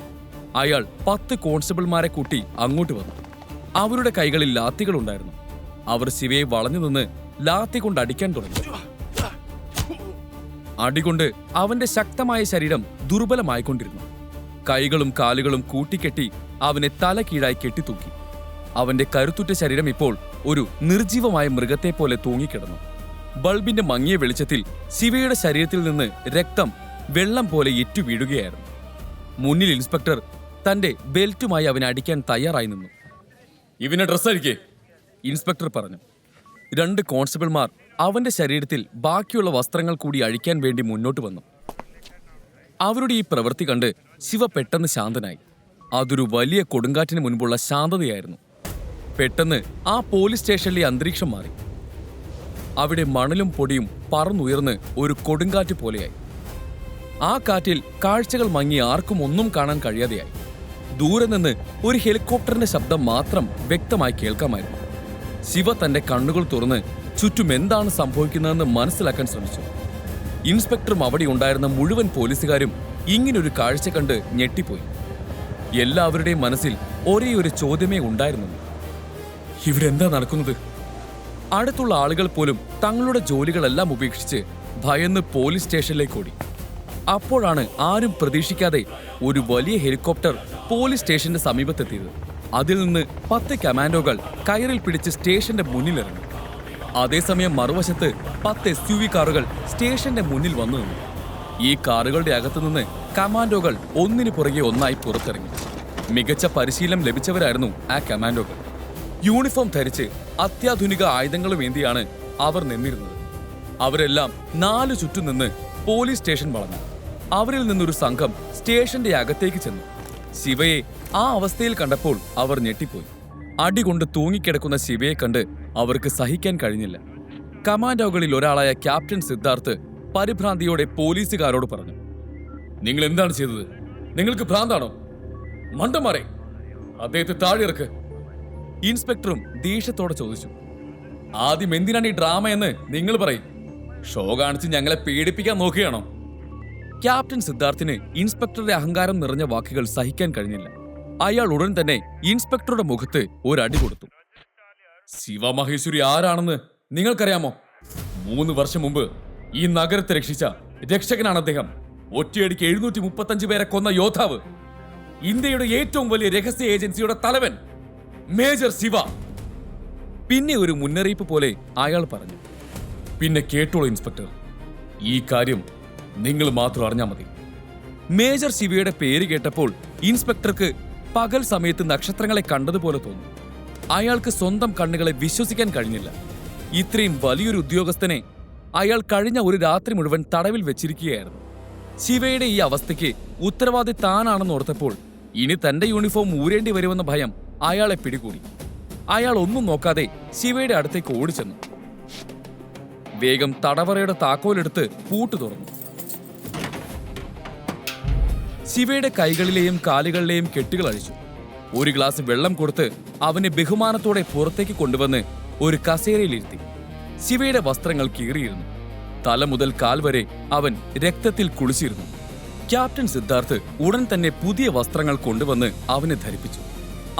അയാൾ 10 കോൺസ്റ്റബിൾമാരെ കൂട്ടി അങ്ങോട്ട് വന്നു. അവരുടെ കൈകളിൽ ലാത്തികളുണ്ടായിരുന്നു. അവർ ശിവയെ വളഞ്ഞു നിന്ന് ലാത്തി കൊണ്ട് അടിക്കാൻ തുടങ്ങി. അടികൊണ്ട് അവന്റെ ശക്തമായ ശരീരം ദുർബലമായിക്കൊണ്ടിരുന്നു. കൈകളും കാലുകളും കൂട്ടിക്കെട്ടി അവനെ തല കീഴായി കെട്ടിത്തൂക്കി. അവന്റെ കരുത്തുറ്റ ശരീരം ഇപ്പോൾ ഒരു നിർജീവമായ മൃഗത്തെ പോലെ തൂങ്ങിക്കിടന്നു. ബൾബിന്റെ മങ്ങിയ വെളിച്ചത്തിൽ ശിവയുടെ ശരീരത്തിൽ നിന്ന് രക്തം വെള്ളം പോലെ ഇറ്റു വീഴുകയായിരുന്നു. മുന്നിൽ ഇൻസ്പെക്ടർ തന്റെ ബെൽറ്റുമായി അവനെ അടിക്കാൻ തയ്യാറായി നിന്നു. ഇവനെ ഡ്രസ് അഴിക്കേ, ഇൻസ്പെക്ടർ പറഞ്ഞു. 2 കോൺസ്റ്റബിൾമാർ അവന്റെ ശരീരത്തിൽ ബാക്കിയുള്ള വസ്ത്രങ്ങൾ കൂടി അഴിക്കാൻ വേണ്ടി മുന്നോട്ട് വന്നു. അവരുടെ ഈ പ്രവൃത്തി കണ്ട് ശിവ പെട്ടെന്ന് ശാന്തനായി. അതൊരു വലിയ കൊടുങ്കാറ്റിന് മുൻപുള്ള ശാന്തതയായിരുന്നു. പെട്ടെന്ന് ആ പോലീസ് സ്റ്റേഷനിലെ അന്തരീക്ഷം മാറി. അവിടെ മണലും പൊടിയും പറന്നുയർന്ന് ഒരു കൊടുങ്കാറ്റ് പോലെയായി. ആ കാറ്റിൽ കാഴ്ചകൾ മങ്ങി ആർക്കും ഒന്നും കാണാൻ കഴിയാതെയായി. ദൂരെ നിന്ന് ഒരു ഹെലികോപ്റ്ററിന്റെ ശബ്ദം മാത്രം വ്യക്തമായി കേൾക്കാമായിരുന്നു. ശിവ തന്റെ കണ്ണുകൾ തുറന്ന് ചുറ്റും എന്താണ് സംഭവിക്കുന്നതെന്ന് മനസ്സിലാക്കാൻ ശ്രമിച്ചു. ഇൻസ്പെക്ടറും അവിടെ ഉണ്ടായിരുന്ന മുഴുവൻ പോലീസുകാരും ഇങ്ങനൊരു കാഴ്ച കണ്ട് ഞെട്ടിപ്പോയി. എല്ലാവരുടെയും മനസ്സിൽ ഒരേ ഒരു ചോദ്യമേ ഉണ്ടായിരുന്നുള്ളൂ. ഇവിടെ എന്താ നടക്കുന്നത്? അടുത്തുള്ള ആളുകൾ പോലും തങ്ങളുടെ ജോലികളെല്ലാം ഉപേക്ഷിച്ച് ഭയന്ന് പോലീസ് സ്റ്റേഷനിലേക്ക് ഓടി. അപ്പോഴാണ് ആരും പ്രതീക്ഷിക്കാതെ ഒരു വലിയ ഹെലികോപ്റ്റർ പോലീസ് സ്റ്റേഷന്റെ സമീപത്തെത്തിയത്. അതിൽ നിന്ന് 10 കമാൻഡോകൾ കയറിൽ പിടിച്ച് സ്റ്റേഷന്റെ മുന്നിലിറങ്ങി. അതേസമയം മറുവശത്ത് 10 SUV കാറുകൾ സ്റ്റേഷന്റെ മുന്നിൽ വന്നു നിന്നു. ഈ കാറുകളുടെ അകത്തുനിന്ന് കമാൻഡോകൾ ഒന്നിനു പുറകെ ഒന്നായി പുറത്തിറങ്ങി. മികച്ച പരിശീലനം ലഭിച്ചവരായിരുന്നു ആ കമാൻഡോകൾ. യൂണിഫോം ധരിച്ച് അത്യാധുനിക ആയുധങ്ങളും ഏന്തിയാണ് അവർ നിന്നിരുന്നത്. അവരെല്ലാം 4 ചുറ്റും നിന്ന് പോലീസ് സ്റ്റേഷൻ വളഞ്ഞു. അവരിൽ നിന്നൊരു സംഘം സ്റ്റേഷന്റെ അകത്തേക്ക് ചെന്നു. ശിവയെ ആ അവസ്ഥയിൽ കണ്ടപ്പോൾ അവർ ഞെട്ടിപ്പോയി. അടികൊണ്ട് തൂങ്ങിക്കിടക്കുന്ന ശിവയെ കണ്ട് അവർക്ക് സഹിക്കാൻ കഴിഞ്ഞില്ല. കമാൻഡോകളിൽ ഒരാളായ ക്യാപ്റ്റൻ സിദ്ധാർത്ഥ് പരിഭ്രാന്തിയോടെ പോലീസുകാരോട് പറഞ്ഞു, നിങ്ങൾ എന്താണ് ചെയ്തത്? നിങ്ങൾക്ക് ഭ്രാന്താണോ? മണ്ടന്മാരെ, അദ്ദേഹത്തെ താഴെയിറക്ക്. ഇൻസ്പെക്ടറും ദേഷ്യത്തോടെ ചോദിച്ചു, ആദ്യം എന്തിനാണ് ഈ ഡ്രാമ എന്ന് നിങ്ങൾ പറയും. ഷോ കാണിച്ച് ഞങ്ങളെ പേടിപ്പിക്കാൻ നോക്കുകയാണോ? ക്യാപ്റ്റൻ സിദ്ധാർത്ഥിന് ഇൻസ്പെക്ടറുടെ അഹങ്കാരം നിറഞ്ഞ വാക്കുകൾ സഹിക്കാൻ കഴിഞ്ഞില്ല. അയാൾ ഉടൻ തന്നെ ഇൻസ്പെക്ടറുടെ മുഖത്ത് ഒരടി കൊടുത്തു. ശിവമഹേശ്വരി ആരാണെന്ന് നിങ്ങൾക്കറിയാമോ? 3 വർഷം മുമ്പ് ഈ നഗരത്തെ രക്ഷിച്ച രക്ഷകനാണ് അദ്ദേഹം. ഒറ്റയടിക്ക് 735 പേരെ കൊന്ന യോദ്ധാവ്, ഇന്ത്യയുടെ ഏറ്റവും വലിയ രഹസ്യ ഏജൻസിയുടെ തലവൻ മേജർ ശിവ. പിന്നെ ഒരു മുന്നറിയിപ്പ് പോലെ അയാൾ പറഞ്ഞു, പിന്നെ കേട്ടോളൂ ഇൻസ്പെക്ടർ, ഈ കാര്യം നിങ്ങൾ മാത്രം അറിഞ്ഞാൽ മതി. മേജർ ശിവയുടെ പേര് കേട്ടപ്പോൾ ഇൻസ്പെക്ടർക്ക് പകൽ സമയത്ത് നക്ഷത്രങ്ങളെ കണ്ടതുപോലെ തോന്നി. അയാൾക്ക് സ്വന്തം കണ്ണുകളെ വിശ്വസിക്കാൻ കഴിഞ്ഞില്ല. ഇത്രയും വലിയൊരു ഉദ്യോഗസ്ഥനെ അയാൾ കഴിഞ്ഞ ഒരു രാത്രി മുഴുവൻ തടവിൽ വെച്ചിരിക്കുകയായിരുന്നു. ശിവയുടെ ഈ അവസ്ഥയ്ക്ക് ഉത്തരവാദി താനാണെന്ന് ഓർത്തപ്പോൾ ഇനി തന്റെ യൂണിഫോം ഊരേണ്ടി വരുമെന്ന ഭയം അയാളെ പിടികൂടി. അയാൾ ഒന്നും നോക്കാതെ ശിവയുടെ അടുത്തേക്ക് ഓടിച്ചെന്നു. വേഗം തടവറയുടെ താക്കോലെടുത്ത് പൂട്ട് തുറന്നു. ശിവയുടെ കൈകളിലെയും കാലുകളിലെയും കെട്ടുകൾ അഴിച്ചു. ഒരു ഗ്ലാസ് വെള്ളം കൊടുത്ത് അവനെ ബഹുമാനത്തോടെ പുറത്തേക്ക് കൊണ്ടുവന്ന് ഒരു കസേരയിലിരുത്തി. ശിവയുടെ വസ്ത്രങ്ങൾ കീറിയിരുന്നു. തല മുതൽ കാൽ വരെ അവൻ രക്തത്തിൽ കുളിച്ചിരുന്നു. ക്യാപ്റ്റൻ സിദ്ധാർത്ഥ് ഉടൻ തന്നെ പുതിയ വസ്ത്രങ്ങൾ കൊണ്ടുവന്ന് അവനെ ധരിപ്പിച്ചു.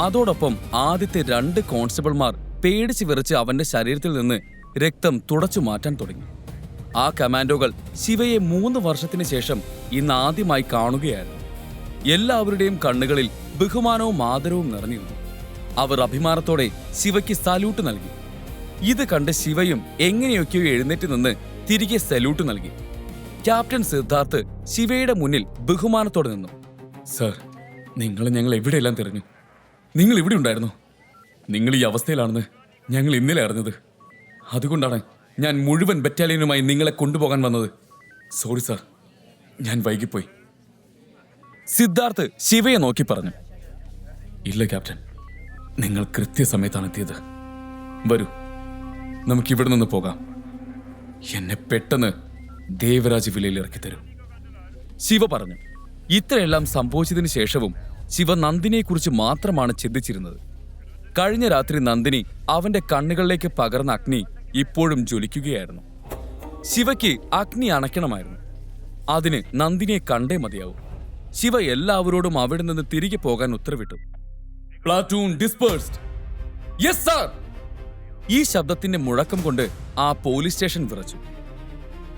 അതോടൊപ്പം ആദ്യത്തെ 2 കോൺസ്റ്റബിൾമാർ പേടിച്ച് വിറച്ച് അവന്റെ ശരീരത്തിൽ നിന്ന് രക്തം തുടച്ചു മാറ്റാൻ തുടങ്ങി. ആ കമാൻഡോകൾ ശിവയെ 3 വർഷത്തിന് ശേഷം ഇന്ന് ആദ്യമായി കാണുകയായിരുന്നു. എല്ലാവരുടെയും കണ്ണുകളിൽ ബഹുമാനവും ആദരവും നിറഞ്ഞിരുന്നു. അവർ അഭിമാനത്തോടെ ശിവയ്ക്ക് സല്യൂട്ട് നൽകി. ഇത് കണ്ട് ശിവയും എങ്ങനെയൊക്കെയോ എഴുന്നേറ്റ് നിന്ന് തിരികെ സല്യൂട്ട് നൽകി. ക്യാപ്റ്റൻ സിദ്ധാർത്ഥ് ശിവയുടെ മുന്നിൽ ബഹുമാനത്തോടെ നിന്നു. സർ, നിങ്ങൾ ഞങ്ങൾ എവിടെയെല്ലാം തിരഞ്ഞു. നിങ്ങൾ ഇവിടെ ഉണ്ടായിരുന്നു. നിങ്ങൾ ഈ അവസ്ഥയിലാണെന്ന് ഞങ്ങൾ ഇന്നലെ അറിഞ്ഞത്. അതുകൊണ്ടാണ് ഞാൻ മുഴുവൻ ബറ്റാലിയനുമായി നിങ്ങളെ കൊണ്ടുപോകാൻ വന്നത്. സോറി സാർ, ഞാൻ വൈകിപ്പോയി. സിദ്ധാർത്ഥ് ശിവയെ നോക്കി പറഞ്ഞു. ഇല്ല ക്യാപ്റ്റൻ, നിങ്ങൾ കൃത്യസമയത്താണ് എത്തിയത്. വരൂ, നമുക്കിവിടെ നിന്ന് പോകാം. എന്നെ പെട്ടെന്ന് ദേവരാജ് വില്ലയിൽ ഇറക്കി തരൂ. ശിവ പറഞ്ഞു. ഇത്രയെല്ലാം സംഭവിച്ചതിന് ശേഷവും ശിവ നന്ദിനിയെക്കുറിച്ച് മാത്രമാണ് ചിന്തിച്ചിരുന്നത്. കഴിഞ്ഞ രാത്രി നന്ദിനി അവന്റെ കണ്ണുകളിലേക്ക് പകർന്ന അഗ്നി ഇപ്പോഴും ജ്വലിക്കുകയായിരുന്നു. ശിവയ്ക്ക് അഗ്നി അണയ്ക്കണമായിരുന്നു. അതിന് നന്ദിനിയെ കണ്ടേ മതിയാവും. ശിവ എല്ലാവരോടും അവിടെ നിന്ന് തിരികെ പോകാൻ ഉത്തരവിട്ടു. Platoon dispersed. Yes sir. ഈ ശബ്ദത്തിന്റെ മുഴക്കം കൊണ്ട് ആ പോലീസ് സ്റ്റേഷൻ വിറച്ചു.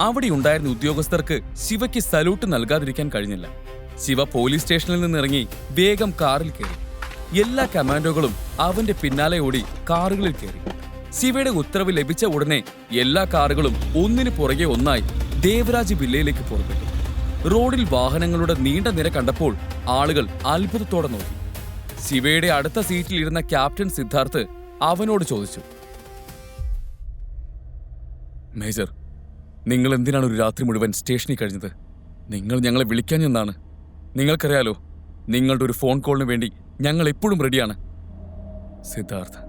അവിടെയുണ്ടായിരുന്ന ഉദ്യോഗസ്ഥർക്ക് ശിവയ്ക്ക് സല്യൂട്ട് നൽകാതിരിക്കാൻ കഴിഞ്ഞില്ല. ശിവ പോലീസ് സ്റ്റേഷനിൽ നിന്നിറങ്ങി വേഗം കാറിൽ കയറി. എല്ലാ കമാൻഡോകളും അവന്റെ പിന്നാലെ ഓടി കാറുകളിൽ കയറി. ശിവയുടെ ഉത്തരവ് ലഭിച്ച ഉടനെ എല്ലാ കാറുകളും ഒന്നിനു പുറകെ ഒന്നായി ദേവരാജ് വില്ലയിലേക്ക് പുറപ്പെട്ടു. റോഡിൽ വാഹനങ്ങളുടെ നീണ്ട നിര കണ്ടപ്പോൾ ആളുകൾ അത്ഭുതത്തോടെ നോക്കി. ശിവയുടെ അടുത്ത സീറ്റിൽ ഇരുന്ന ക്യാപ്റ്റൻ സിദ്ധാർത്ഥ് അവനോട് ചോദിച്ചു, മേജർ, നിങ്ങൾ എന്തിനാണ് ഒരു രാത്രി മുഴുവൻ സ്റ്റേഷനിൽ കഴിഞ്ഞത്? നിങ്ങൾ ഞങ്ങളെ വിളിക്കാഞ്ഞെന്നാണ്. നിങ്ങൾക്കറിയാലോ, നിങ്ങളുടെ ഒരു ഫോൺ കോളിന് വേണ്ടി ഞങ്ങൾ എപ്പോഴും റെഡിയാണ്. സിദ്ധാർത്ഥ്,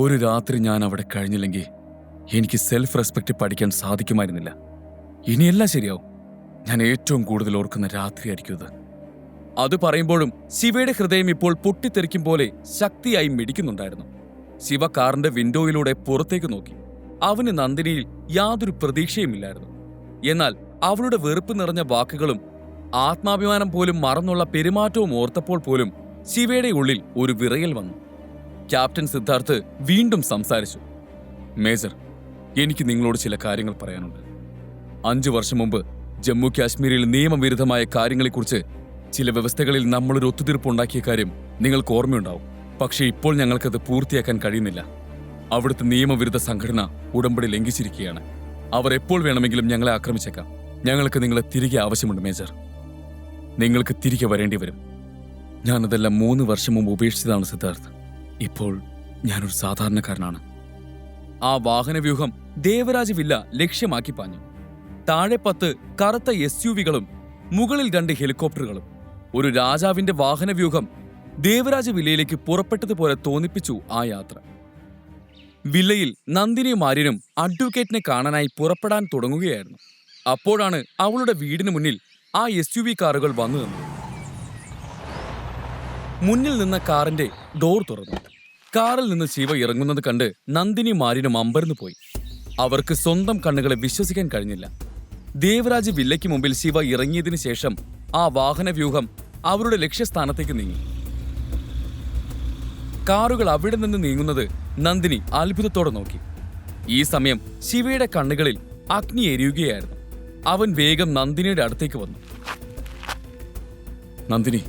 ഒരു രാത്രി ഞാൻ അവിടെ കഴിഞ്ഞില്ലെങ്കിൽ എനിക്ക് സെൽഫ് റെസ്പെക്റ്റ് പഠിക്കാൻ സാധിക്കുമായിരുന്നില്ല. ഇനിയെല്ലാം ശരിയാവും. ഞാൻ ഏറ്റവും കൂടുതൽ ഓർക്കുന്ന രാത്രിയായിരിക്കും ഇത്. അത് പറയുമ്പോഴും ശിവയുടെ ഹൃദയം ഇപ്പോൾ പൊട്ടിത്തെറിക്കും പോലെ ശക്തിയായി മിടിക്കുന്നുണ്ടായിരുന്നു. ശിവ കാറിന്റെ വിൻഡോയിലൂടെ പുറത്തേക്ക് നോക്കി. അവന് നന്ദിനിയിൽ യാതൊരു പ്രതീക്ഷയുമില്ലായിരുന്നു. എന്നാൽ അവളുടെ വെറുപ്പ് നിറഞ്ഞ വാക്കുകളും ആത്മാഭിമാനം പോലും മറന്നുള്ള പെരുമാറ്റവും ഓർത്തപ്പോൾ പോലും ശിവയുടെ ഉള്ളിൽ ഒരു വിറയൽ വന്നു. ക്യാപ്റ്റൻ സിദ്ധാർത്ഥ് വീണ്ടും സംസാരിച്ചു. മേജർ, എനിക്ക് നിങ്ങളോട് ചില കാര്യങ്ങൾ പറയാനുണ്ട്. 5 വർഷം മുമ്പ് ജമ്മു കാശ്മീരിൽ നിയമവിരുദ്ധമായ കാര്യങ്ങളെക്കുറിച്ച് ചില വ്യവസ്ഥകളിൽ നമ്മളൊരു ഒത്തുതീർപ്പുണ്ടാക്കിയ കാര്യം നിങ്ങൾക്ക് ഓർമ്മയുണ്ടാവും. പക്ഷേ ഇപ്പോൾ ഞങ്ങൾക്കത് പൂർത്തിയാക്കാൻ കഴിയുന്നില്ല. അവിടുത്തെ നിയമവിരുദ്ധ സംഘടന ഉടമ്പടി ലംഘിച്ചിരിക്കുകയാണ്. അവർ എപ്പോൾ വേണമെങ്കിലും ഞങ്ങളെ ആക്രമിച്ചേക്കാം. ഞങ്ങൾക്ക് നിങ്ങളെ തിരികെ ആവശ്യമുണ്ട് മേജർ. നിങ്ങൾക്ക് തിരികെ വരേണ്ടി വരും. ഞാനതെല്ലാം 3 വർഷം മുമ്പ് ഉപേക്ഷിച്ചതാണ് സിദ്ധാർത്ഥ്. ഇപ്പോൾ ഞാനൊരു സാധാരണക്കാരനാണ്. ആ വാഹനവ്യൂഹം ദേവരാജ വില്ല ലക്ഷ്യമാക്കി പാഞ്ഞു. താഴെ 10 കറുത്ത SUVകളും മുകളിൽ 2 ഹെലികോപ്റ്ററുകളും. ഒരു രാജാവിന്റെ വാഹനവ്യൂഹം ദേവരാജ വില്ലയിലേക്ക് പുറപ്പെട്ടതുപോലെ തോന്നിപ്പിച്ചു ആ യാത്ര. വില്ലയിൽ നന്ദിനിയും ആര്യനും അഡ്വക്കേറ്റിനെ കാണാനായി പുറപ്പെടാൻ തുടങ്ങുകയായിരുന്നു. അപ്പോഴാണ് അവളുടെ വീടിന് മുന്നിൽ ആ SUV കാറുകൾ വന്നു നിന്നത്. മുന്നിൽ നിന്ന കാറിന്റെ ഡോർ തുറന്നു. കാറിൽ നിന്ന് ശിവ ഇറങ്ങുന്നത് കണ്ട് നന്ദിനിയും ആര്യനും അമ്പരന്നു പോയി. അവർക്ക് സ്വന്തം കണ്ണുകളെ വിശ്വസിക്കാൻ കഴിഞ്ഞില്ല. ദേവരാജ് വില്ലയ്ക്ക് മുമ്പിൽ ശിവ ഇറങ്ങിയതിനു ശേഷം ആ വാഹനവ്യൂഹം അവരുടെ ലക്ഷ്യസ്ഥാനത്തേക്ക് നീങ്ങി. കാറുകൾ അവിടെ നിന്ന് നീങ്ങുന്നത് നന്ദിനി അത്ഭുതത്തോടെ നോക്കി. ഈ സമയം ശിവയുടെ കണ്ണുകളിൽ അഗ്നി എരിയുകയായിരുന്നു. അവൻ വേഗം നന്ദിനിയുടെ അടുത്തേക്ക് വന്നു. നന്ദിനി,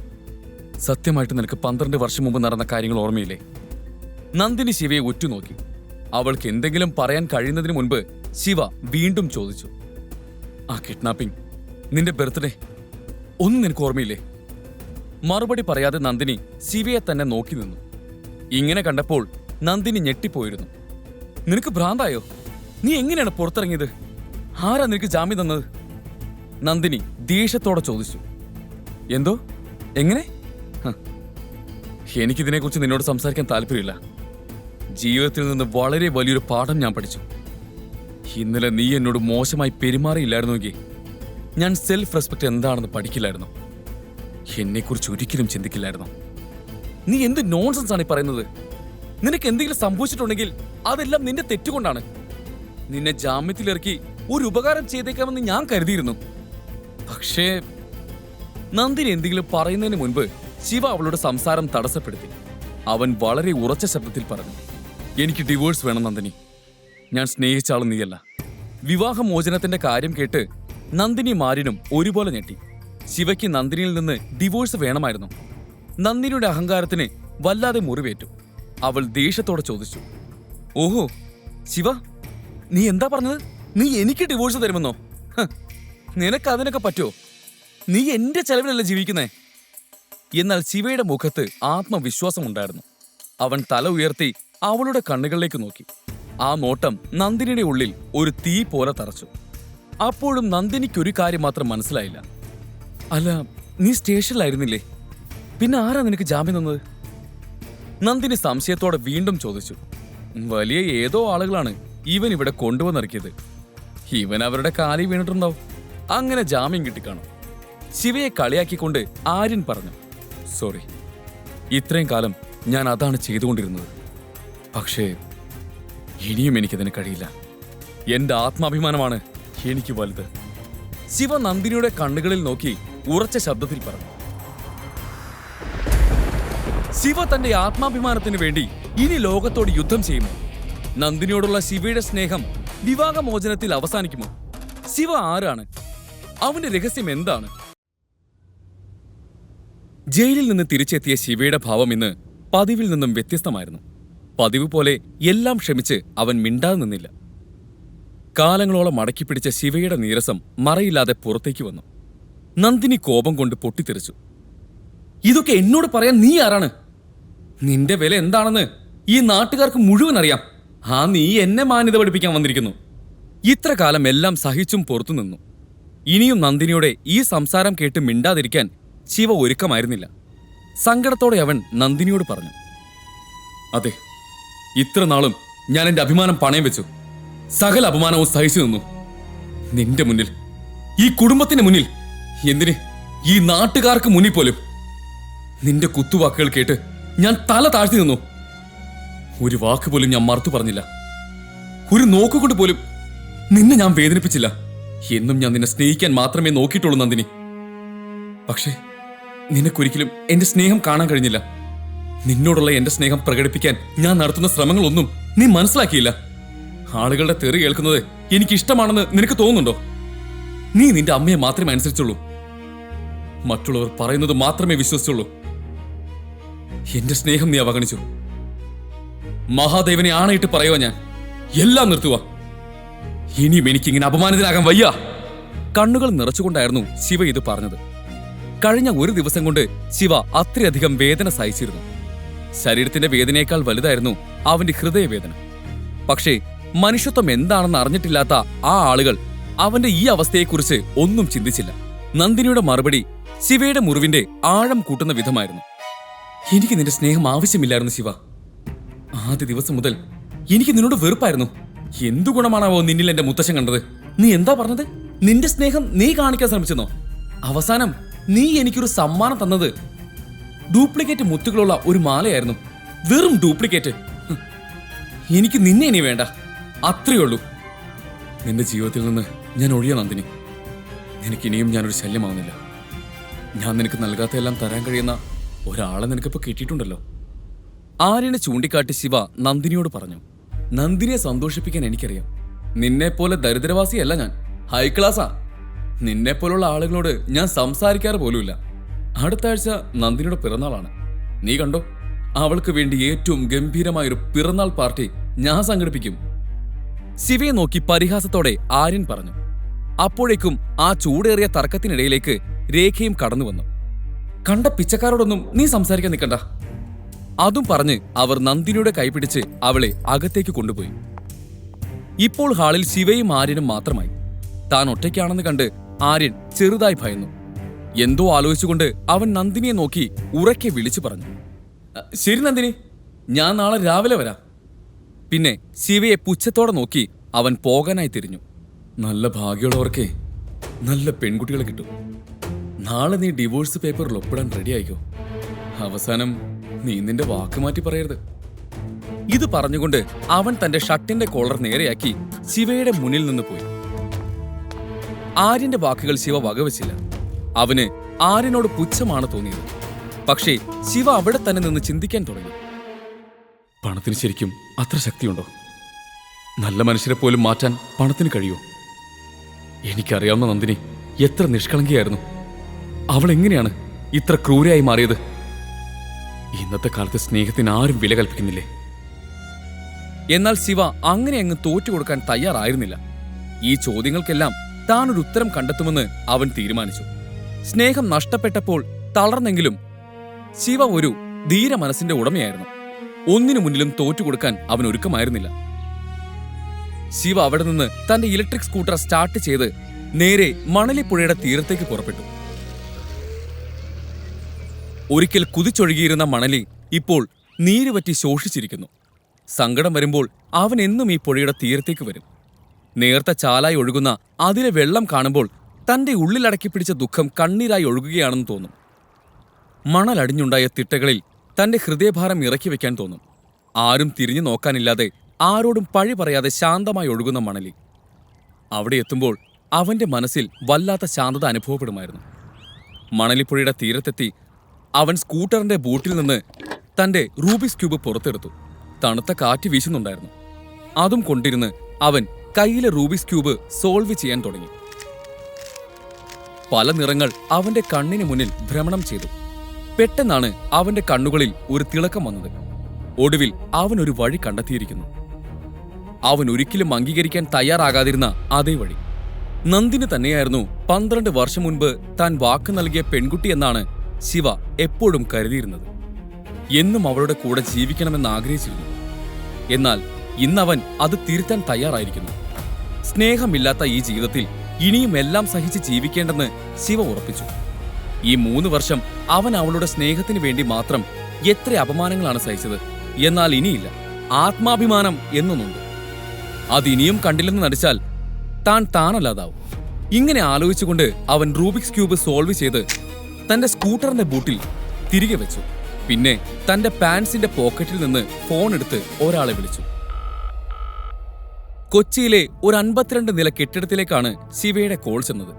സത്യമായിട്ട് നിനക്ക് 12 വർഷം മുമ്പ് നടന്ന കാര്യങ്ങൾ ഓർമ്മയില്ലേ? നന്ദിനി ശിവയെ ഉറ്റുനോക്കി. അവൾക്ക് എന്തെങ്കിലും പറയാൻ കഴിയുന്നതിന് മുൻപ് ശിവ വീണ്ടും ചോദിച്ചു, ആ കിഡ്നാപ്പിംഗ്, നിന്റെ ബർത്ത്ഡേ, ഒന്നും നിനക്ക് ഓർമ്മയില്ലേ? മറുപടി പറയാതെ നന്ദിനി ശിവയെ തന്നെ നോക്കി നിന്നു. ഇങ്ങനെ കണ്ടപ്പോൾ നന്ദിനി ഞെട്ടിപ്പോയിരുന്നു. നിനക്ക് ഭ്രാന്തായോ? നീ എങ്ങനെയാണ് പുറത്തിറങ്ങിയത്? ആരാ നിനക്ക് ജാമ്യം തന്നത്? നന്ദിനി ദേഷ്യത്തോടെ ചോദിച്ചു. എന്തോ? എങ്ങനെ? എനിക്കിതിനെക്കുറിച്ച് നിന്നോട് സംസാരിക്കാൻ താല്പര്യമില്ല. ജീവിതത്തിൽ നിന്ന് വളരെ വലിയൊരു പാഠം ഞാൻ പഠിച്ചു. ഇന്നലെ നീ എന്നോട് മോശമായി പെരുമാറിയില്ലായിരുന്നുവെങ്കിൽ ഞാൻ സെൽഫ് റെസ്പെക്ട് എന്താണെന്ന് പഠിക്കില്ലായിരുന്നു. എന്നെക്കുറിച്ച് ഒരിക്കലും ചിന്തിക്കില്ലായിരുന്നു. നീ എന്ത് നോൺസെൻസ് ആണ് ഈ പറയുന്നത്? നിനക്ക് എന്തെങ്കിലും സംഭവിച്ചിട്ടുണ്ടെങ്കിൽ അതെല്ലാം നിന്റെ തെറ്റുകൊണ്ടാണ്. നിന്നെ ജാമ്യത്തിലിറക്കി ഒരു ഉപകാരം ചെയ്തേക്കാമെന്ന് ഞാൻ കരുതിയിരുന്നു. പക്ഷേ നന്ദിനി എന്തെങ്കിലും പറയുന്നതിന് മുൻപ് ശിവ അവളുടെ സംസാരം തടസ്സപ്പെടുത്തി. അവൻ വളരെ ഉറച്ച ശബ്ദത്തിൽ പറഞ്ഞു, എനിക്ക് ഡിവോഴ്സ് വേണം നന്ദിനി. ഞാൻ സ്നേഹിച്ച ആൾ നീയല്ല. വിവാഹമോചനത്തിന്റെ കാര്യം കേട്ട് നന്ദിനിയും ആര്യനും ഒരുപോലെ ഞെട്ടി. ശിവയ്ക്ക് നന്ദിനിയിൽ നിന്ന് ഡിവോഴ്സ് വേണമായിരുന്നു. നന്ദിനിയുടെ അഹങ്കാരത്തിന് വല്ലാതെ മുറിവേറ്റു. അവൾ ദേഷ്യത്തോടെ ചോദിച്ചു, ഓഹോ ശിവ, നീ എന്താ പറഞ്ഞത്? നീ എനിക്ക് ഡിവോഴ്സ് തരുമെന്നോ? നിനക്ക് അതിനൊക്കെ പറ്റുമോ? നീ എന്റെ ചെലവിലല്ല ജീവിക്കുന്നേ. എന്നാൽ ശിവയുടെ മുഖത്ത് ആത്മവിശ്വാസമുണ്ടായിരുന്നു. അവൻ തല ഉയർത്തി അവളുടെ കണ്ണുകളിലേക്ക് നോക്കി. ആ നോട്ടം നന്ദിനിയുടെ ഉള്ളിൽ ഒരു തീ പോലെ തറച്ചു. അപ്പോഴും നന്ദിനിക്കൊരു കാര്യം മാത്രം മനസ്സിലായില്ല. അല്ല, നീ സ്റ്റേഷനിലായിരുന്നില്ലേ? പിന്നെ ആരാ നിനക്ക് ജാമ്യം തന്നത്? നന്ദിനി സംശയത്തോടെ വീണ്ടും ചോദിച്ചു. വലിയ ഏതോ ആളുകളാണ് ഇവൻ ഇവിടെ കൊണ്ടുവന്നിറക്കിയത്. ഇവൻ അവരുടെ കാലിൽ വീണിട്ടുണ്ടാവും. അങ്ങനെ ജാമ്യം കിട്ടിക്കാണും. ശിവയെ കളിയാക്കിക്കൊണ്ട് ആര്യൻ പറഞ്ഞു, സോറി, ഇത്രയും കാലം ഞാൻ അതാണ് ചെയ്തുകൊണ്ടിരുന്നത്. പക്ഷേ ഇനിയും എനിക്കതിന് കഴിയില്ല. എന്റെ ആത്മാഭിമാനമാണ് എനിക്ക് വലുത്. ശിവ നന്ദിനിയുടെ കണ്ണുകളിൽ നോക്കി ഉറച്ച ശബ്ദത്തിൽ പറഞ്ഞു. ശിവ തന്റെ ആത്മാഭിമാനത്തിന് വേണ്ടി ഇനി ലോകത്തോട് യുദ്ധം ചെയ്യുമോ? നന്ദിനിയോടുള്ള ശിവയുടെ സ്നേഹം വിവാഹമോചനത്തിൽ അവസാനിക്കുമോ? ശിവ ആരാണ്? അവന്റെ രഹസ്യം എന്താണ്? ജയിലിൽ നിന്ന് തിരിച്ചെത്തിയ ശിവയുടെ ഭാവം ഇന്ന് പതിവിൽ നിന്നും വ്യത്യസ്തമായിരുന്നു. പതിവ് പോലെ എല്ലാം ക്ഷമിച്ച് അവൻ മിണ്ടാതെ നിന്നില്ല. കാലങ്ങളോളം അടക്കിപ്പിടിച്ച ശിവയുടെ നീരസം മറയില്ലാതെ പുറത്തേക്ക് വന്നു. നന്ദിനി കോപം കൊണ്ട് പൊട്ടിത്തെറിച്ചു. ഇതൊക്കെ എന്നോട് പറയാൻ നീ ആരാണ്? നിന്റെ വില എന്താണെന്ന് ഈ നാട്ടുകാർക്ക് മുഴുവൻ അറിയാം. നീ എന്നെ മാന്യത പഠിപ്പിക്കാൻ വന്നിരിക്കുന്നു. ഇത്ര കാലം എല്ലാം സഹിച്ചും പുറത്തു നിന്നു. ഇനിയും നന്ദിനിയുടെ ഈ സംസാരം കേട്ട് മിണ്ടാതിരിക്കാൻ ശിവ ഒരുക്കമായിരുന്നില്ല. സങ്കടത്തോടെ അവൻ നന്ദിനിയോട് പറഞ്ഞു, അതെ, ഇത്ര നാളും ഞാൻ എന്റെ അഭിമാനം പണയം വെച്ചു. സകല അപമാനവും സഹിച്ചു നിന്നു. നിന്റെ മുന്നിൽ, ഈ കുടുംബത്തിന് മുന്നിൽ, എന്തിന് ഈ നാട്ടുകാർക്ക് മുന്നിൽ പോലും നിന്റെ കുത്തുവാക്കുകൾ കേട്ട് ഞാൻ തല താഴ്ത്തി നിന്നു. ഒരു വാക്ക് പോലും ഞാൻ മറുത്തു പറഞ്ഞില്ല. ഒരു നോക്കുകൊണ്ട് പോലും നിന്നെ ഞാൻ വേദനിപ്പിച്ചില്ല. എന്നും ഞാൻ നിന്നെ സ്നേഹിക്കാൻ മാത്രമേ നോക്കിയിട്ടുള്ളൂ നന്ദിനി. പക്ഷേ നിനക്കൊരിക്കലും എന്റെ സ്നേഹം കാണാൻ കഴിഞ്ഞില്ല. നിന്നോടുള്ള എന്റെ സ്നേഹം പ്രകടിപ്പിക്കാൻ ഞാൻ നടത്തുന്ന ശ്രമങ്ങളൊന്നും നീ മനസ്സിലാക്കിയില്ല. ആളുകളുടെ തെറി കേൾക്കുന്നത് എനിക്കിഷ്ടമാണെന്ന് നിനക്ക് തോന്നുന്നുണ്ടോ? നീ നിന്റെ അമ്മയെ മാത്രമേ അനുസരിച്ചുള്ളൂ. മറ്റുള്ളവർ പറയുന്നത് മാത്രമേ വിശ്വസിച്ചുള്ളൂ. എന്റെ സ്നേഹം നീ അവഗണിച്ചു. മഹാദേവനെ ആണയിട്ട് പറയുക, ഞാൻ എല്ലാം നിർത്തുക. ഇനിയും എനിക്കിങ്ങനെ അപമാനിതനാകാൻ വയ്യ. കണ്ണുകൾ നിറച്ചുകൊണ്ടായിരുന്നു ശിവ ഇത് പറഞ്ഞത്. കഴിഞ്ഞ ഒരു ദിവസം കൊണ്ട് ശിവ അത്രയധികം വേദന സഹിച്ചിരുന്നു. ശരീരത്തിന്റെ വേദനയേക്കാൾ വലുതായിരുന്നു അവന്റെ ഹൃദയവേദന. പക്ഷേ മനുഷ്യത്വം എന്താണെന്ന് അറിഞ്ഞിട്ടില്ലാത്ത ആ ആളുകൾ അവന്റെ ഈ അവസ്ഥയെക്കുറിച്ച് ഒന്നും ചിന്തിച്ചില്ല. നന്ദിനിയുടെ മറുപടി ശിവയുടെ മുറിവിന്റെ ആഴം കൂട്ടുന്ന വിധമായിരുന്നു. എനിക്ക് നിന്റെ സ്നേഹം ആവശ്യമില്ലായിരുന്നു ശിവ. ആദ്യ ദിവസം മുതൽ എനിക്ക് നിന്നോട് വെറുപ്പായിരുന്നു. എന്തു ഗുണമാണാവോ നിന്നിൽ എന്റെ മുത്തശ്ശൻ കണ്ടത്? നീ എന്താ പറഞ്ഞത്? നിന്റെ സ്നേഹം നീ കാണിക്കാൻ ശ്രമിച്ചെന്നോ? അവസാനം നീ എനിക്കൊരു സമ്മാനം തന്നത് ഡ്യൂപ്ലിക്കേറ്റ് മുത്തുകളുള്ള ഒരു മാലയായിരുന്നു. വെറും ഡ്യൂപ്ലിക്കേറ്റ്. എനിക്ക് നിന്നെ ഇനി വേണ്ട, അത്രയേ ഉള്ളൂ. നിന്റെ ജീവിതത്തിൽ നിന്ന് ഞാൻ ഒഴിയ നന്ദിനി. നിനക്കിനിയും ഞാനൊരു ശല്യമാവുന്നില്ല. ഞാൻ നിനക്ക് നൽകാത്തതെല്ലാം തരാൻ കഴിയുന്ന ഒരാളെ നിനക്കിപ്പോ കിട്ടിയിട്ടുണ്ടല്ലോ. ആര്യനെ ചൂണ്ടിക്കാട്ടി ശിവ നന്ദിനിയോട് പറഞ്ഞു. നന്ദിനിയെ സന്തോഷിപ്പിക്കാൻ എനിക്കറിയാം. നിന്നെപ്പോലെ ദരിദ്രവാസിയല്ല ഞാൻ, ഹൈ ക്ലാസ്സാ. നിന്നെപ്പോലുള്ള ആളുകളോട് ഞാൻ സംസാരിക്കാറ് പോലുമില്ല. അടുത്ത ആഴ്ച നന്ദിനിയുടെ പിറന്നാളാണ്. നീ കണ്ടോ, അവൾക്ക് വേണ്ടി ഏറ്റവും ഗംഭീരമായൊരു പിറന്നാൾ പാർട്ടി ഞാൻ സംഘടിപ്പിക്കും. ശിവയെ നോക്കി പരിഹാസത്തോടെ ആര്യൻ പറഞ്ഞു. അപ്പോഴേക്കും ആ ചൂടേറിയ തർക്കത്തിനിടയിലേക്ക് രേഖയും കടന്നു വന്നു. കണ്ട പിച്ചക്കാരോടൊന്നും നീ സംസാരിക്കാൻ നിൽക്കണ്ട. അതും പറഞ്ഞ് അവർ നന്ദിനിയുടെ കൈപിടിച്ച് അവളെ അകത്തേക്ക് കൊണ്ടുപോയി. ഇപ്പോൾ ഹാളിൽ ശിവയും ആര്യനും മാത്രമായി. താൻ ഒറ്റയ്ക്കാണെന്ന് കണ്ട് ആര്യൻ ചെറുതായി ഭയന്നു. എന്തോ ആലോചിച്ചുകൊണ്ട് അവൻ നന്ദിനിയെ നോക്കി ഉറക്കെ വിളിച്ചു പറഞ്ഞു. ശരി നന്ദിനി, ഞാൻ നാളെ രാവിലെ വരാം. പിന്നെ ശിവയെ പുച്ഛത്തോടെ നോക്കി അവൻ പോകാനായി തിരിഞ്ഞു. നല്ല ഭാഗ്യമുള്ളവർക്കേ നല്ല പെൺകുട്ടികളെ കിട്ടും. നാളെ നീ ഡിവോഴ്സ് പേപ്പറിൽ ഒപ്പിടാൻ റെഡി ആയിക്കോ. അവസാനം നീ നിന്റെ വാക്ക് മാറ്റി പറയരുത്. ഇത് പറഞ്ഞുകൊണ്ട് അവൻ തന്റെ ഷർട്ടിന്റെ കോളർ നേരെയാക്കി ശിവയുടെ മുന്നിൽ നിന്ന് പോയി. ആര്യന്റെ വാക്കുകൾ ശിവ വകവച്ചില്ല. അവന് ആര്യനോട് പുച്ഛമാണ് തോന്നിയത്. പക്ഷേ ശിവ അവിടെ തന്നെ നിന്ന് ചിന്തിക്കാൻ തുടങ്ങി. പണത്തിന് ശരിക്കും അത്ര ശക്തിയുണ്ടോ? നല്ല മനുഷ്യരെ പോലും മാറ്റാൻ പണത്തിന് കഴിയോ? എനിക്കറിയാവുന്ന നന്ദിനി എത്ര നിഷ്കളങ്കിയായിരുന്നു. അവൾ എങ്ങനെയാണ് ഇത്ര ക്രൂരയായി മാറിയത്? ഇന്നത്തെ കാലത്ത് സ്നേഹത്തിന് ആരും വില കൽപ്പിക്കുന്നില്ലേ? എന്നാൽ ശിവ അങ്ങനെ അങ്ങ് തോറ്റുകൊടുക്കാൻ തയ്യാറായിരുന്നില്ല. ഈ ചോദ്യങ്ങൾക്കെല്ലാം താൻ ഒരു ഉത്തരം കണ്ടെത്തുമെന്ന് അവൻ തീരുമാനിച്ചു. സ്നേഹം നഷ്ടപ്പെട്ടപ്പോൾ തളർന്നെങ്കിലും ശിവ ഒരു ധീര മനസ്സിന്റെ ഉടമയായിരുന്നു. ഒന്നിനു മുന്നിലും തോറ്റുകൊടുക്കാൻ അവൻ ഒരുക്കമായിരുന്നില്ല. ശിവ അവിടെ നിന്ന് തന്റെ ഇലക്ട്രിക് സ്കൂട്ടർ സ്റ്റാർട്ട് ചെയ്ത് നേരെ മണലിപ്പുഴയുടെ തീരത്തേക്ക് പുറപ്പെട്ടു. ഒരിക്കൽ കുതിച്ചൊഴുകിയിരുന്ന മണലി ഇപ്പോൾ നീരുപറ്റി ശോഷിച്ചിരിക്കുന്നു. സങ്കടം വരുമ്പോൾ അവൻ എന്നും ഈ പുഴയുടെ തീരത്തേക്ക് വരും. നേർത്ത ചാലായി ഒഴുകുന്ന അതിലെ വെള്ളം കാണുമ്പോൾ തന്റെ ഉള്ളിലടക്കി പിടിച്ച ദുഃഖം കണ്ണീരായി ഒഴുകുകയാണെന്ന് തോന്നും. മണലടിഞ്ഞുണ്ടായ തിട്ടകളിൽ തന്റെ ഹൃദയഭാരം ഇറക്കി വെക്കാൻ തോന്നും. ആരും തിരിഞ്ഞു നോക്കാനില്ലാതെ ആരോടും പഴി പറയാതെ ശാന്തമായി ഒഴുകുന്ന മണലി. അവിടെ എത്തുമ്പോൾ അവന്റെ മനസ്സിൽ വല്ലാത്ത ശാന്തത അനുഭവപ്പെടുമായിരുന്നു. മണലിപ്പുഴയുടെ തീരത്തെത്തി അവൻ സ്കൂട്ടറിന്റെ ബൂട്ടിൽ നിന്ന് തന്റെ റൂബിക്സ് ക്യൂബ് പുറത്തെടുത്തു. തണുത്ത കാറ്റ് വീശുന്നുണ്ടായിരുന്നു. അതും കൊണ്ടിരുന്ന് അവൻ കയ്യിലെ റൂബിക്സ് ക്യൂബ് സോൾവ് ചെയ്യാൻ തുടങ്ങി. പല നിറങ്ങൾ അവന്റെ കണ്ണിന് മുന്നിൽ ഭ്രമണം ചെയ്തു. പെട്ടെന്നാണ് അവന്റെ കണ്ണുകളിൽ ഒരു തിളക്കം വന്നത്. ഒടുവിൽ അവൻ ഒരു വഴി കണ്ടെത്തിയിരിക്കുന്നു. അവൻ ഒരിക്കലും അംഗീകരിക്കാൻ തയ്യാറാകാതിരുന്ന അതേ വഴി. നന്ദിന് തന്നെയായിരുന്നു 12 വർഷം മുൻപ് താൻ വാക്ക് നൽകിയ പെൺകുട്ടി എന്നാണ് ശിവ എപ്പോഴും കരുതിയിരുന്നത്. എന്നും അവളുടെ കൂടെ ജീവിക്കണമെന്ന് ആഗ്രഹിച്ചിരുന്നു. എന്നാൽ ഇന്നവൻ അത് തിരുത്താൻ തയ്യാറായിരിക്കുന്നു. സ്നേഹമില്ലാത്ത ഈ ജീവിതത്തിൽ ഇനിയും എല്ലാം സഹിച്ച് ജീവിക്കേണ്ടെന്ന് ശിവ ഉറപ്പിച്ചു. ഈ 3 വർഷം അവൻ അവളുടെ സ്നേഹത്തിന് വേണ്ടി മാത്രം എത്ര അപമാനങ്ങളാണ് സഹിച്ചത്. എന്നാൽ ഇനിയില്ല, ആത്മാഭിമാനം എന്നൊന്നുണ്ട്. അതിനിയും കണ്ടില്ലെന്ന് നടിച്ചാൽ താനല്ലാതാവും. ഇങ്ങനെ ആലോചിച്ചുകൊണ്ട് അവൻ റൂബിക്സ് ക്യൂബ് സോൾവ് ചെയ്ത് തന്റെ സ്കൂട്ടറിന്റെ ബൂട്ടിൽ തിരികെ വെച്ചു. പിന്നെ തന്റെ പാൻസിന്റെ പോക്കറ്റിൽ നിന്ന് ഫോൺ എടുത്ത് ഒരാളെ വിളിച്ചു. കൊച്ചിയിലെ ഒരു 52 നില കെട്ടിടത്തിലേക്കാണ് ശിവയുടെ കോൾ ചെന്നത്.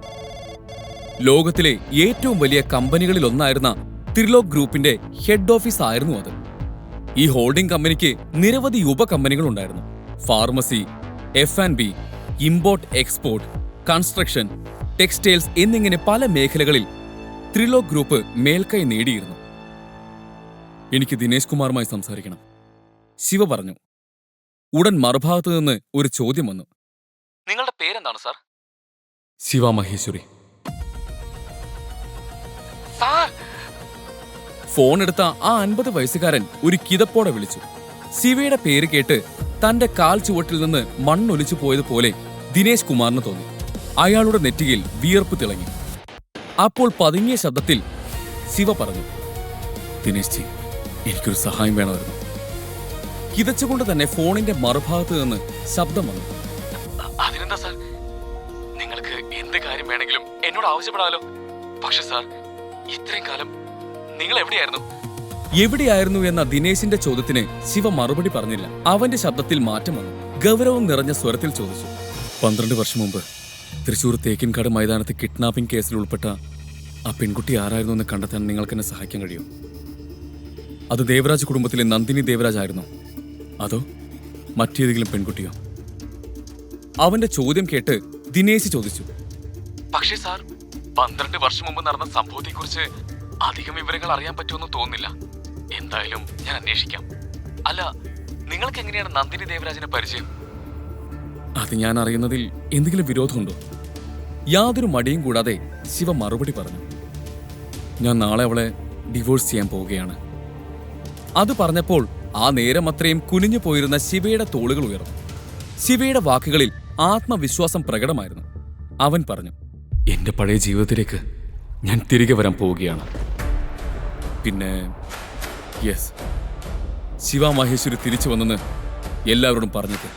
ലോകത്തിലെ ഏറ്റവും വലിയ കമ്പനികളിലൊന്നായിരുന്ന ത്രിലോക് ഗ്രൂപ്പിന്റെ ഹെഡ് ഓഫീസ് ആയിരുന്നു അത്. ഈ ഹോൾഡിംഗ് കമ്പനിക്ക് നിരവധി ഉപകമ്പനികൾ ഉണ്ടായിരുന്നു. Pharmacy, F&B, import export, construction, textiles എന്നിങ്ങനെ പല മേഖലകളിൽ ത്രിലോക് ഗ്രൂപ്പ് മേൽക്കൈ നേടിയിരുന്നു. എനിക്ക് ദിനേശ് കുമാറുമായി സംസാരിക്കണം, ശിവ പറഞ്ഞു. ഉടൻ മറുഭാഗത്തു നിന്ന് ഒരു ചോദ്യം വന്നു. നിങ്ങളുടെ പേരെന്താണ് സാർ? ശിവ മഹേശ്വരി. ഫോൺ എടുത്ത ആ 50 വയസ്സുകാരൻ ഒരു കിതപ്പോടെ വിളിച്ചു. ശിവയുടെ പേര് കേട്ട് തന്റെ കാൽ ചുവട്ടിൽ നിന്ന് മണ്ണൊലിച്ചു പോയതുപോലെ ദിനേശ് കുമാറിന് തോന്നി. അയാളുടെ നെറ്റിയിൽ വിയർപ്പ് തിളങ്ങി. അപ്പോൾ പതുങ്ങിയ ശബ്ദത്തിൽ ശിവ പറഞ്ഞു, ദിനേശ് ജി, എനിക്കൊരു സഹായം വേണമായിരുന്നു. കിതച്ചുകൊണ്ട് തന്നെ ഫോണിന്റെ മറുഭാഗത്ത് നിന്ന് ശബ്ദം വന്നു. അതിനെന്താ സാർ, നിങ്ങൾക്ക് എന്ത് കാര്യം വേണമെങ്കിലും എന്നോട് ആവശ്യപ്പെടാമല്ലോ. പക്ഷെ സാർ, ഇത്രയും കാലം നിങ്ങൾ എവിടെയായിരുന്നു എന്ന ദിനേശിന്റെ ചോദ്യത്തിന് ശിവ മറുപടി പറഞ്ഞില്ല. അവന്റെ ശബ്ദത്തിൽ മാറ്റം വന്നു. ഗൗരവം നിറഞ്ഞ സ്വരത്തിൽ ചോദിച്ചു, 12 വർഷം മുമ്പ് തൃശൂർ തേക്കിൻകാട് മൈതാനത്ത് കിഡ്നാപ്പിംഗ് കേസിൽ ഉൾപ്പെട്ട ആ പെൺകുട്ടി ആരായിരുന്നു എന്ന് കണ്ടെത്താൻ നിങ്ങൾക്ക് എന്നെ സഹായിക്കാൻ കഴിയും? അത് ദേവരാജ് കുടുംബത്തിലെ നന്ദിനി ദേവരാജ് ആയിരുന്നോ, അതോ മറ്റേതെങ്കിലും പെൺകുട്ടിയോ? അവന്റെ ചോദ്യം കേട്ട് ദിനേശ് ചോദിച്ചു, പക്ഷേ സാർ, 12 വർഷം മുമ്പ് നടന്ന സംഭവത്തെക്കുറിച്ച് അധികം വിവരങ്ങൾ അറിയാൻ പറ്റുമെന്ന് തോന്നുന്നില്ല. എന്തായാലും ഞാൻ അന്വേഷിക്കാം. അല്ല, നിങ്ങൾക്ക് എങ്ങനെയാണ് നന്ദിനി ദേവരാജിനെ പരിചയം? അത് ഞാൻ അറിയുന്നതിൽ എന്തെങ്കിലും വിരോധമുണ്ടോ? യാതൊരു മടിയും കൂടാതെ ശിവ മറുപടി പറഞ്ഞു, ഞാൻ നാളെ അവളെ ഡിവോഴ്സ് ചെയ്യാൻ പോവുകയാണ്. അത് പറഞ്ഞപ്പോൾ ആ നേരം അത്രയും കുനിഞ്ഞു പോയിരുന്ന ശിവയുടെ തോളുകൾ ഉയർന്നു. ശിവയുടെ വാക്കുകളിൽ ആത്മവിശ്വാസം പ്രകടമായിരുന്നു. അവൻ പറഞ്ഞു, എന്റെ പഴയ ജീവിതത്തിലേക്ക് ഞാൻ തിരികെ വരാൻ പോവുകയാണ്. പിന്നെ യെസ്, ശിവ മഹേശ്വരി തിരിച്ചു വന്നെന്ന് എല്ലാവരോടും പറഞ്ഞത്.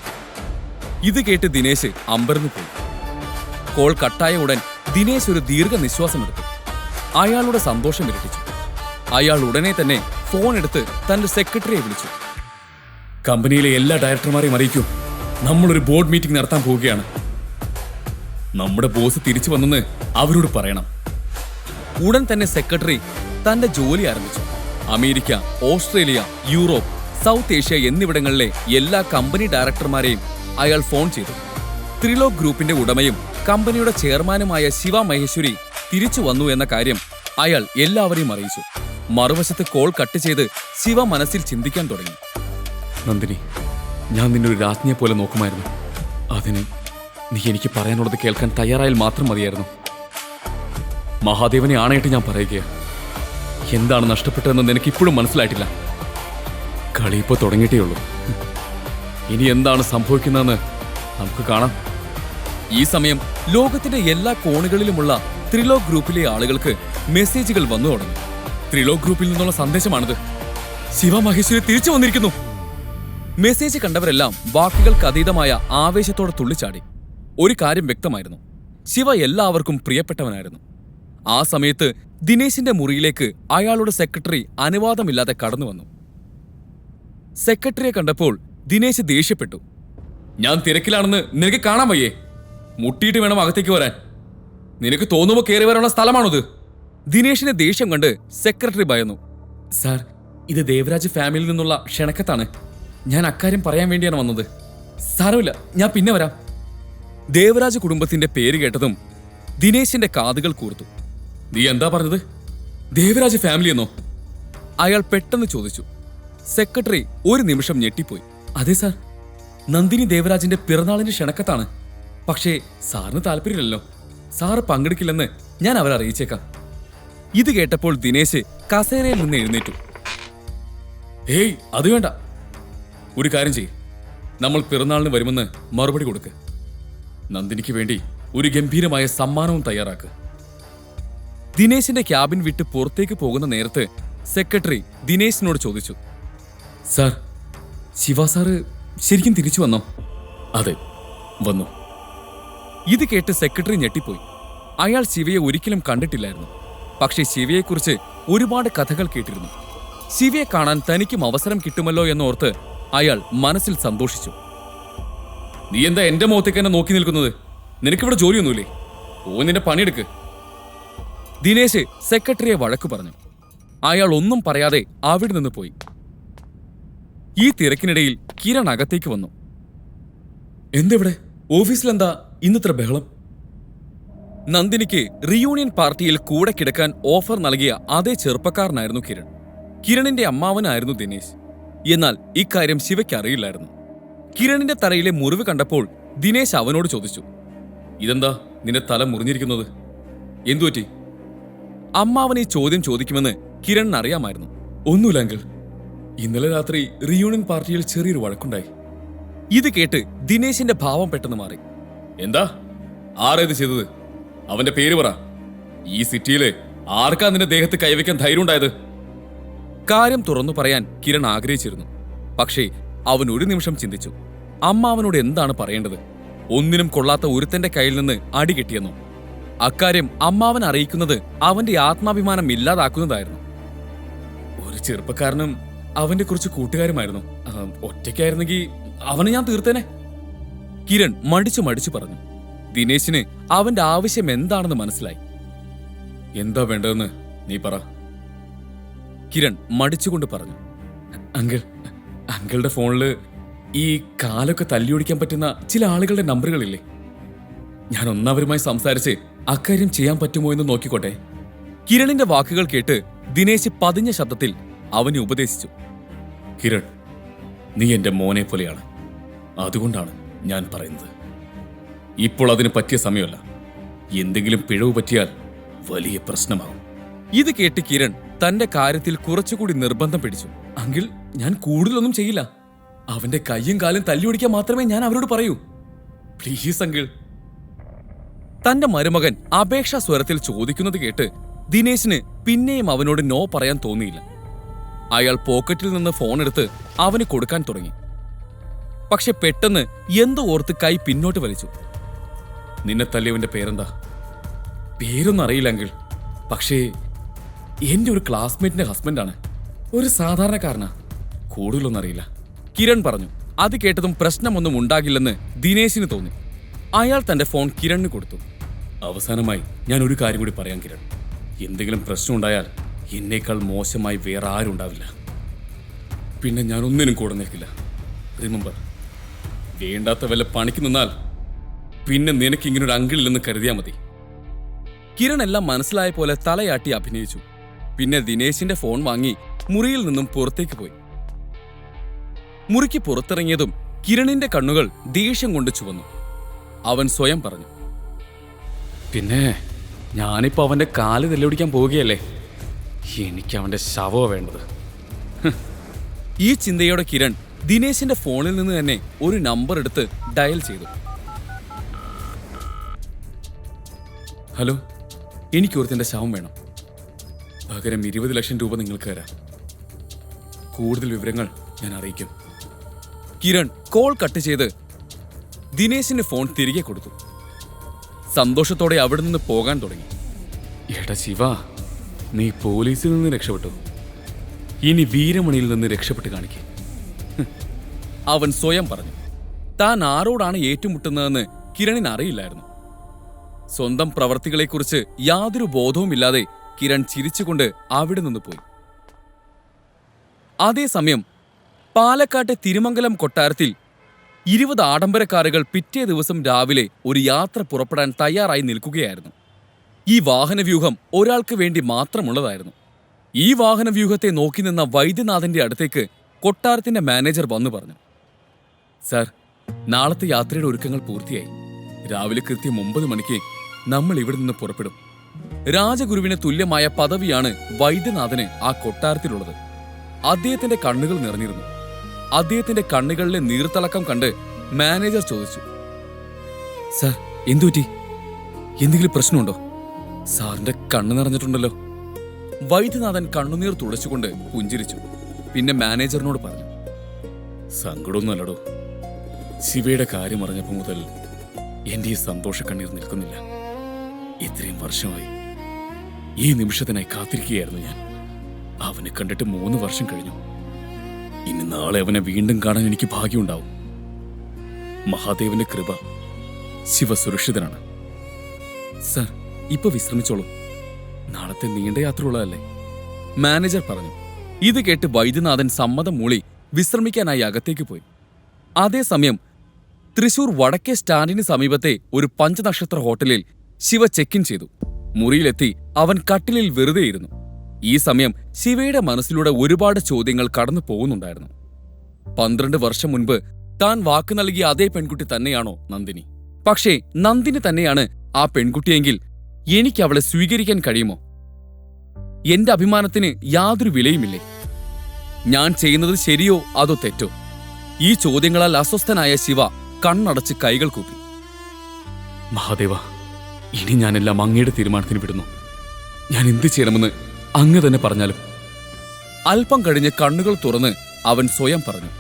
ഇത് കേട്ട് ദിനേശ് അമ്പരന്നു പോയി. കോൾ കട്ടായ ഉടൻ ദിനേശ് ഒരു ദീർഘനിശ്വാസം എടുത്തു. അയാളുടെ സന്തോഷം ഇരട്ടിച്ചു. അയാൾ ഉടനെ തന്നെ ഫോൺ എടുത്ത് തന്റെ സെക്രട്ടറിയെ വിളിച്ചു. കമ്പനിയിലെ എല്ലാ ഡയറക്ടർമാരെയും അറിയിക്കൂ, നമ്മളൊരു ബോർഡ് മീറ്റിംഗ് നടത്താൻ പോവുകയാണ്. നമ്മുടെ ബോസ് തിരിച്ചു വന്നെന്ന് അവരോട് പറയണം. ഉടൻ തന്നെ സെക്രട്ടറി തന്റെ ജോലി ആരംഭിച്ചു. America, Australia, Europe, south Asia എന്നിവിടങ്ങളിലെ എല്ലാ കമ്പനി ഡയറക്ടർമാരെയും അയാൾ ഫോൺ ചെയ്തു. ത്രിലോക് ഗ്രൂപ്പിന്റെ ഉടമയും കമ്പനിയുടെ ചെയർമാനുമായ ശിവ മഹേശ്വരി തിരിച്ചു വന്നു എന്ന കാര്യം അയാൾ എല്ലാവരെയും അറിയിച്ചു. മറുവശത്ത് കോൾ കട്ട് ചെയ്ത് ശിവ മനസ്സിൽ ചിന്തിക്കാൻ തുടങ്ങി. നന്ദിനി, ഞാൻ നിന്നെ ഒരു രാജ്ഞിയെ പോലെ നോക്കുമായിരുന്നു. അതിന് നീ എനിക്ക് പറയാനുള്ളത് കേൾക്കാൻ തയ്യാറായാൽ മാത്രം മതിയായിരുന്നു. മഹാദേവനെ ആണയായിട്ട് ഞാൻ പറയുകയാണ്, എന്താണ് നഷ്ടപ്പെട്ടതെന്ന് നിനക്ക് ഇപ്പോഴും മനസ്സിലായിട്ടില്ല. കളി ഇപ്പോൾ തുടങ്ങിയിട്ടേ ഉള്ളൂ. ഇനി എന്താണ് സംഭവിക്കുന്നതെന്ന് നമുക്ക് കാണാം. ഈ സമയം ലോകത്തിന്റെ എല്ലാ കോണുകളിലുമുള്ള ത്രിലോക് ഗ്രൂപ്പിലെ ആളുകൾക്ക് മെസ്സേജുകൾ വന്നു തുടങ്ങി. ത്രിലോക് ഗ്രൂപ്പിൽ നിന്നുള്ള സന്ദേശമാണിത്. ശിവ മഹേശ്വരി തിരിച്ചു വന്നിരിക്കുന്നു. മെസ്സേജ് കണ്ടവരെല്ലാം വാക്കുകൾക്ക് അതീതമായ ആവേശത്തോടെ തുള്ളിച്ചാടി. ഒരു കാര്യം വ്യക്തമായിരുന്നു, ശിവ എല്ലാവർക്കും പ്രിയപ്പെട്ടവനായിരുന്നു. ആ സമയത്ത് ദിനേശിന്റെ മുറിയിലേക്ക് അയാളുടെ സെക്രട്ടറി അനുവാദമില്ലാതെ കടന്നു വന്നു. സെക്രട്ടറിയെ കണ്ടപ്പോൾ ദിനേശ് ദേഷ്യപ്പെട്ടു. ഞാൻ തിരക്കിലാണെന്ന് നിനക്ക് കാണാൻ വയ്യേ? മുട്ടിയിട്ട് വേണം അകത്തേക്ക് വരാൻ. നിനക്ക് തോന്നുമ്പോൾ കയറി വരാനുള്ള സ്ഥലമാണത്. ദിനേശിനെ ദേഷ്യം കണ്ട് സെക്രട്ടറി ഭയന്നു. സാർ, ഇത് ദേവരാജ് ഫാമിലിയിൽ നിന്നുള്ള ക്ഷണക്കത്താണ്. ഞാൻ അക്കാര്യം പറയാൻ വേണ്ടിയാണ് വന്നത്. സാരമില്ല, ഞാൻ പിന്നെ വരാം. ദേവരാജ് കുടുംബത്തിന്റെ പേര് കേട്ടതും ദിനേശിന്റെ കാതുകൾ കൂർത്തു. നീ എന്താ പറഞ്ഞത്? ദേവരാജ് ഫാമിലി എന്നോ? അയാൾ പെട്ടെന്ന് ചോദിച്ചു. സെക്രട്ടറി ഒരു നിമിഷം ഞെട്ടിപ്പോയി. അതെ സാർ, നന്ദിനി ദേവരാജിന്റെ പിറന്നാളിന്റെ ക്ഷണക്കത്താണ്. പക്ഷേ സാറിന് താല്പര്യമില്ലല്ലോ. സാറ് പങ്കെടുക്കില്ലെന്ന് ഞാൻ അവരെ അറിയിച്ചേക്കാം. ഇത് കേട്ടപ്പോൾ ദിനേശ് കസേരയിൽ നിന്ന് എഴുന്നേറ്റു. ഏയ്, അത് വേണ്ട. ഒരു കാര്യം ചെയ്യ്, നമ്മൾ പിറന്നാളിന് വരുമെന്ന് മറുപടി കൊടുക്ക്. നന്ദിനിക്ക് വേണ്ടി ഒരു ഗംഭീരമായ സമ്മാനവും തയ്യാറാക്ക്. ദിനേശിന്റെ ക്യാബിൻ വിട്ട് പുറത്തേക്ക് പോകുന്ന നേരത്ത് സെക്രട്ടറി ദിനേശിനോട് ചോദിച്ചു, സാർ, ശിവ സാറ് ശരിക്കും തിരിച്ചു വന്നോ? അതെ, വന്നു. ഇത് കേട്ട് സെക്രട്ടറി ഞെട്ടിപ്പോയി. അയാൾ ശിവയെ ഒരിക്കലും കണ്ടിട്ടില്ലായിരുന്നു. പക്ഷേ ശിവയെക്കുറിച്ച് ഒരുപാട് കഥകൾ കേട്ടിരുന്നു. ശിവയെ കാണാൻ തനിക്കും അവസരം കിട്ടുമല്ലോ എന്നോർത്ത് അയാൾ മനസ്സിൽ സന്തോഷിച്ചു. നീ എന്താ എന്റെ മുഖത്തേക്ക് എന്നെ നോക്കി നിൽക്കുന്നത്? നിനക്കിവിടെ ജോലിയൊന്നുമില്ലേ? ഓ, നിന്റെ പണിയെടുക്ക്. ദിനേശ് സെക്രട്ടറിയെ വഴക്കു പറഞ്ഞു. അയാൾ ഒന്നും പറയാതെ അവിടെ നിന്ന് പോയി. ഈ തിരക്കിനിടയിൽ കിരൺ അകത്തേക്ക് വന്നു. എന്തെവിടെ? ഓഫീസിലെന്താ ഇന്നത്ര ബഹളം? നന്ദിനിക്ക് റിയൂണിയൻ പാർട്ടിയിൽ കൂടെ കിടക്കാൻ ഓഫർ നൽകിയ അതേ ചെറുപ്പക്കാരനായിരുന്നു കിരൺ. കിരണിന്റെ അമ്മാവനായിരുന്നു ദിനേശ്. എന്നാൽ ഇക്കാര്യം ശിവയ്ക്ക് അറിയില്ലായിരുന്നു. കിരണിന്റെ തലയിലെ മുറിവ് കണ്ടപ്പോൾ ദിനേശ് അവനോട് ചോദിച്ചു, ഇതെന്താ നിന്റെ തല മുറിഞ്ഞിരിക്കുന്നത്? എന്തുപറ്റി? അമ്മാവൻ ഈ ചോദ്യം ചോദിക്കുമെന്ന് കിരണിന് അറിയാമായിരുന്നു. ഒന്നുമില്ല അങ്കിൾ, ഇന്നലെ രാത്രി റിയൂണിയൻ പാർട്ടിയിൽ ചെറിയൊരു വഴക്കുണ്ടായി. ഇത് കേട്ട് ദിനേശിന്റെ ഭാവം പെട്ടെന്ന് മാറി. എന്താ? ആരേത് ചെയ്തത്? അവന്റെ പേര് പറ. ഈ സിറ്റിയില് ആർക്കാ നിന്റെ ദേഹത്ത് കൈവയ്ക്കാൻ ധൈര്യം ഉണ്ടായത്? കാര്യം തുറന്നു പറയാൻ കിരൺ ആഗ്രഹിച്ചിരുന്നു. പക്ഷേ അവൻ ഒരു നിമിഷം ചിന്തിച്ചു. അമ്മാവനോട് എന്താണ് പറയേണ്ടത്? ഒന്നിനും കൊള്ളാത്ത ഒരുത്തന്റെ കയ്യിൽ നിന്ന് അടി കിട്ടിയെന്നോ? അക്കാര്യം അമ്മാവൻ അറിയിക്കുന്നത് അവന്റെ ആത്മാഭിമാനം ഇല്ലാതാക്കുന്നതായിരുന്നു. ഒരു ചെറുപ്പക്കാരനും അവന്റെ കുറച്ച് കൂട്ടുകാരുമായിരുന്നു. ഒറ്റയ്ക്കായിരുന്നെങ്കിൽ അവനെ ഞാൻ തീർത്തേനെ. കിരൺ മടിച്ചു പറഞ്ഞു. ദിനേശിന് അവന്റെ ആവശ്യം എന്താണെന്ന് മനസ്സിലായി. എന്താ വേണ്ടതെന്ന് നീ പറ. കിരൺ മടിച്ചുകൊണ്ട് പറഞ്ഞു. അങ്കിളുടെ ഫോണില് ഈ കാലൊക്കെ തല്ലിയൊടിക്കാൻ പറ്റുന്ന ചില ആളുകളുടെ നമ്പറുകളില്ലേ? ഞാൻ ഒന്നവരുമായി സംസാരിച്ച് അക്കാര്യം ചെയ്യാൻ പറ്റുമോ എന്ന് നോക്കിക്കോട്ടെ. കിരണിന്റെ വാക്കുകൾ കേട്ട് ദിനേശ് പതിഞ്ഞ ശബ്ദത്തിൽ അവനെ ഉപദേശിച്ചു. കിരൺ, നീ എന്റെ മോനെ പോലെയാണ്. അതുകൊണ്ടാണ് ഞാൻ പറയുന്നത്. ഇപ്പോൾ അതിന് പറ്റിയ സമയമല്ല. എന്തെങ്കിലും പിഴവ് പറ്റിയാൽ വലിയ പ്രശ്നമാകും. ഇത് കേട്ട് കിരൺ തന്റെ കാര്യത്തിൽ കുറച്ചുകൂടി നിർബന്ധം പിടിച്ചു. അങ്കിൾ, ഞാൻ കൂടുതലൊന്നും ചെയ്യില്ല. അവന്റെ കയ്യും കാലും തല്ലിയൊടിക്കാൻ മാത്രമേ ഞാൻ അവരോട് പറയൂ. Please uncle. തന്റെ മരുമകൻ അപേക്ഷാ സ്വരത്തിൽ ചോദിക്കുന്നത് കേട്ട് ദിനേശിന് പിന്നെയും അവനോട് നോ പറയാൻ തോന്നിയില്ല. അയാൾ പോക്കറ്റിൽ നിന്ന് ഫോൺ എടുത്ത് അവന് കൊടുക്കാൻ തുടങ്ങി. പക്ഷെ പെട്ടെന്ന് എന്തോ ഓർത്ത് കൈ പിന്നോട്ട് വലിച്ചു. നിന്നെ തല്ലിയവന്റെ പേരെന്താ? പേരൊന്നും അറിയില്ല അങ്കിൾ. പക്ഷേ എന്റെ ഒരു ക്ലാസ്മേറ്റിന്റെ ഹസ്ബൻഡാണ്. ഒരു സാധാരണക്കാരനാ. കൂടുതലൊന്നും അറിയില്ല. കിരൺ പറഞ്ഞു. അത് കേട്ടതും പ്രശ്നമൊന്നും ഉണ്ടാകില്ലെന്ന് ദിനേശിന് തോന്നി. അയാൾ തന്റെ ഫോൺ കിരണിന് കൊടുത്തു. അവസാനമായി ഞാൻ ഒരു കാര്യം കൂടി പറയാം കിരൺ. എന്തെങ്കിലും പ്രശ്നം ഉണ്ടായാൽ എന്നേക്കാൾ മോശമായി വേറെ ആരും ഉണ്ടാവില്ല. പിന്നെ ഞാൻ ഒന്നിനും കൂടെ നിൽക്കില്ല. റിമെമ്പർ, വേണ്ടാത്ത വല്ല പണിക്ക് നിന്നാൽ പിന്നെ നിനക്ക് ഇങ്ങനൊരു അങ്കിളില്ലെന്ന് കരുതിയാൽ മതി. കിരൺ എല്ലാം മനസ്സിലായ പോലെ തലയാട്ടി അഭിനയിച്ചു. പിന്നെ ദിനേശിന്റെ ഫോൺ വാങ്ങി മുറിയിൽ നിന്നും പുറത്തേക്ക് പോയി. മുറിക്ക് പുറത്തിറങ്ങിയതും കിരണിന്റെ കണ്ണുകൾ ദേഷ്യം കൊണ്ട് ചുവന്നു. അവൻ സ്വയം പറഞ്ഞു, പിന്നെ ഞാനിപ്പോ അവന്റെ കാല് തെല്ലൊടിക്കാൻ പോവുകയല്ലേ. എനിക്ക് അവന്റെ ശവോ വേണ്ടത്. ഈ ചിന്തയോടെ കിരൺ ദിനേശിന്റെ ഫോണിൽ നിന്ന് തന്നെ ഒരു നമ്പർ എടുത്ത് ഡയൽ ചെയ്തു. ഹലോ, എനിക്കൊരുത്തിന്റെ ശവം വേണം. പകരം 20 ലക്ഷം രൂപ നിങ്ങൾക്ക് തരാം. കൂടുതൽ വിവരങ്ങൾ ഞാൻ അറിയിക്കും. കിരൺ കോൾ കട്ട് ചെയ്ത് ദിനേശിന് ഫോൺ തിരികെ കൊടുത്തു. സന്തോഷത്തോടെ അവിടെ നിന്ന് പോകാൻ തുടങ്ങി. എടാ ശിവ, നീ പോലീസിൽ നിന്ന് രക്ഷപ്പെട്ടു. ഇനി വീരമണിയിൽ നിന്ന് രക്ഷപ്പെട്ട് കാണിക്കേ. അവൻ സ്വയം പറഞ്ഞു. താൻ ആരോടാണ് ഏറ്റുമുട്ടുന്നതെന്ന് കിരണിന് അറിയില്ലായിരുന്നു. സ്വന്തം പ്രവർത്തികളെക്കുറിച്ച് യാതൊരു ബോധവുമില്ലാതെ കിരൺ ചിരിച്ചുകൊണ്ട് അവിടെ നിന്ന് പോയി. അതേസമയം പാലക്കാട്ടെ തിരുമംഗലം കൊട്ടാരത്തിൽ 20 ആഡംബരക്കാറുകൾ പിറ്റേ ദിവസം രാവിലെ ഒരു യാത്ര പുറപ്പെടാൻ തയ്യാറായി നിൽക്കുകയായിരുന്നു. ഈ വാഹനവ്യൂഹം ഒരാൾക്ക് വേണ്ടി മാത്രമുള്ളതായിരുന്നു. ഈ വാഹനവ്യൂഹത്തെ നോക്കി നിന്ന വൈദ്യനാഥന്റെ അടുത്തേക്ക് കൊട്ടാരത്തിന്റെ മാനേജർ വന്നു പറഞ്ഞു. സാർ, നാളത്തെ യാത്രയുടെ ഒരുക്കങ്ങൾ പൂർത്തിയായി. രാവിലെ കൃത്യം 9 മണിക്ക് നമ്മൾ ഇവിടെ നിന്ന് പുറപ്പെടും. രാജഗുരുവിന് തുല്യമായ പദവിയാണ് വൈദ്യനാഥന് ആ കൊട്ടാരത്തിലുള്ളത്. അദ്ദേഹത്തിന്റെ കണ്ണുകൾ നിറഞ്ഞിരുന്നു. അദ്ദേഹത്തിന്റെ കണ്ണുകളിലെ നീർത്തിളക്കം കണ്ട് മാനേജർ ചോദിച്ചു, സാർ, എന്തുപറ്റി? എന്തെങ്കിലും പ്രശ്നമുണ്ടോ? സാറിന്റെ കണ്ണു നിറഞ്ഞിട്ടുണ്ടല്ലോ. വൈദ്യനാഥൻ കണ്ണുനീർ തുടച്ചുകൊണ്ട് പുഞ്ചിരിച്ചു. പിന്നെ മാനേജറിനോട് പറഞ്ഞു, സങ്കടമൊന്നുമല്ലടോ. ശിവയുടെ കാര്യം അറിഞ്ഞപ്പോ മുതൽ എന്റെ ഈ സന്തോഷ കണ്ണീർ നിൽക്കുന്നില്ല. ഇത്രയും വർഷമായി ഈ നിമിഷത്തിനായി കാത്തിരിക്കുകയായിരുന്നു ഞാൻ. അവനെ കണ്ടിട്ട് 3 വർഷം കഴിഞ്ഞു. ഇനി നാളെ അവനെ വീണ്ടും കാണാൻ എനിക്ക് ഭാഗ്യമുണ്ടാവും. മഹാദേവന്റെ കൃപ. ശിവ സുരക്ഷിതനാണ്. സർ, ഇപ്പൊ വിശ്രമിച്ചോളൂ. നാളത്തെ നീണ്ട യാത്രയുള്ളതല്ലേ? മാനേജർ പറഞ്ഞു. ഇത് കേട്ട് വൈദ്യനാഥൻ സമ്മതം മൂളി വിശ്രമിക്കാനായി അകത്തേക്ക് പോയി. അതേസമയം തൃശൂർ വടക്കേ സ്റ്റാൻഡിന് സമീപത്തെ ഒരു 5 നക്ഷത്ര ഹോട്ടലിൽ ശിവ ചെക്ക് ഇൻ ചെയ്തു. മുറിയിലെത്തി അവൻ കട്ടിലിൽ വെറുതെയിരുന്നു. ഈ സമയം ശിവയുടെ മനസ്സിലൂടെ ഒരുപാട് ചോദ്യങ്ങൾ കടന്നു പോകുന്നുണ്ടായിരുന്നു. 12 വർഷം മുൻപ് താൻ വാക്ക് നൽകിയ അതേ പെൺകുട്ടി തന്നെയാണോ നന്ദിനി? പക്ഷേ നന്ദിനി തന്നെയാണ് ആ പെൺകുട്ടിയെങ്കിൽ എനിക്ക് അവളെ സ്വീകരിക്കാൻ കഴിയുമോ? എന്റെ അഭിമാനത്തിന് യാതൊരു വിലയുമില്ലേ? ഞാൻ ചെയ്യുന്നത് ശരിയോ അതോ തെറ്റോ? ഈ ചോദ്യങ്ങളാൽ അസ്വസ്ഥനായ ശിവ കണ്ണടച്ച് കൈകൾ കൂപ്പി. മഹാദേവ, ഇനി ഞാനെല്ലാം അങ്ങയുടെ തീരുമാനത്തിന് വിടുന്നു. ഞാൻ എന്ത് ചെയ്യണമെന്ന് അങ്ങ് തന്നെ പറഞ്ഞാലും. അല്പം കഴിഞ്ഞ് കണ്ണുകൾ തുറന്ന് അവൻ സ്വയം പറഞ്ഞു,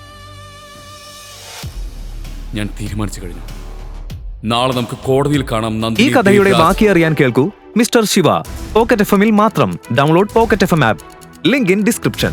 ഞാൻ തീരുമാനിച്ചു കഴിഞ്ഞു. നാളെ നമുക്ക് കോടതിയിൽ കാണാം. ഈ നന്ദിനി കഥയുടെ ദേവരാജ്. ബാക്കി അറിയാൻ കേൾക്കൂ മിസ്റ്റർ ശിവ. പോക്കറ്റ് FM-ൽ മാത്രം. Download pocket FM app. Link in description.